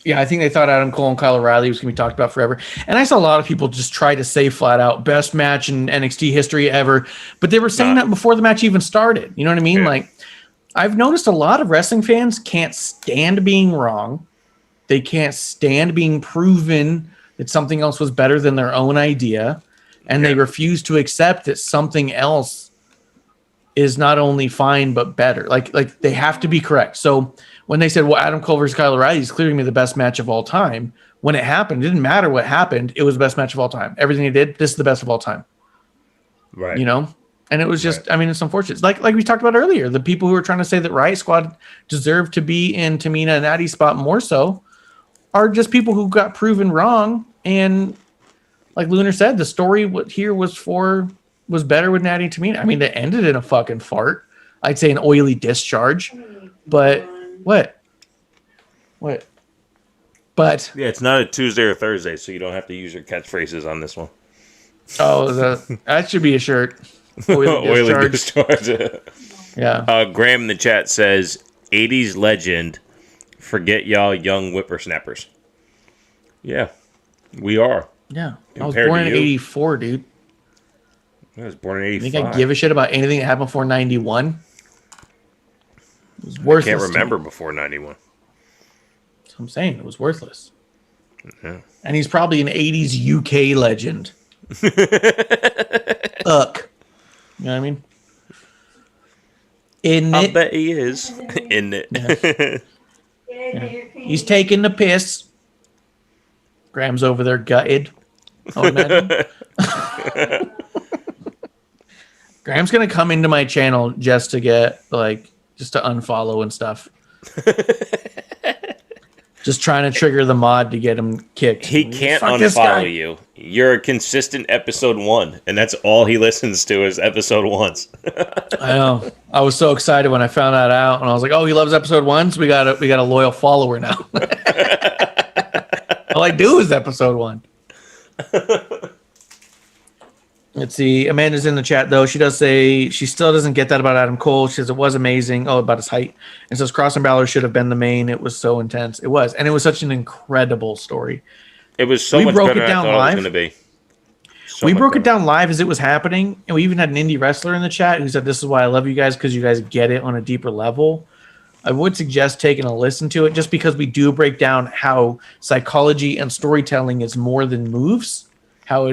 Yeah, I think they thought Adam Cole and Kyle O'Reilly was going to be talked about forever. And I saw a lot of people just try to say flat out, best match in NXT history ever. But they were saying that before the match even started. You know what I mean? Yeah. Like, I've noticed a lot of wrestling fans can't stand being wrong. They can't stand being proven that something else was better than their own idea. And they refuse to accept that something else is not only fine, but better. Like they have to be correct. So when they said, well, Adam Cole versus Kyle O'Reilly is clearly the best match of all time, when it happened, it didn't matter what happened. It was the best match of all time. Everything they did, this is the best of all time. Right. You know? And it was just, I mean, it's unfortunate. It's like we talked about earlier, the people who were trying to say that Riot Squad deserved to be in Tamina and Natty's spot more so are just people who got proven wrong. And like Lunar said, the story here was better with Natty and Tamina. I mean, it ended in a fucking fart. I'd say an oily discharge. But what? But yeah, it's not a Tuesday or Thursday, so you don't have to use your catchphrases on this one. Oh, that should be a shirt. Oily discharge. Yeah. Graham in the chat says, 80s legend, forget y'all young whippersnappers. Yeah, we are. Yeah. I was Compared born to in you. 84, dude. I was born in You 85. think I give a shit about anything that happened before 91? It was I worthless. can't to remember me. before 91. That's what I'm saying. It was worthless. Yeah. And he's probably an 80s UK legend. Uck. You know what I mean? I bet he is. In it. Yeah. He's taking the piss. Graham's over there gutted. I would imagine. Graham's gonna come into my channel just to unfollow and stuff. Just trying to trigger the mod to get him kicked. He can't Fuck this guy. unfollow you. You're a consistent episode 1, and that's all he listens to is episode 1s. I know. I was so excited when I found that out, and I was like, "Oh, he loves episode 1, so we got a loyal follower now." All I do is episode 1. Let's see. Amanda's in the chat though. She does say she still doesn't get that about Adam Cole. She says it was amazing. Oh, about his height. And says Cross and Balor should have been the main. It was so intense. It was, and it was such an incredible story. It was so much better than I thought it was going to be. We broke it down live as it was happening, and we even had an indie wrestler in the chat who said, "This is why I love you guys, because you guys get it on a deeper level." I would suggest taking a listen to it, just because we do break down how psychology and storytelling is more than moves. How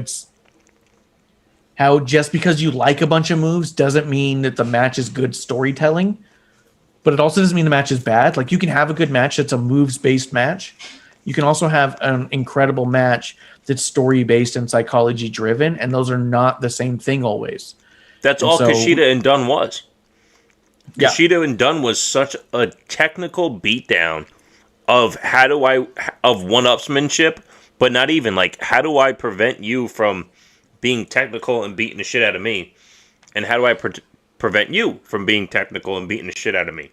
just because you like a bunch of moves doesn't mean that the match is good storytelling, but it also doesn't mean the match is bad. Like, you can have a good match that's a moves-based match. You can also have an incredible match that's story-based and psychology-driven, and those are not the same thing always. That's all Kushida and Dunn was. Yeah. Kushida and Dunn was such a technical beatdown of one-upsmanship, but not even. Like, how do I prevent you from being technical and beating the shit out of me? And how do I prevent you from being technical and beating the shit out of me?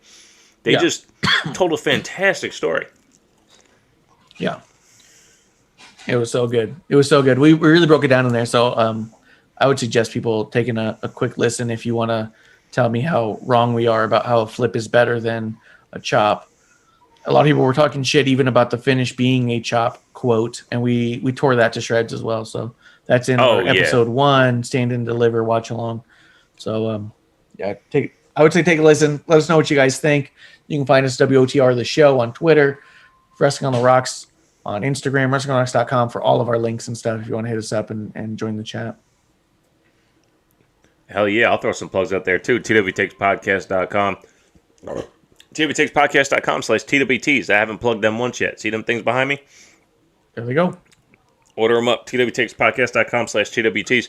They just told a fantastic story. Yeah. It was so good. It was so good. We really broke it down in there. So I would suggest people taking a quick listen if you want to tell me how wrong we are about how a flip is better than a chop. A lot of people were talking shit even about the finish being a chop quote, and we tore that to shreds as well. So that's in our episode 1, Stand and Deliver watch along. So I would say take a listen. Let us know what you guys think. You can find us WOTR the show on Twitter, Wrestling on the Rocks on Instagram, WrestlingOnTheRocks.com for all of our links and stuff if you want to hit us up and join the chat. Hell yeah, I'll throw some plugs out there too. TWTakesPodcast.com. TWTakesPodcast.com/TWTs. I haven't plugged them once yet. See them things behind me? There we go. Order them up. TWTakesPodcast.com/TWTs.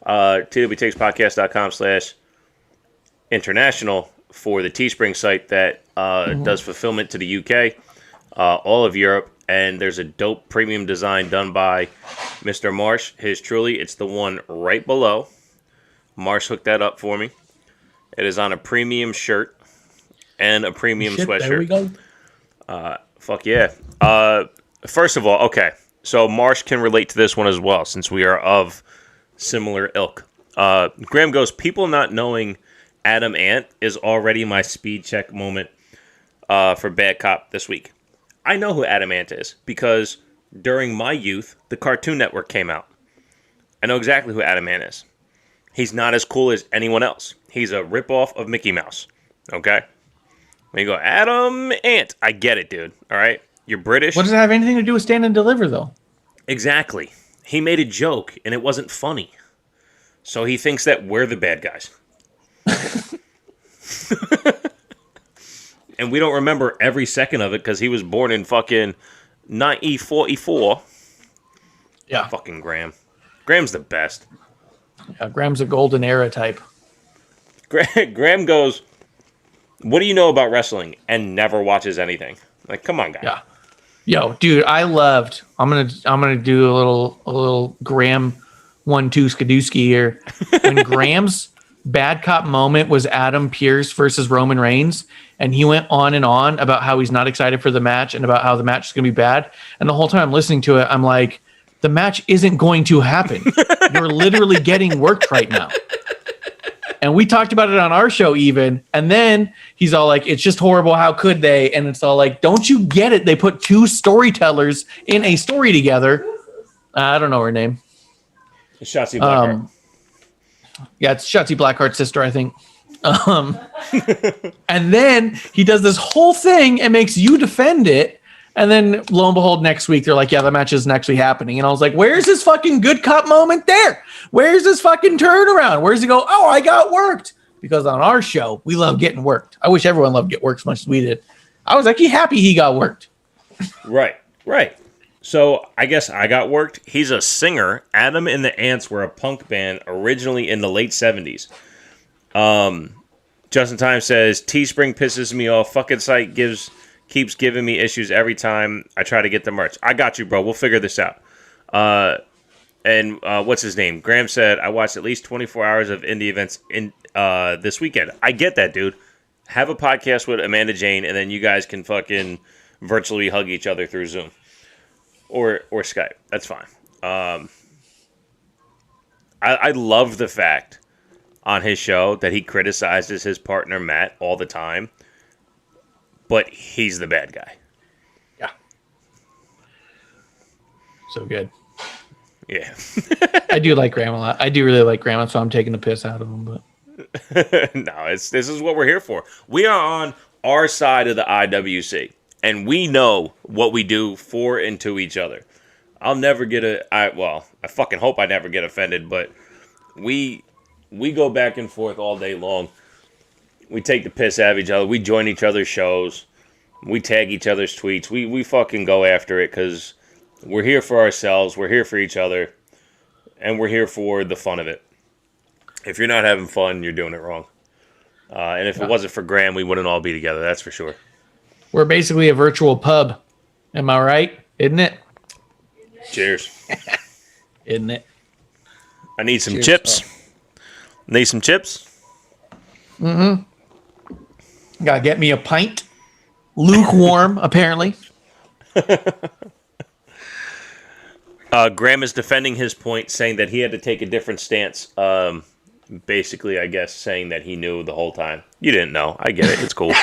TWTakesPodcast.com/international for the Teespring site that does fulfillment to the UK, all of Europe, and there's a dope premium design done by Mr. Marsh, his truly. It's the one right below. Marsh hooked that up for me. It is on a premium shirt and a premium sweatshirt. There we go. Fuck yeah. First of all, okay, so Marsh can relate to this one as well, since we are of similar ilk. Graham goes, people not knowing Adam Ant is already my speed check moment for Bad Cop this week. I know who Adam Ant is, because during my youth, the Cartoon Network came out. I know exactly who Adam Ant is. He's not as cool as anyone else. He's a ripoff of Mickey Mouse. Okay? When you go, Adam Ant, I get it, dude. All right? You're British. What does it have anything to do with Stand and Deliver, though? Exactly. He made a joke, and it wasn't funny. So he thinks that we're the bad guys. And we don't remember every second of it because he was born in fucking 1944. Yeah. Fucking Graham. Graham's the best. Yeah, Graham's a golden era type. Graham goes, what do you know about wrestling? And never watches anything. Like, come on, guy. Yeah. Yo, dude, I'm gonna do a little Graham 1-2 Skadooski here. When Graham's bad cop moment was Adam Pearce versus Roman Reigns, and he went on and on about how he's not excited for the match and about how the match is gonna be bad. And the whole time I'm listening to it, I'm like, the match isn't going to happen. You're literally getting worked right now. And we talked about it on our show even. And then he's all like, it's just horrible. How could they? And it's all like, don't you get it? They put two storytellers in a story together. I don't know her name. Shotzi Blackheart. Yeah, it's Shotzi Blackheart's sister, I think. And then he does this whole thing and makes you defend it. And then lo and behold, next week, they're like, yeah, the match isn't actually happening. And I was like, where's this fucking good cop moment there? Where's this fucking turnaround? Where's he go? Oh, I got worked. Because on our show, we love getting worked. I wish everyone loved get worked as much as we did. I was actually happy he got worked. Right. So I guess I got worked. He's a singer. Adam and the Ants were a punk band originally in the late 70s. Justin Time says, Teespring pisses me off. Fucking site keeps giving me issues every time I try to get the merch. I got you, bro. We'll figure this out. And what's his name? Graham said, I watched at least 24 hours of indie events in this weekend. I get that, dude. Have a podcast with Amanda Jane, and then you guys can fucking virtually hug each other through Zoom. Or Skype. That's fine. I love the fact on his show that he criticizes his partner Matt all the time, but he's the bad guy. Yeah. So good. Yeah. I do like Graham a lot. I do really like Graham, so I'm taking the piss out of him. But No, this is what we're here for. We are on our side of the IWC, and we know what we do for and to each other. I'll never get I fucking hope I never get offended, but we go back and forth all day long. We take the piss out of each other. We join each other's shows. We tag each other's tweets. We fucking go after it because we're here for ourselves. We're here for each other. And we're here for the fun of it. If you're not having fun, you're doing it wrong. And if it wasn't for Graham, we wouldn't all be together. That's for sure. we're basically a virtual pub. Am I right? Isn't it? Cheers. Isn't it? I need some Cheers, chips. Need some chips? Gotta get me a pint. Lukewarm, apparently. Graham is defending his point, saying that he had to take a different stance. Basically, I guess, saying that he knew the whole time. You didn't know. I get it. It's cool.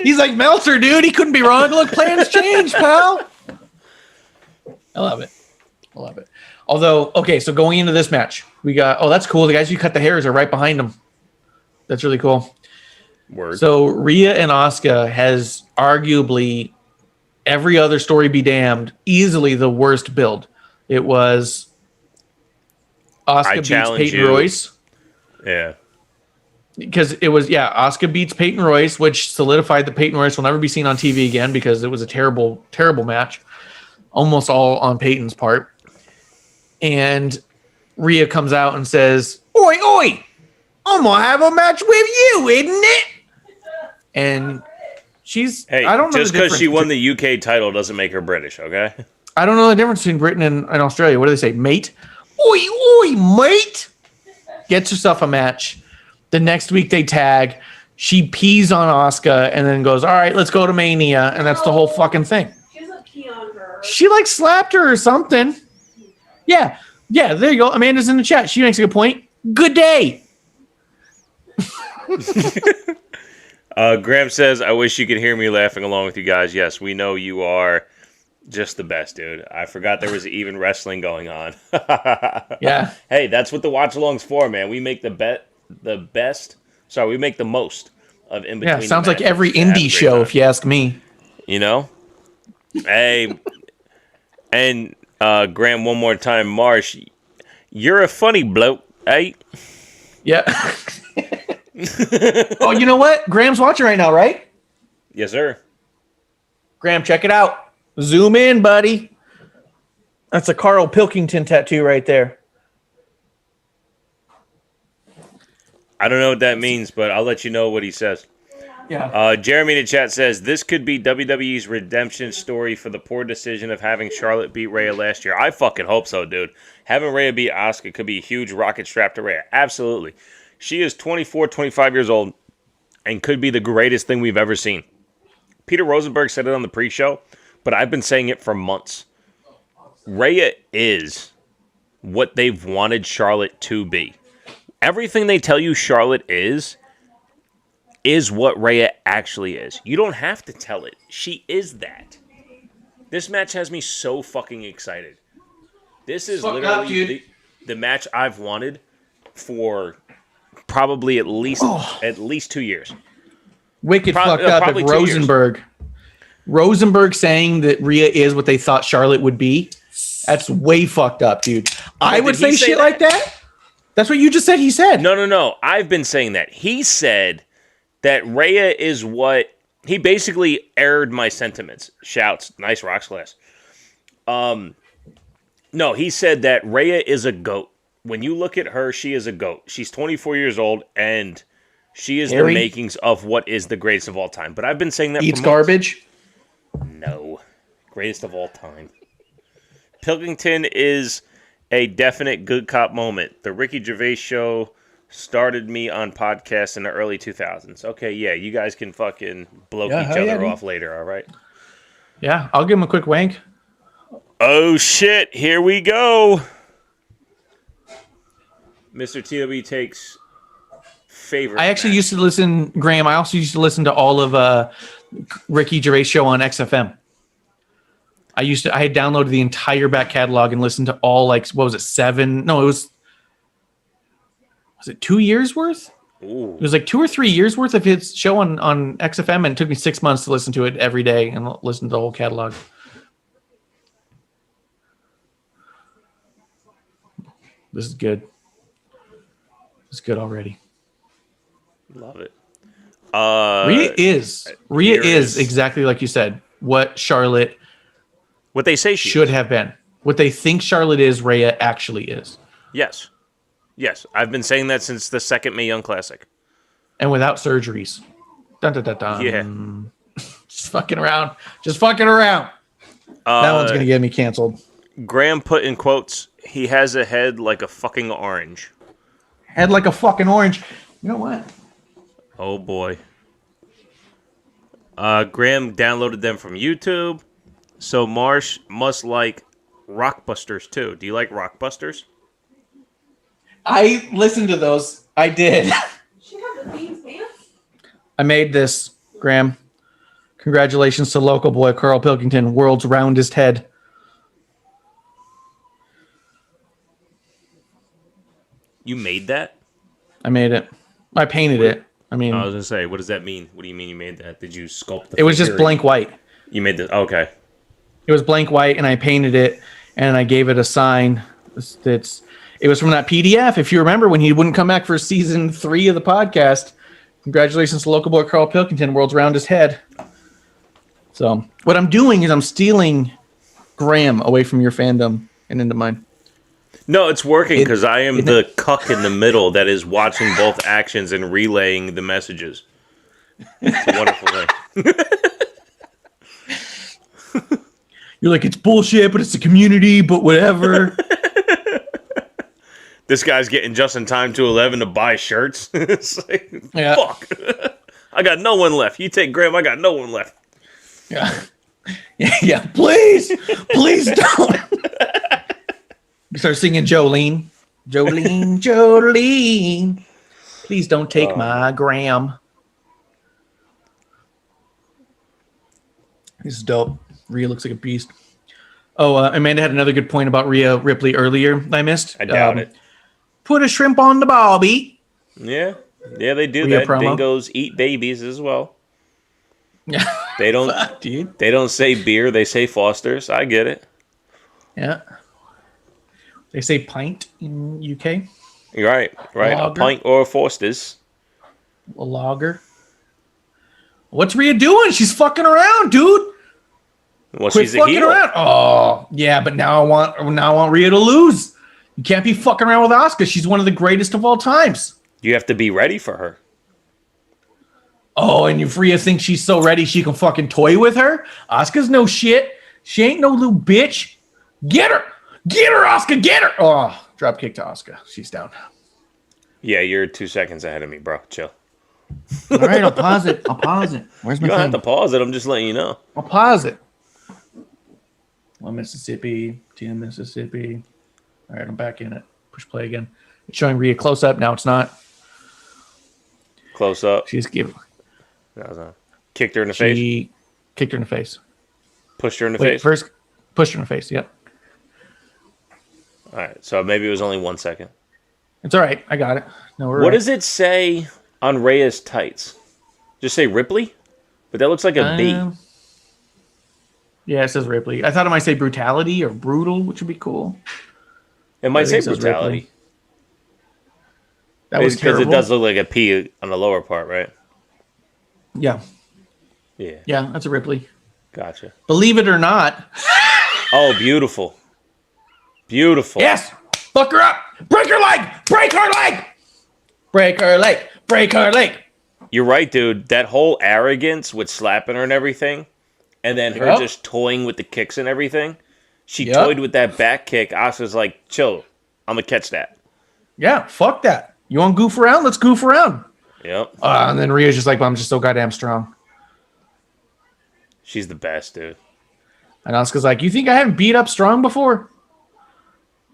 He's like, Meltzer, dude. He couldn't be wrong. Look, plans change, pal. I love it. I love it. Although, okay, so going into this match, we got, oh, that's cool. The guys who cut the hairs are right behind him. That's really cool. Word. So Rhea and Asuka has arguably, every other story be damned, easily the worst build. It was Asuka beats Peyton Royce. Yeah. Because it was, Asuka beats Peyton Royce, which solidified that Peyton Royce will never be seen on TV again because it was a terrible, terrible match. Almost all on Peyton's part. And Rhea comes out and says, "Oi, oi, I'm going to have a match with you, isn't it?" And she's, Hey, I don't know just the because she difference won the UK title doesn't make her British, okay? I don't know the difference between Britain and Australia. What do they say? Mate? Oi, oi, mate. Gets herself a match. The next week they tag. She pees on Asuka and then goes, "All right, let's go to Mania." And that's the whole fucking thing. She doesn't pee on her. She like slapped her or something. Yeah, there you go. Amanda's in the chat. She makes a good point. Good day. Graham says, "I wish you could hear me laughing along with you guys." Yes, we know you are just the best, dude. I forgot there was even wrestling going on. Yeah. Hey, that's what the watch along's for, man. We make we make the most of in between. Yeah, sounds like matches every to have a indie great show, time. if you ask me. You know? Hey, and Graham, one more time, Marsh, you're a funny bloke, eh? Yeah. Oh, you know what? Graham's watching right now, right? Yes, sir. Graham, check it out. Zoom in, buddy. That's a Carl Pilkington tattoo right there. I don't know what that means, but I'll let you know what he says. Yeah. Jeremy in the chat says, this could be WWE's redemption story for the poor decision of having Charlotte beat Rhea last year. I fucking hope so, dude. Having Rhea beat Asuka could be a huge rocket strap to Rhea. Absolutely. She is 24, 25 years old and could be the greatest thing we've ever seen. Peter Rosenberg said it on the pre-show, but I've been saying it for months. Rhea is what they've wanted Charlotte to be. Everything they tell you Charlotte is what Rhea actually is. You don't have to tell it. She is that. This match has me so fucking excited. This is literally the match I've wanted for probably at least 2 years. Wicked fucked up probably if 2 years. Rosenberg saying that Rhea is what they thought Charlotte would be. That's way fucked up, dude. I would say shit like that. That's what you just said he said. No. I've been saying that. He said that Rhea is what... He basically aired my sentiments. Shouts. Nice rocks glass. No, he said that Rhea is a goat. When you look at her, she is a goat. She's 24 years old, and she is the makings of what is the greatest of all time. But I've been saying that Eats for months. garbage? No. Greatest of all time. Pilkington is a definite good cop moment. The Ricky Gervais show started me on podcasts in the early 2000s. Okay, yeah, you guys can fucking bloke each other off later, all right? Yeah, I'll give him a quick wank. Oh shit! Here we go. Mr. TW takes favorite. I actually used to listen, Graham. I also used to listen to all of Ricky Gervais' show on XFM. I had downloaded the entire back catalog and listened to all, like, what was it, 7? No, was it 2 years worth? Ooh. It was like 2 or 3 years worth of his show on XFM, and it took me 6 months to listen to it every day and listen to the whole catalog. This is good. It's good already. Love it. Rhea is exactly like you said. What Charlotte, what they say she should is. have been. What they think Charlotte is, Rhea actually is. Yes. I've been saying that since the second Mae Young Classic. And without surgeries. Dun, dun, dun, dun. Yeah. Just fucking around. That one's gonna get me canceled. Graham put in quotes, "He has a head like a fucking orange." Head like a fucking orange. You know what? Oh boy. Graham downloaded them from YouTube. So Marsh must like Rockbusters too. Do you like Rockbusters? I listened to those. I did. She had the themes pants. I made this, Graham. Congratulations to local boy Carl Pilkington, world's roundest head. You made that? I made it. I painted it. I mean, I was gonna say, what does that mean? What do you mean you made that? Did you sculpt the it was just figure? blank white. You made the okay. It was blank white, and I painted it, and I gave it a sign. It was from that PDF. If you remember when he wouldn't come back for season 3 of the podcast. Congratulations to local boy Carl Pilkington, world's roundest head. So what I'm doing is I'm stealing Graham away from your fandom and into mine. No, it's working because I am the cuck in the middle that is watching both actions and relaying the messages. It's a wonderful thing. You're like, it's bullshit, but it's the community, but whatever. This guy's getting just in time to 11 to buy shirts. It's like, Yeah. fuck. I got no one left. You take Graham, I got no one left. Yeah. Yeah, please don't. You start singing Jolene. Jolene. Please don't take my Graham. This is dope. Rhea looks like a beast. Oh, Amanda had another good point about Rhea Ripley earlier. I missed. I doubt it. Put a shrimp on the barbie. Yeah, they do Rhea that. promo. Dingoes eat babies as well. Yeah. They don't. Fuck, dude. They don't say beer. They say Foster's. I get it. Yeah. They say pint in UK. You're right. Lager. A pint or a Foster's. A lager. What's Rhea doing? She's fucking around, dude. Well, Quit she's a fucking heel. around. Oh, yeah, but now I want Rhea to lose. You can't be fucking around with Asuka. She's one of the greatest of all times. You have to be ready for her. Oh, and if Rhea thinks she's so ready she can fucking toy with her? Asuka's no shit. She ain't no little bitch. Get her. Get her, Asuka. Get her. Oh, drop kick to Asuka. She's down. Yeah, you're 2 seconds ahead of me, bro. Chill. All right, I'll pause it. Where's my You don't have thing? to pause it. I'm just letting you know. I'll pause it. One Mississippi, 2 Mississippi. All right, I'm back in it. Push play again. It's showing Rhea close up. Now it's not. Close up. She's giving. Kicked her in the face. She kicked her in the face. Pushed her in the Wait, face. first pushed her in the face. Yep. All right. So maybe it was only 1 second. It's all right. I got it. No, we're What right. does it say on Rhea's tights? Just say Ripley? But that looks like a B. Yeah, it says Ripley. I thought it might say brutality or brutal, which would be cool. It might I say think it says brutality. Ripley. That was Because terrible. it does look like a P on the lower part, right? Yeah. Yeah. Yeah, that's a Ripley. Gotcha. Believe it or not. Oh, beautiful. Beautiful. Yes. Fuck her up. Break her leg. Break her leg. Break her leg. Break her leg. You're right, dude. That whole arrogance with slapping her and everything, and then her Yep. just toying with the kicks and everything. She Yep. toyed with that back kick. Asuka's like, chill. I'm going to catch that. Yeah, fuck that. You want to goof around? Let's goof around. Yep. And then Rhea's just like, well, I'm just so goddamn strong. She's the best, dude. And Asuka's like, you think I haven't beat up Strong before?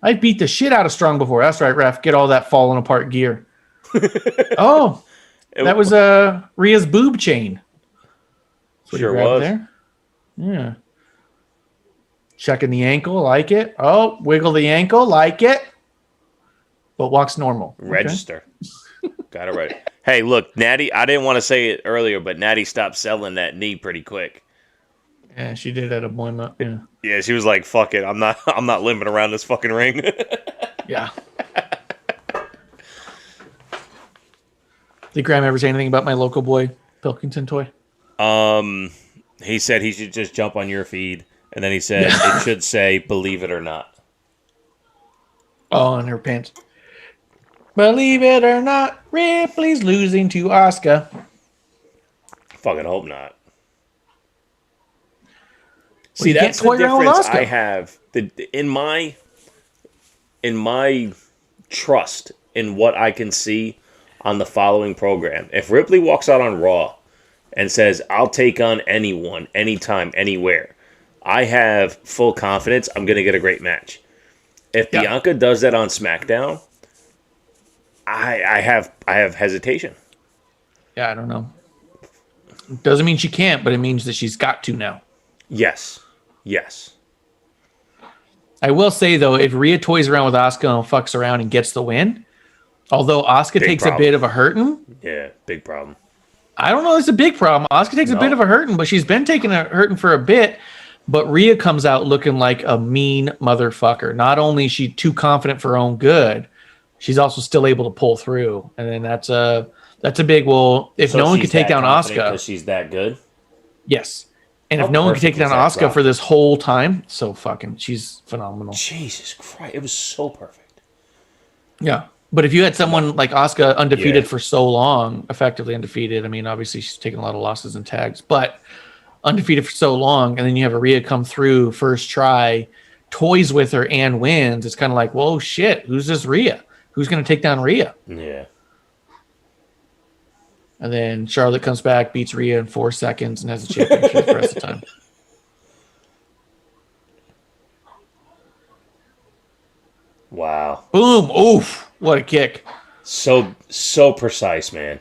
I beat the shit out of Strong before. That's right, ref. Get all that falling apart gear. Oh, that was Rhea's boob chain. That's what he Sure grabbed was. there. Yeah. Checking the ankle, like it. Oh, wiggle the ankle, like it. But walks normal. Okay. Register. Got it right. Hey, look, Natty, I didn't want to say it earlier, but Natty stopped selling that knee pretty quick. Yeah, she did at a point. Yeah. Yeah, she was like, fuck it. I'm not limping around this fucking ring. Yeah. Did Graham ever say anything about my local boy, Pilkington toy? He said he should just jump on your feed, and then he said it should say, believe it or not. Oh, on her pants. Believe it or not, Ripley's losing to Asuka. Fucking hope not. See, that's the difference I have in my trust in what I can see on the following program. If Ripley walks out on Raw and says, I'll take on anyone, anytime, anywhere, I have full confidence I'm going to get a great match. If Bianca does that on SmackDown, I have hesitation. Yeah, I don't know. Doesn't mean she can't, but it means that she's got to now. Yes. I will say, though, if Rhea toys around with Asuka and fucks around and gets the win, although Asuka takes a bit of a hurting. Yeah, big problem. I don't know. It's a big problem. Asuka takes a bit of a hurting, but she's been taking a hurting for a bit. But Rhea comes out looking like a mean motherfucker. Not only is she too confident for her own good, she's also still able to pull through. And then that's a big, well, if no one could take down Asuka. Because she's that good? Yes. And if no one could take down Asuka for this whole time, she's phenomenal. Jesus Christ. It was so perfect. Yeah. But if you had someone like Asuka undefeated for so long, effectively undefeated, I mean, obviously she's taken a lot of losses and tags, but undefeated for so long, and then you have a Rhea come through first try, toys with her and wins, it's kind of like, whoa, shit, who's this Rhea? Who's going to take down Rhea? Yeah. And then Charlotte comes back, beats Rhea in 4 seconds, and has a championship the rest of the time. Wow. Boom. Oof. What a kick. So precise, man.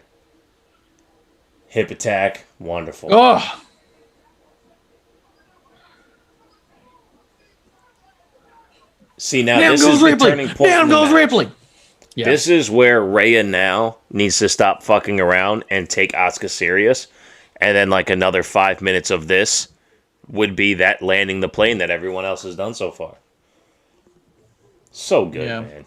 Hip attack. Wonderful. Oh. See, now Down this goes is the Ripley. turning point. Down goes Ripley. Yeah. This is where Rhea now needs to stop fucking around and take Asuka serious. And then like another 5 minutes of this would be that landing the plane that everyone else has done so far. So good, man.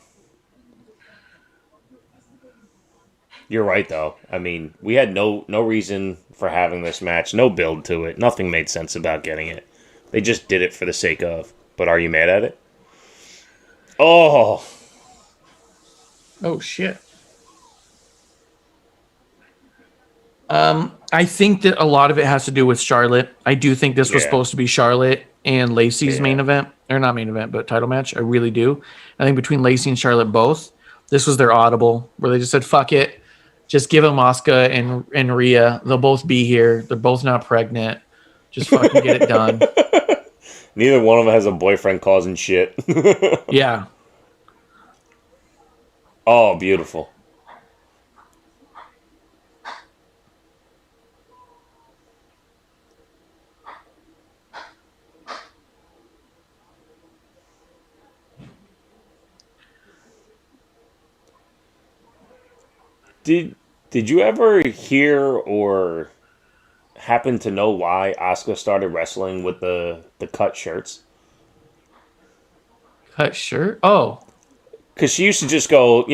You're right, though. I mean, we had no reason for having this match. No build to it. Nothing made sense about getting it. They just did it for the sake of. But are you mad at it? Oh, shit. I think that a lot of it has to do with Charlotte. I do think this was supposed to be Charlotte and Lacey's main event. Or not main event, but title match. I really do. I think between Lacey and Charlotte both, this was their audible, where they just said, fuck it. Just give them Asuka and Rhea. They'll both be here. They're both not pregnant. Just fucking get it done. Neither one of them has a boyfriend causing shit. Yeah. Oh, beautiful. Did you ever hear or happen to know why Asuka started wrestling with the cut shirts? Cut shirt? Oh. Because she used to just go,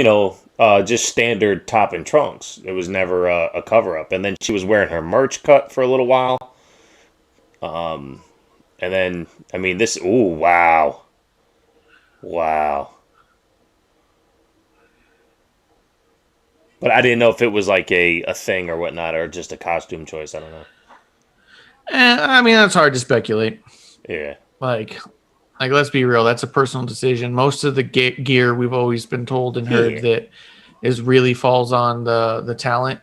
just standard top and trunks. It was never a cover-up. And then she was wearing her merch cut for a little while. And then, I mean, this... Ooh, wow. Wow. But I didn't know if it was like a thing or whatnot, or just a costume choice. I don't know. I mean, that's hard to speculate. Yeah. Like, let's be real. That's a personal decision. Most of the gear we've always been told and heard that is really falls on the talent.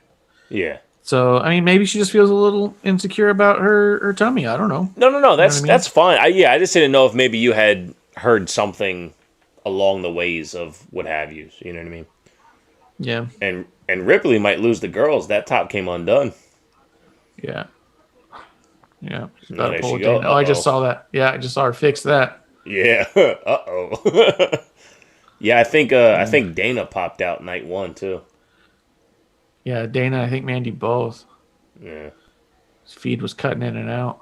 Yeah. So I mean, maybe she just feels a little insecure about her tummy. I don't know. No. That's I mean? that's fine. I just didn't know if maybe you had heard something along the ways of what have you. You know what I mean? Yeah. And Ripley might lose the girls. That top came undone. Yeah. Yeah. She's Yeah, about to there pull she it go. down. Oh, I just Uh-oh. saw that. Yeah, I just saw her fix that. Yeah. Uh-oh. Yeah, I think Dana popped out night 1 too. Yeah, Dana, I think Mandy both. Yeah. His feed was cutting in and out.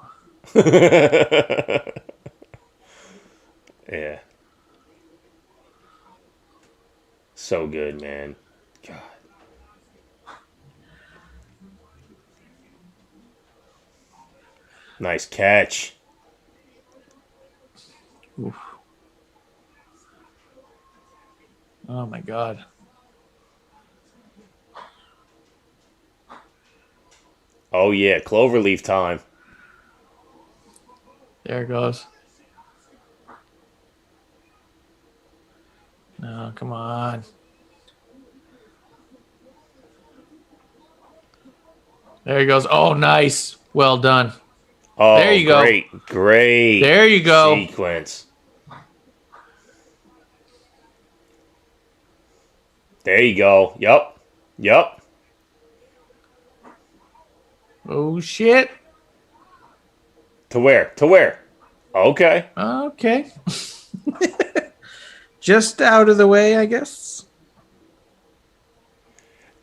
Yeah. So good, man. God. Nice catch. Oof. Oh my God. Oh yeah, cloverleaf time. There it goes. No, come on. There he goes. Oh, nice. Well done. Oh, There you go. Great. There you go. Sequence. There you go. Yup. Oh, shit. To where? Okay. Okay. Just out of the way, I guess.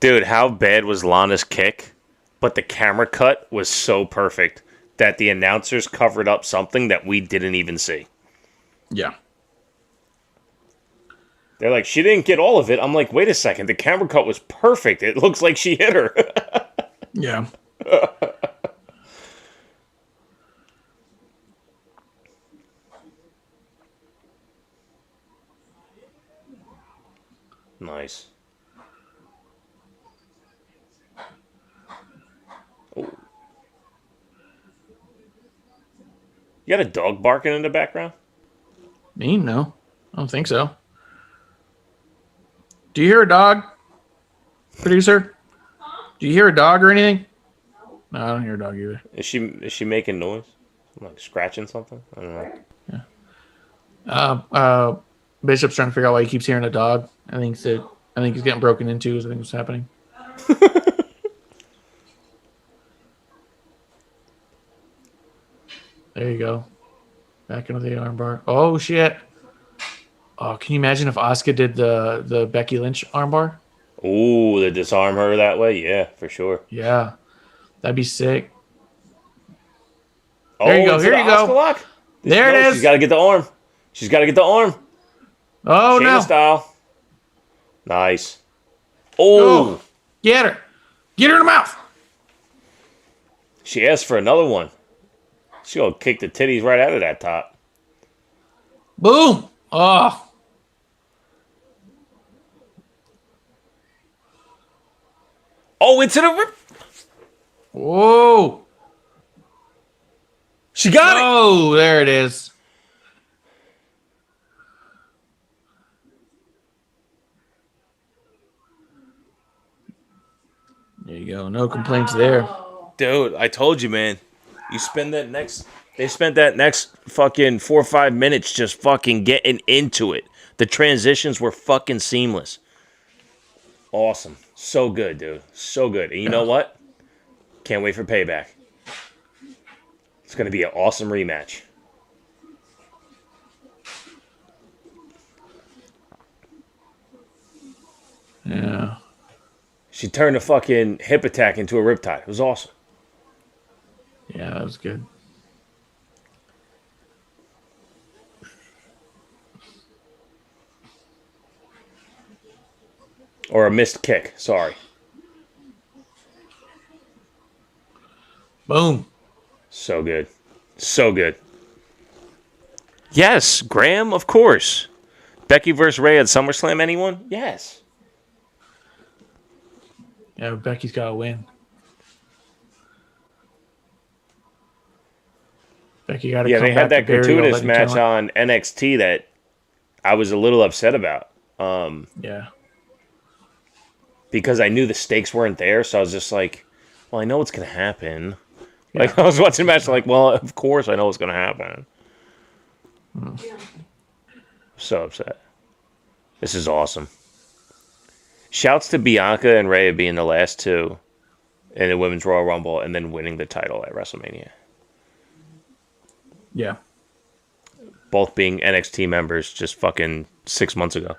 Dude, how bad was Lana's kick? But the camera cut was so perfect that the announcers covered up something that we didn't even see. Yeah. They're like, she didn't get all of it. I'm like, wait a second. The camera cut was perfect. It looks like she hit her. Yeah. Nice. Oh. You got a dog barking in the background? Me? No. I don't think so. Do you hear a dog, producer? Do you hear a dog or anything? No, I don't hear a dog either. Is she making noise? Like scratching something? I don't know. Bishop's trying to figure out why he keeps hearing a dog. I think he's getting broken into. Is I think what's happening. There you go. Back into the armbar. Oh shit. Oh, can you imagine if Asuka did the Becky Lynch armbar? Ooh, they disarm her that way? Yeah, for sure. Yeah, that'd be sick. Oh, There you go. into Here the you go. Oscar lock? There it is. She's got to get the arm. Oh Shayna no! style. Nice. Oh. Oh, get her! Get her in the mouth! She asked for another one. She'll kick the titties right out of that top. Boom! Oh, Oh, into the rip. whoa! She got it. Oh, there it is. There you go. No complaints there. Oh. Dude, I told you, man. They spent that next fucking 4 or 5 minutes just fucking getting into it. The transitions were fucking seamless. Awesome. So good, dude. So good. And you know what? Can't wait for payback. It's going to be an awesome rematch. Yeah. She turned a fucking hip attack into a riptide. It was awesome. Yeah, that was good. Or a missed kick. Sorry. Boom. So good. So good. Yes, Graham, of course. Becky versus Ray at SummerSlam, anyone? Yes. Yeah, Becky's got to win. Becky got to Yeah, come they back had that to burial, gratuitous let each match other- on NXT that I was a little upset about. Yeah. Because I knew the stakes weren't there, so I was just like, well, I know what's gonna happen. Yeah. Like I was watching the match, like, well, of course I know what's gonna happen. Yeah. So upset. This is awesome. Shouts to Bianca and Rhea being the last two in the Women's Royal Rumble and then winning the title at WrestleMania. Yeah. Both being NXT members just fucking 6 months ago.